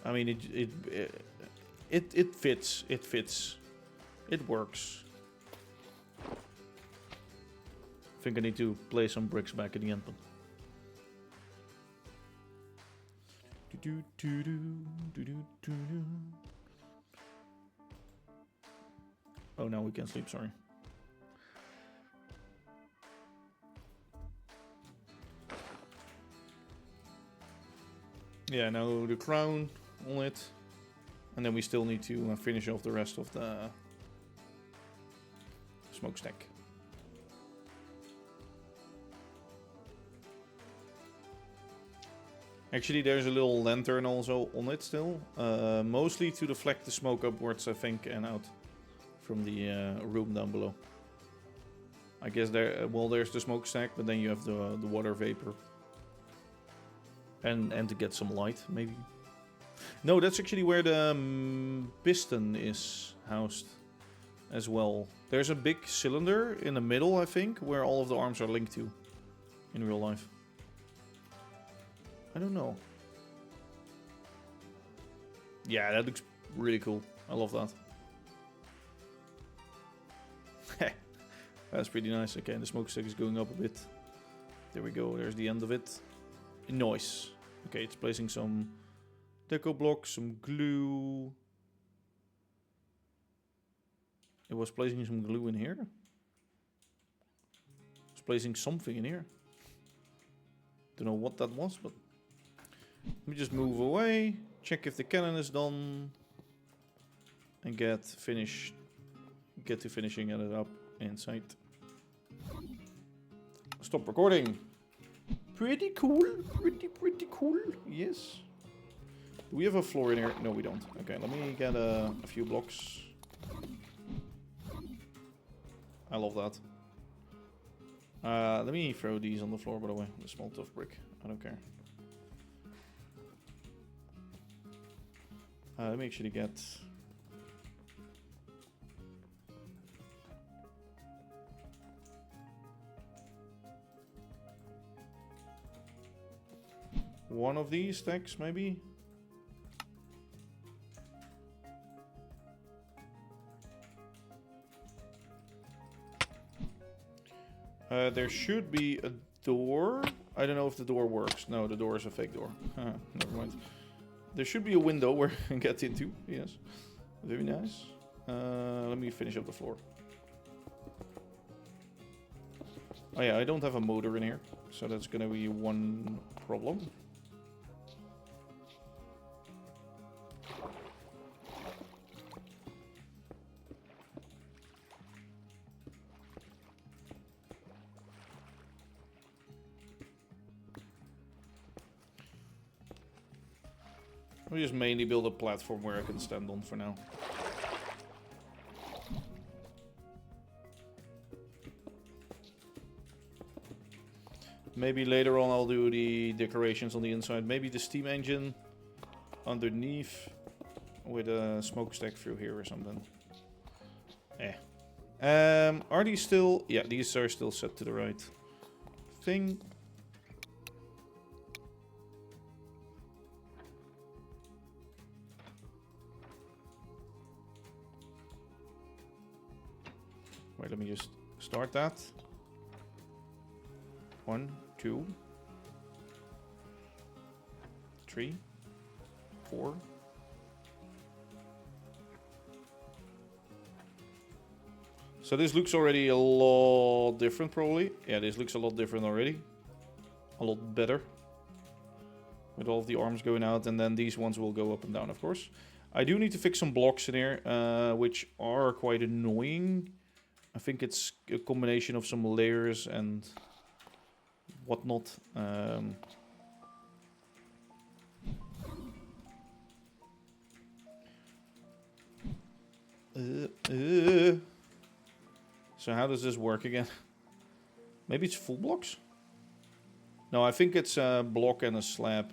I mean, it fits. It fits. It works. I think I need to place some bricks back at the end. Oh, now we can sleep, sorry. Yeah, now the crown on it. And then we still need to finish off the rest of the smokestack. Actually, there's a little lantern also on it still. Mostly to deflect the smoke upwards, I think, and out from the room down below. I guess there, well, there's the smokestack, but then you have the water vapor. And to get some light, maybe. No, that's actually where the piston is housed as well. There's a big cylinder in the middle, I think, where all of the arms are linked to in real life. I don't know. Yeah, that looks really cool. I love that. That's pretty nice. Okay, the smokestack is going up a bit. There we go. There's the end of it. Noise. Okay, it's placing some Deco block, some glue. It was placing some glue in here. It was placing something in here. Don't know what that was, but let me just move away. Check if the cannon is done. And get to finishing it up inside. Stop recording. Pretty cool. Pretty cool. Yes. Do we have a floor in here? No, we don't. Okay, let me get a few blocks. I love that. Let me throw these on the floor, by the way. The small tough brick. I don't care. Let me actually get... one of these stacks, maybe? There should be a door. I don't know if the door works. No, the door is a fake door. Never mind. There should be a window where I can get into. Yes. Very nice. Let me finish up the floor. Oh yeah, I don't have a motor in here. So that's gonna be one problem. We just mainly build a platform where I can stand on for now. Maybe later on I'll do the decorations on the inside. Maybe the steam engine underneath with a smokestack through here or something. Are these still... Yeah, these are still set to the right thing. Wait, let me just start that. 1, 2, 3, 4. So this looks already a lot different, probably. Yeah, this looks a lot different already. A lot better. With all of the arms going out, and then these ones will go up and down, of course. I do need to fix some blocks in here, which are quite annoying. I think it's a combination of some layers and whatnot. So how does this work again? Maybe it's full blocks? No, I think it's a block and a slab.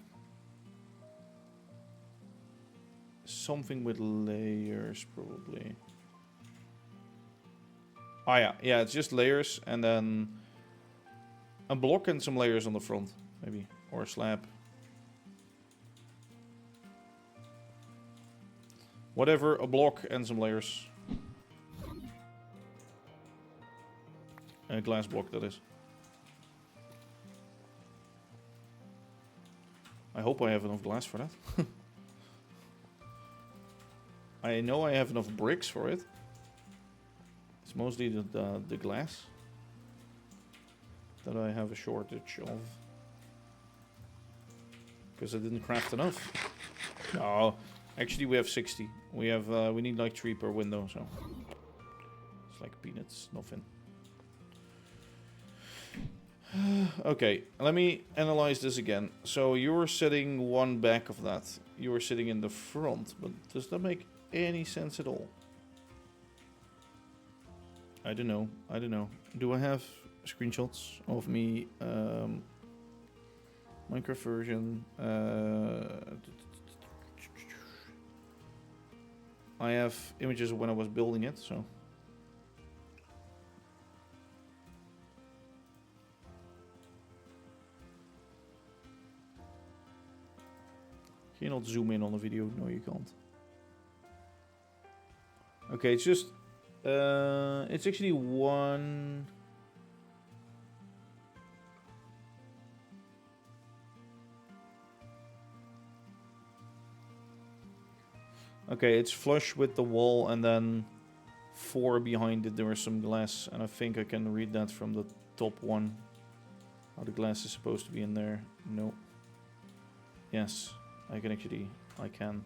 Something with layers, probably. Oh yeah, yeah, it's just layers and then a block and some layers on the front, maybe, or a slab. Whatever, a block and some layers. A glass block, that is. I hope I have enough glass for that. I know I have enough bricks for it. It's mostly the glass that I have a shortage of. Because I didn't craft enough. No, actually we have 60. We have we need like 3 per window, so it's like peanuts, nothing. Okay, let me analyze this again. So you're sitting one back of that. You're sitting in the front, but does that make any sense at all? I don't know. I don't know. Do I have screenshots of me? Minecraft version. I have images of when I was building it, so. Can you not zoom in on the video? No, you can't. Okay, it's just... it's actually one... Okay, it's flush with the wall, and then 4 behind it there is some glass, and I think I can read that from the top one. How the glass is supposed to be in there. No. Yes, I can.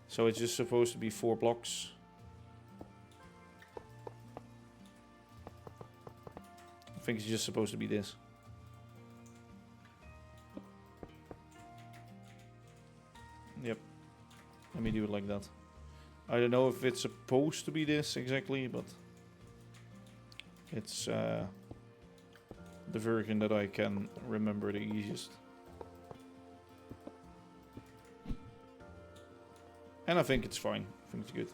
So it's just supposed to be 4 blocks. I think it's just supposed to be this. Yep. Let me do it like that. I don't know if it's supposed to be this exactly, but it's the version that I can remember the easiest. And I think it's fine. I think it's good.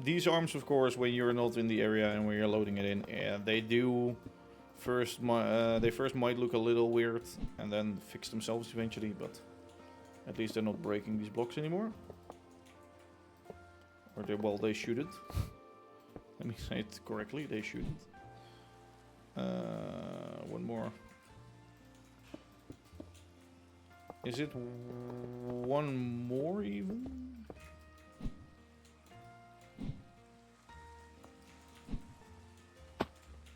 These arms, of course, when you're not in the area and when you're loading it in, they do first. They first might look a little weird and then fix themselves eventually, but at least they're not breaking these blocks anymore. Or they shouldn't. Let me say it correctly. They shouldn't. One more. Is it one more even?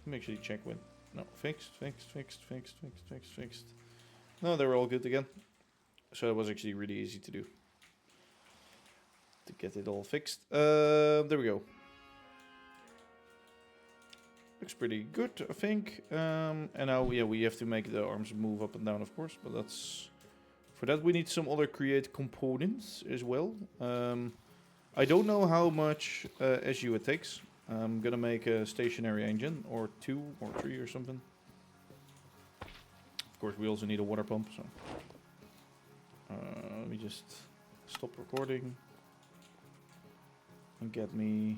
Let me actually check with. No, fixed. No, they're all good again. So it was actually really easy to do. To get it all fixed. There we go. Looks pretty good, I think. And now, yeah, we have to make the arms move up and down, of course. But that's... For that, we need some other create components as well. I don't know how much SU it takes. I'm gonna make a stationary engine, or 2 or 3 or something. Of course, we also need a water pump, so... let me just stop recording. And get me...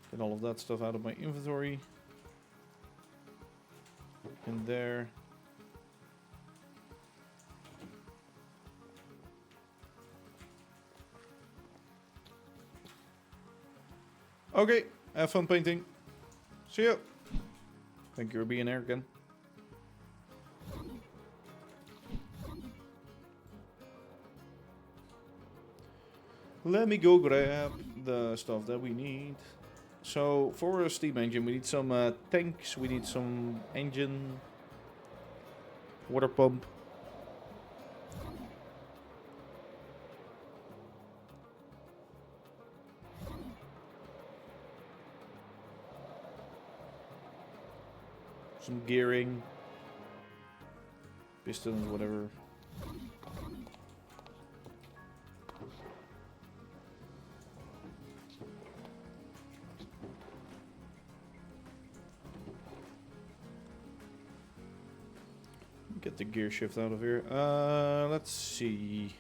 Get all of that stuff out of my inventory. In there. Okay, have fun painting. See ya. Thank you for being here again. Let me go grab the stuff that we need. So, for a steam engine, we need some tanks, we need some engine, water pump. Some gearing, pistons, whatever. Get the gear shift out of here. Let's see.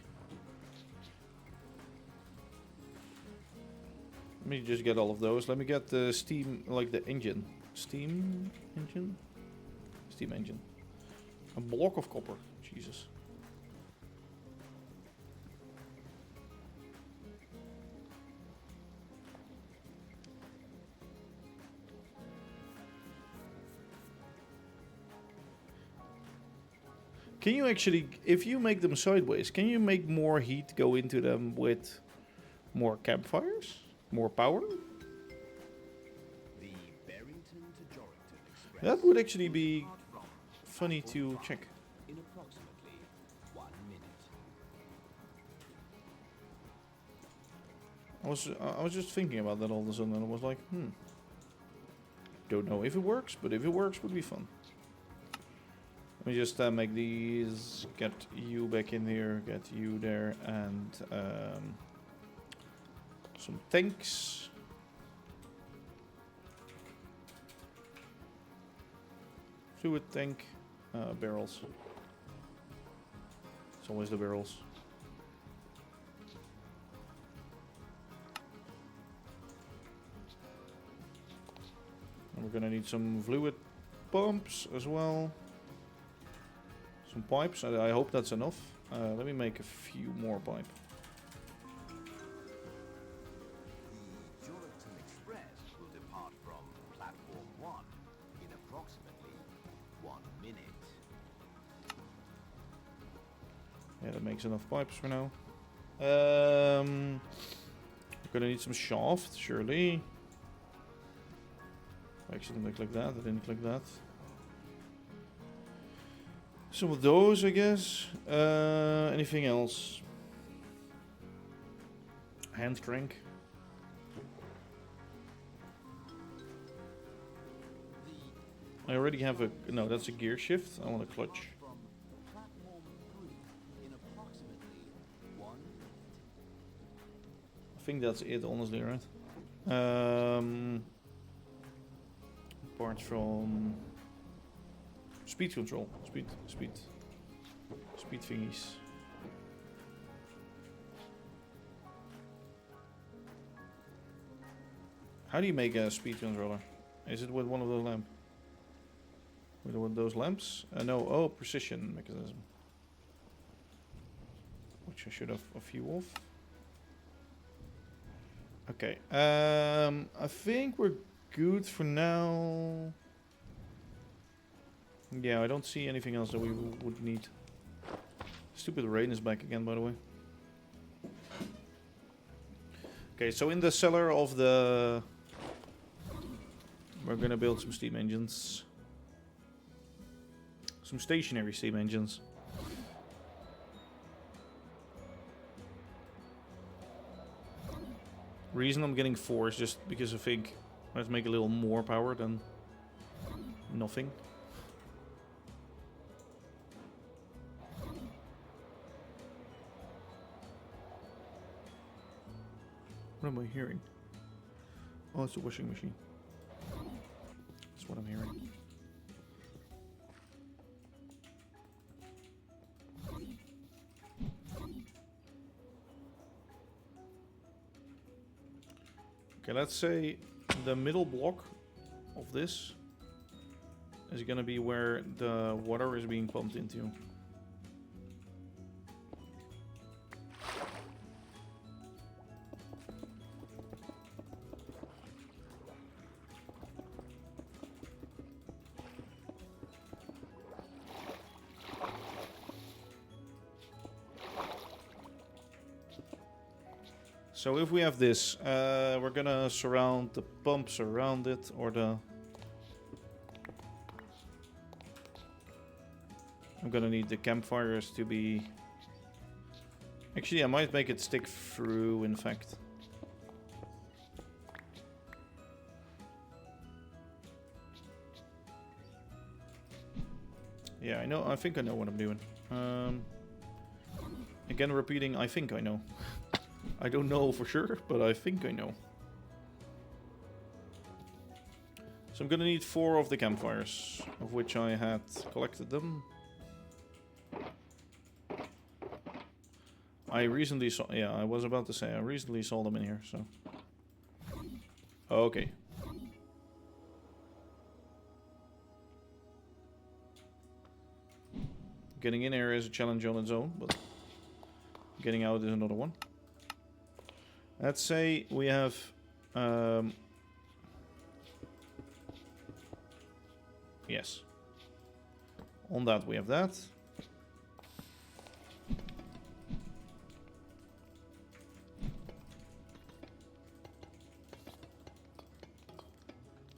Let me just get all of those. Let me get the steam, like the engine. Steam engine? Steam engine. A block of copper. Jesus. Can you actually, if you make them sideways, can you make more heat go into them with more campfires? More power? That would actually be funny to check. In approximately 1 minute. I was just thinking about that all of a sudden, and I was like, don't know if it works, but if it works, would be fun. Let me just make these, get you back in here, get you there, and some tanks. Fluid tank, barrels. It's always the barrels. And we're gonna need some fluid pumps as well. Some pipes, I hope that's enough. Let me make a few more pipe. Yeah, that makes enough pipes for now. We're gonna need some shaft, surely. I actually didn't click that, I didn't click that. Some of those, I guess. Anything else? Hand crank. I already have a... No, that's a gear shift. I want a clutch. From platform 3 in approximately 1 minute. I think that's it, honestly, right? Apart from... Speed control. Speed thingies. How do you make a speed controller? Is it with one of those lamps? With one of those lamps? No, oh, precision mechanism. Which I should have a few of. Okay, I think we're good for now. Yeah, I don't see anything else that we would need. Stupid rain is back again, by the way. Okay, so in the cellar of the... We're gonna build some steam engines. Some stationary steam engines. Reason I'm getting 4 is just because I think let's make a little more power than nothing. What am I hearing? Oh, it's a washing machine. That's what I'm hearing. Okay, let's say the middle block of this is gonna be where the water is being pumped into. So if we have this, we're gonna surround the pumps around it, or the... I'm gonna need the campfires to be... Actually, I might make it stick through, in fact. Yeah, I know. I think I know what I'm doing. Again, repeating, I think I know. I don't know for sure, but I think I know. So I'm gonna need 4 of the campfires, of which I had collected them. I recently saw... Yeah, I was about to say, I recently saw them in here, so... Okay. Getting in here is a challenge on its own, but... Getting out is another one. Let's say we have... yes. On that we have that.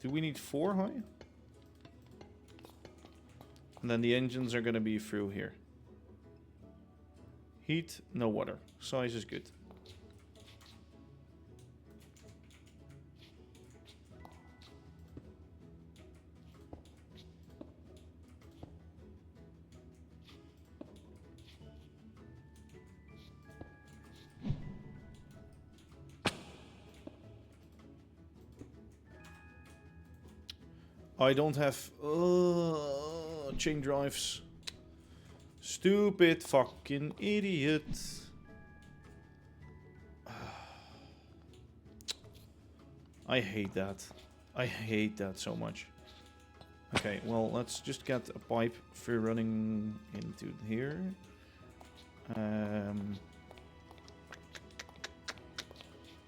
Do we need 4 high? And then the engines are going to be through here. Heat, no water. Size is good. I don't have chain drives. Stupid fucking idiot. I hate that. I hate that so much. Okay, well, let's just get a pipe through running into here.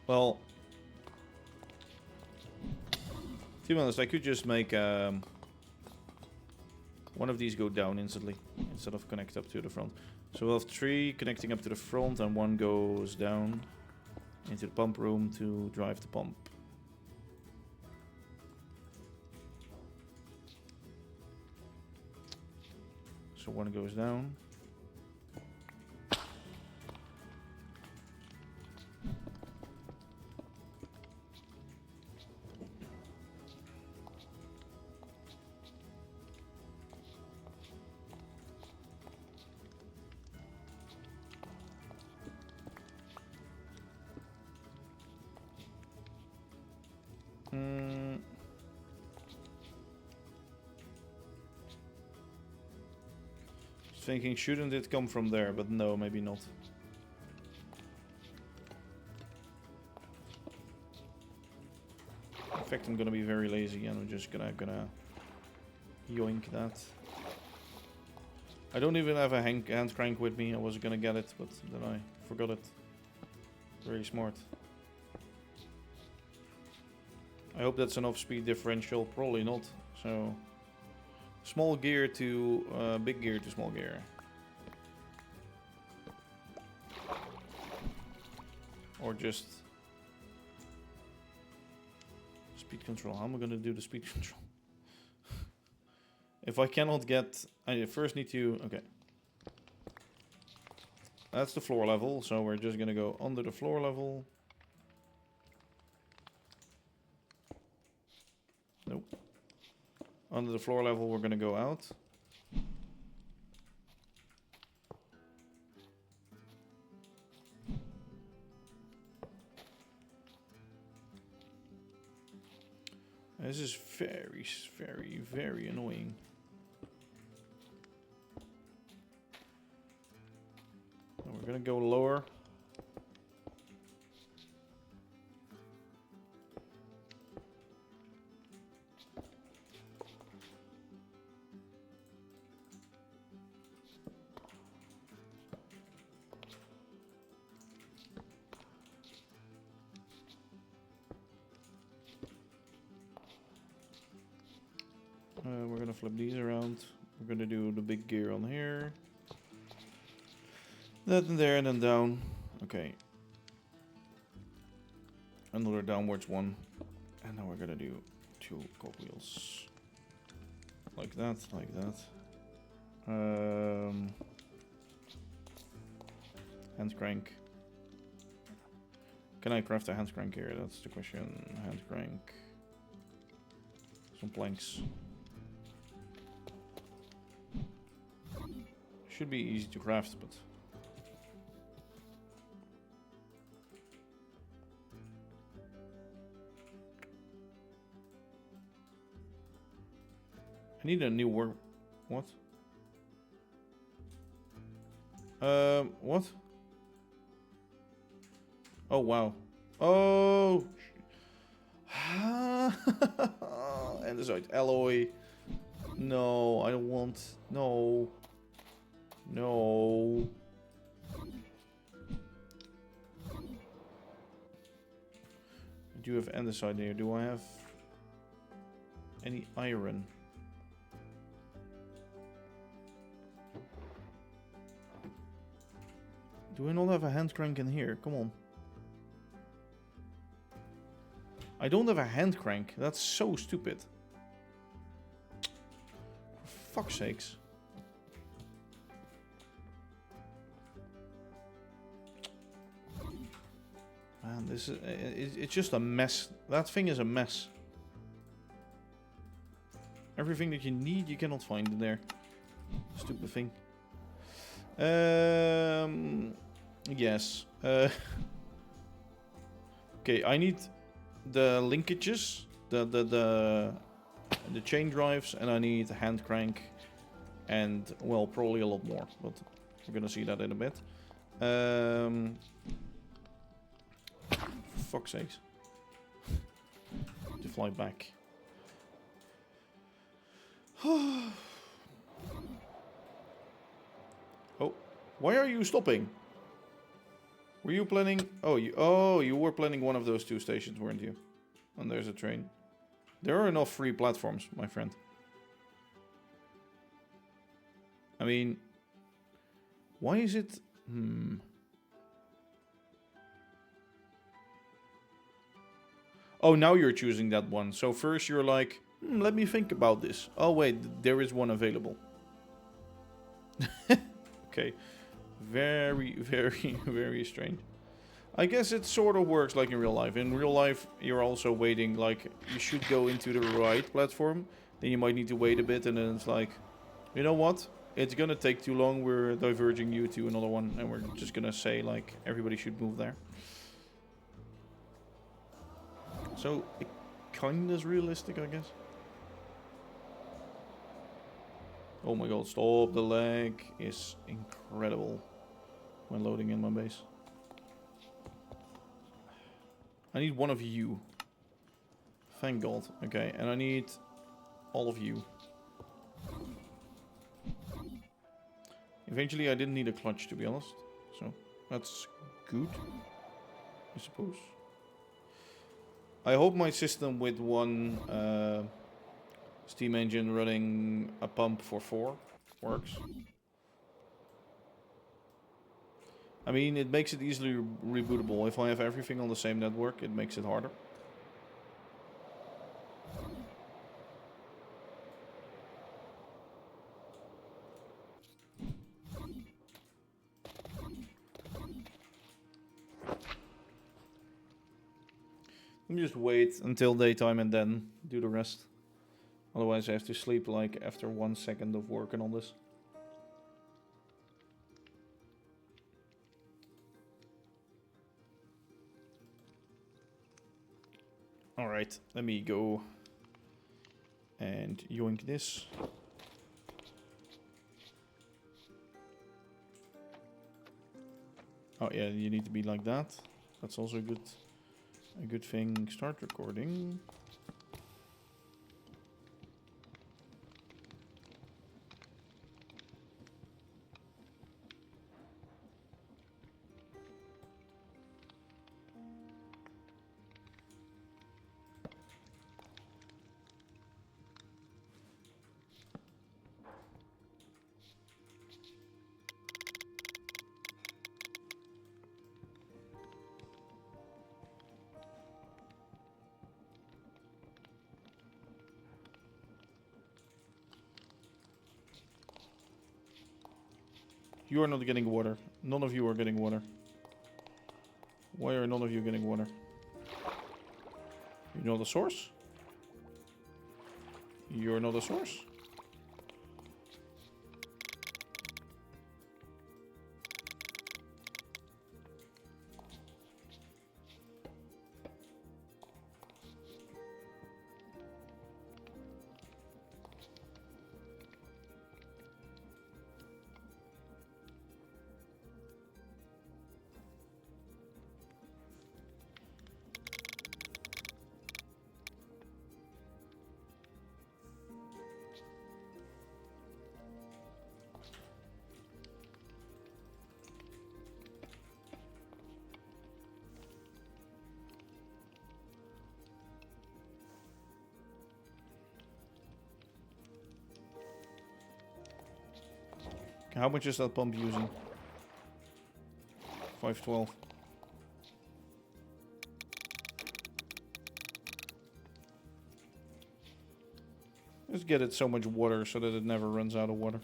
Well... To be honest, I could just make one of these go down instantly, instead of connect up to the front. So we'll have 3 connecting up to the front and 1 goes down into the pump room to drive the pump. So 1 goes down. Thinking, shouldn't it come from there? But no, maybe not. In fact, I'm gonna be very lazy and I'm just gonna yoink that. I don't even have a hand crank with me. I was gonna get it, but then I forgot it. Very smart. I hope that's enough speed differential. Probably not. So small gear to big gear to small gear. Or just speed control. How am I gonna do the speed control? If I cannot get... I first need to... Okay. That's the floor level, so we're just gonna go under the floor level. Nope. Under the floor level, we're gonna go out. This is very, very, very annoying. And we're gonna go lower. We're gonna flip these around. We're gonna do the big gear on here. That and there and then down. Okay. Another downwards one. And now we're gonna do 2 cogwheels. Like that, like that. Hand crank. Can I craft a hand crank here? That's the question. Hand crank. Some planks. Should be easy to craft, but... I need a new work... What? What? Oh, wow. Oh! Andesite alloy. No, I don't want... No. No. I do have andesite here. Do I have any iron? Do I not have a hand crank in here? Come on. I don't have a hand crank. That's so stupid. For fuck's sakes. Man, this is... It's just a mess. That thing is a mess. Everything that you need, you cannot find in there. Stupid thing. Yes. Okay, I need the linkages, the chain drives, and I need a hand crank, and well, probably a lot more, but we're gonna see that in a bit. For fuck's sakes. To fly back. Oh, why are you stopping? Were you planning? Oh, you were planning one of those 2 stations, weren't you? And there's a train. There are enough free platforms, my friend. I mean, Why is it... Oh, now you're choosing that one. So first you're like, let me think about this. Oh wait, there is one available. Okay. Very, very, very strange. I guess it sort of works like in real life. In real life, you're also waiting, like, you should go into the right platform. Then you might need to wait a bit, and then it's like, you know what? It's gonna take too long, we're diverging you to another one, and we're just gonna say, like, everybody should move there. So, it kinda is realistic, I guess. Oh my god, stop, the lag is incredible when loading in my base. I need one of you. Thank God. Okay, and I need all of you. Eventually I didn't need a clutch, to be honest. So, that's good, I suppose. I hope my system with one steam engine running a pump for 4 works. I mean, it makes it easily rebootable. If I have everything on the same network, it makes it harder. Let me just wait until daytime and then do the rest. Otherwise I have to sleep like after 1 second of working on this. Alright, let me go and yoink this. Oh yeah, you need to be like that. That's also a good thing. Start recording. You are not getting water. None of you are getting water. Why are none of you getting water? You're not a source? You're not a source? How much is that pump using? 512. Just get it so much water so that it never runs out of water.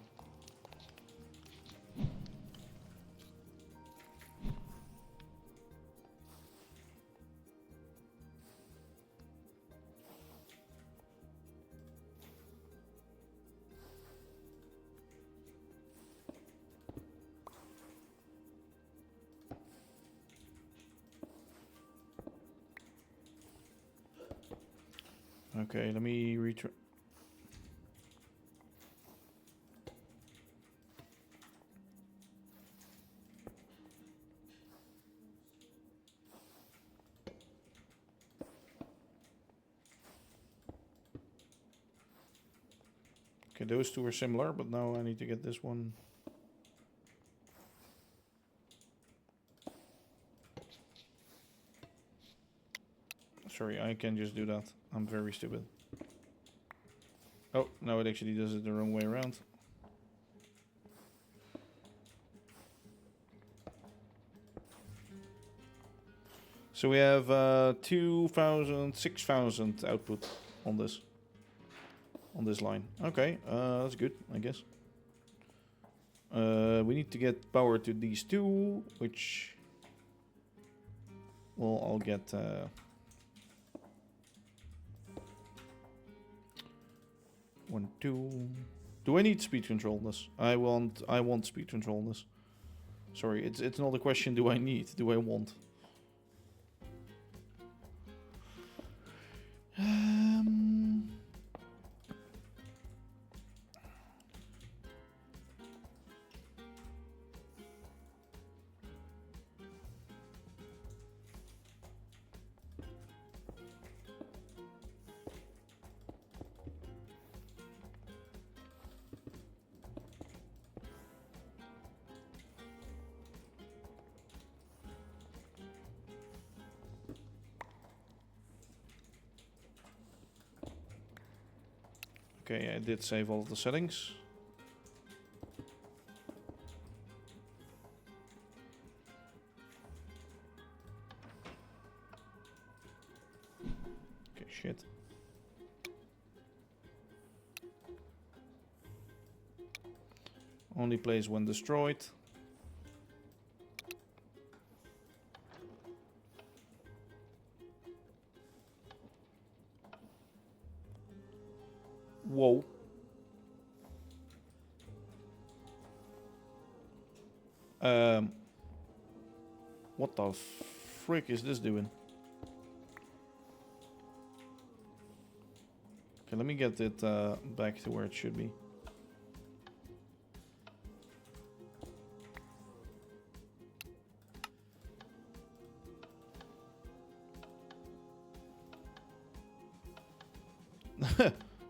Okay, let me retry. Okay, those two are similar, but now I need to get this one. Sorry, I can just do that. I'm very stupid. Oh, no, it actually does it the wrong way around. So we have 2,000, 6,000 output on this line. Okay, that's good, I guess. We need to get power to these two, which well, I'll get 1, 2. Do I need speed control on this? I want speed control on this. Sorry, it's not a question. Do I need? Do I want? Okay, I did save all of the settings. Okay, shit. Only plays when destroyed. Whoa. What the frick is this doing? Okay, let me get it back to where it should be.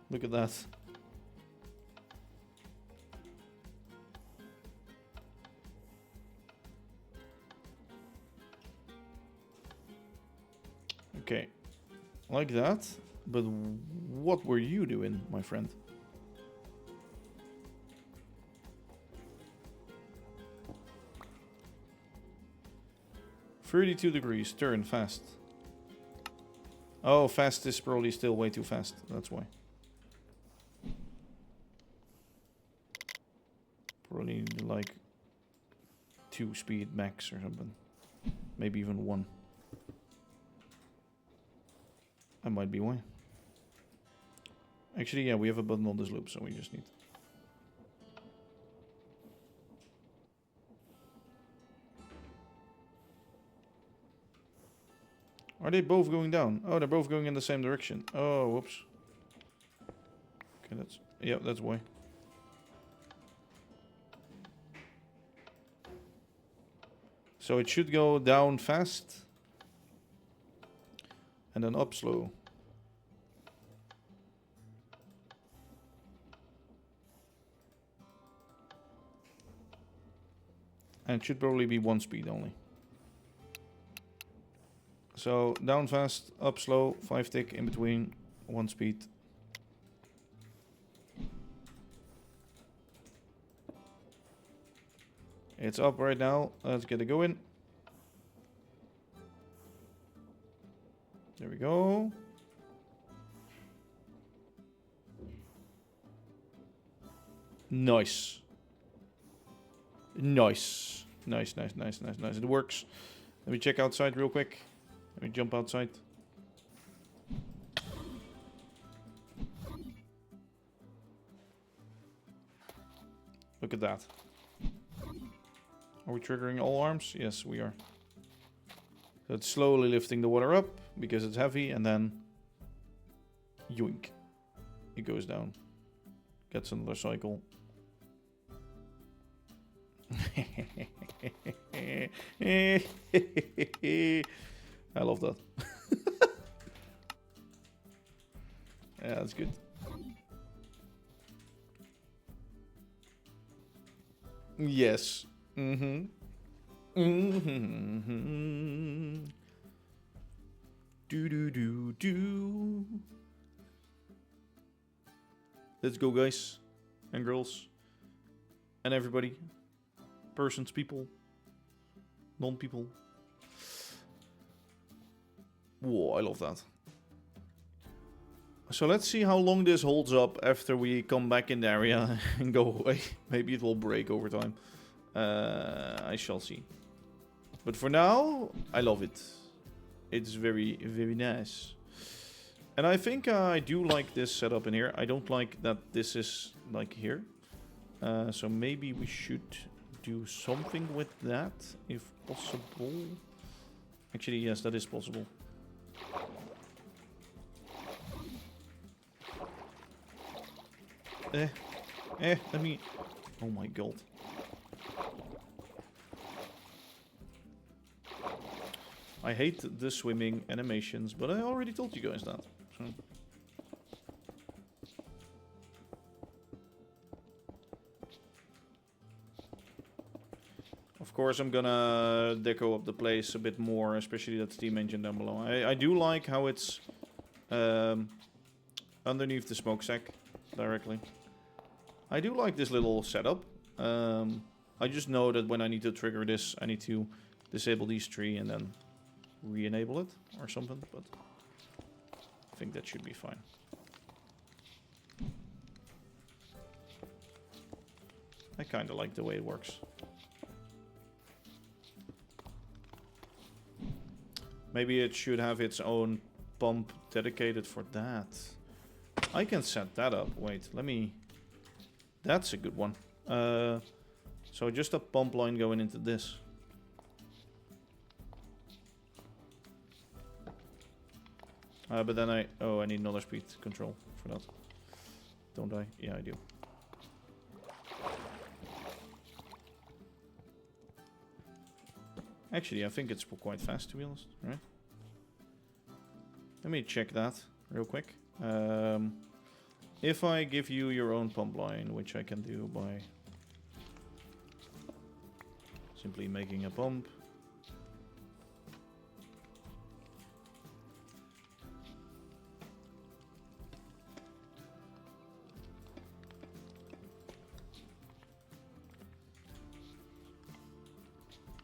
Look at that. Okay, like that. But what were you doing, my friend? "32 degrees, turn fast." Oh, fast is probably still way too fast. That's why. Probably need like 2 speed max or something. Maybe even 1. That might be why. Actually, yeah, we have a button on this loop, so we just need... Are they both going down? Oh, they're both going in the same direction. Oh, whoops. Okay, that's... Yeah, that's why. So it should go down fast. And then up slow. And it should probably be 1 speed only. So down fast, up slow, 5 tick in between, 1 speed. It's up right now. Let's get it going. There we go. Nice. Nice. Nice, nice, nice, nice, nice. It works. Let me check outside real quick. Let me jump outside. Look at that. Are we triggering all arms? Yes, we are. So it's slowly lifting the water up because it's heavy, and then yoink. It goes down. Gets another cycle. I love that. Yeah, that's good. Yes. Mm-hmm. Mm-hmm. Do. Let's go, guys and girls and everybody. Persons, people, non-people. Whoa, I love that. So let's see how long this holds up after we come back in the area and go away. Maybe it will break over time. I shall see. But for now, I love it. It's very, very nice. And I think I do like this setup in here. I don't like that this is like here. So maybe we should do something with that, if possible. Actually, yes, that is possible. Let me... Oh my god. I hate the swimming animations, but I already told you guys that. So. Of course, I'm gonna deco up the place a bit more, especially that steam engine down below. I do like how it's underneath the smokestack directly. I do like this little setup. I just know that when I need to trigger this, I need to disable these three and then re-enable it or something, but I think that should be fine. I kind of like the way it works. Maybe it should have its own pump dedicated for that. I can set that up. Wait, let me... That's a good one. So just a pump line going into this. But then I need another speed control for that. Don't I? Yeah, I do. Actually, I think it's quite fast, to be honest. Right? Let me check that real quick. If I give you your own pump line, which I can do by simply making a pump.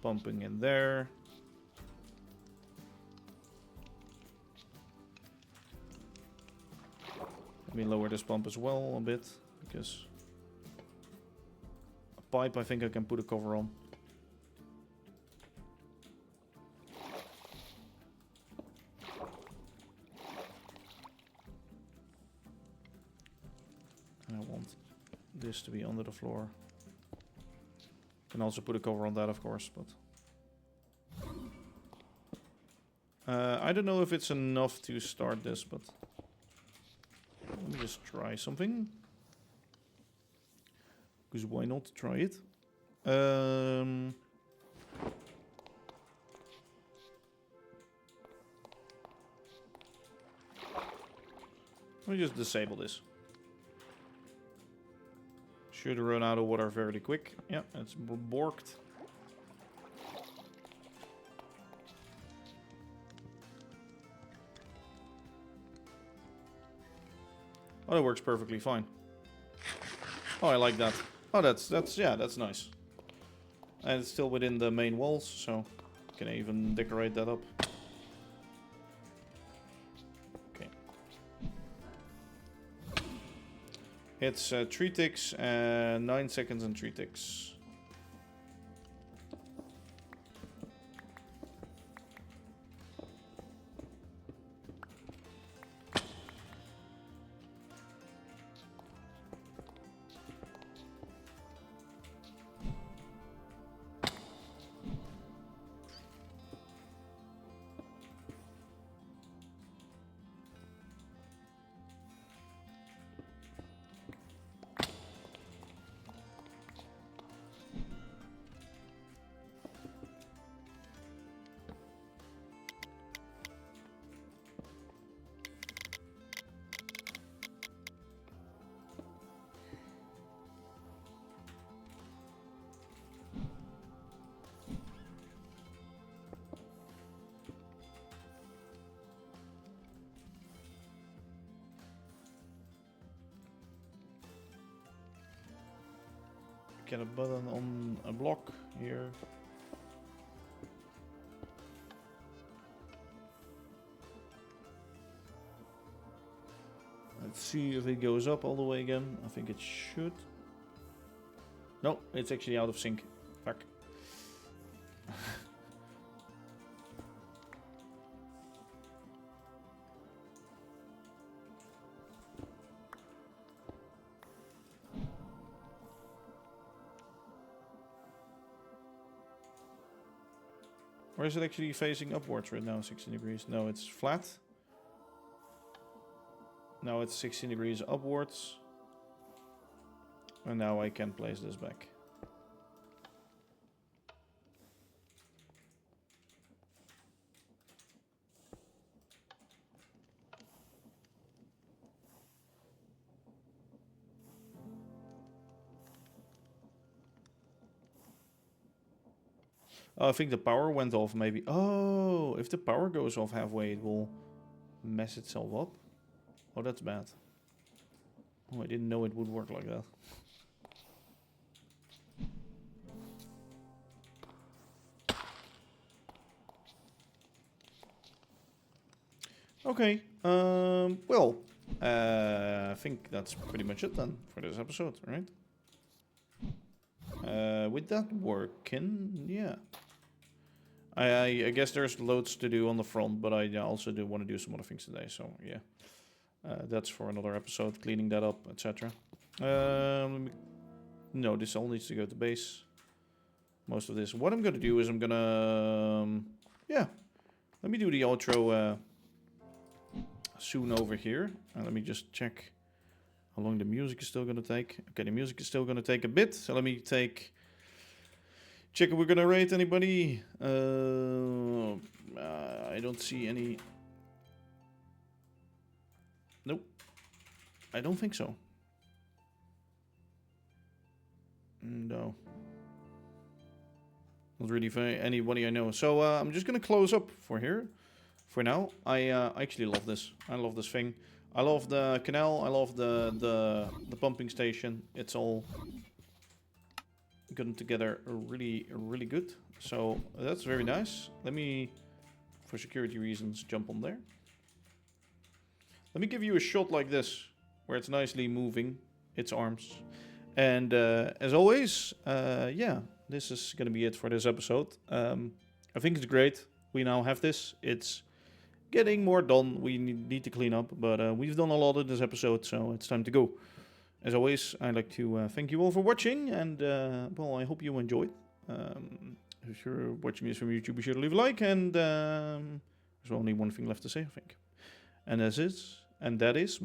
Pumping in there. Let me lower this pump as well a bit, because a pipe I think I can put a cover on. And I want this to be under the floor. Can also put a cover on that, of course, but I don't know if it's enough to start this, but let me just try something. Because why not try it? Let me just disable this. Should run out of water fairly quick. Yeah, it's borked. Oh, that works perfectly fine. Oh, I like that. Oh, that's nice. And it's still within the main walls, so can I even decorate that up. Okay. It's 3 ticks and 9 seconds and 3 ticks. Get a button on a block here. Let's see if it goes up all the way again. I think it should. No, it's actually out of sync. Fuck. Or is it actually facing upwards right now, 16 degrees? No, it's flat. Now it's 16 degrees upwards. And now I can place this back. Oh, I think the power went off maybe. Oh, if the power goes off halfway, it will mess itself up. Oh, that's bad. Oh, I didn't know it would work like that. Okay. Well, I think that's pretty much it then for this episode, right? With that working, yeah. I guess there's loads to do on the front, but I also do want to do some other things today, so yeah. That's for another episode, cleaning that up, etc. No, this all needs to go to base. Most of this. What I'm going to do is I'm going to... yeah. Let me do the outro soon over here. Let me just check how long the music is still going to take. Okay, the music is still going to take a bit. So let me check if we're going to rate anybody. I don't see any... Nope. I don't think so. No. Not really for anybody I know. So I'm just going to close up for here. For now. I actually love this. I love this thing. I love the canal. I love the pumping station. It's all gotten together really good. So that's very nice. Let me, for security reasons, jump on there. Let me give you a shot like this, where it's nicely moving its arms. And as always, yeah, this is going to be it for this episode. I think it's great. We now have this. It's getting more done. We need to clean up, but we've done a lot in this episode, so it's time to go. As always, I'd like to thank you all for watching, and well, I hope you enjoyed. If you're watching this from YouTube, be sure to leave a like, and there's only one thing left to say, I think. And that is,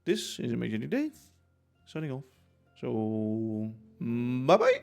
this is ImagineerDave, signing off. So, bye-bye!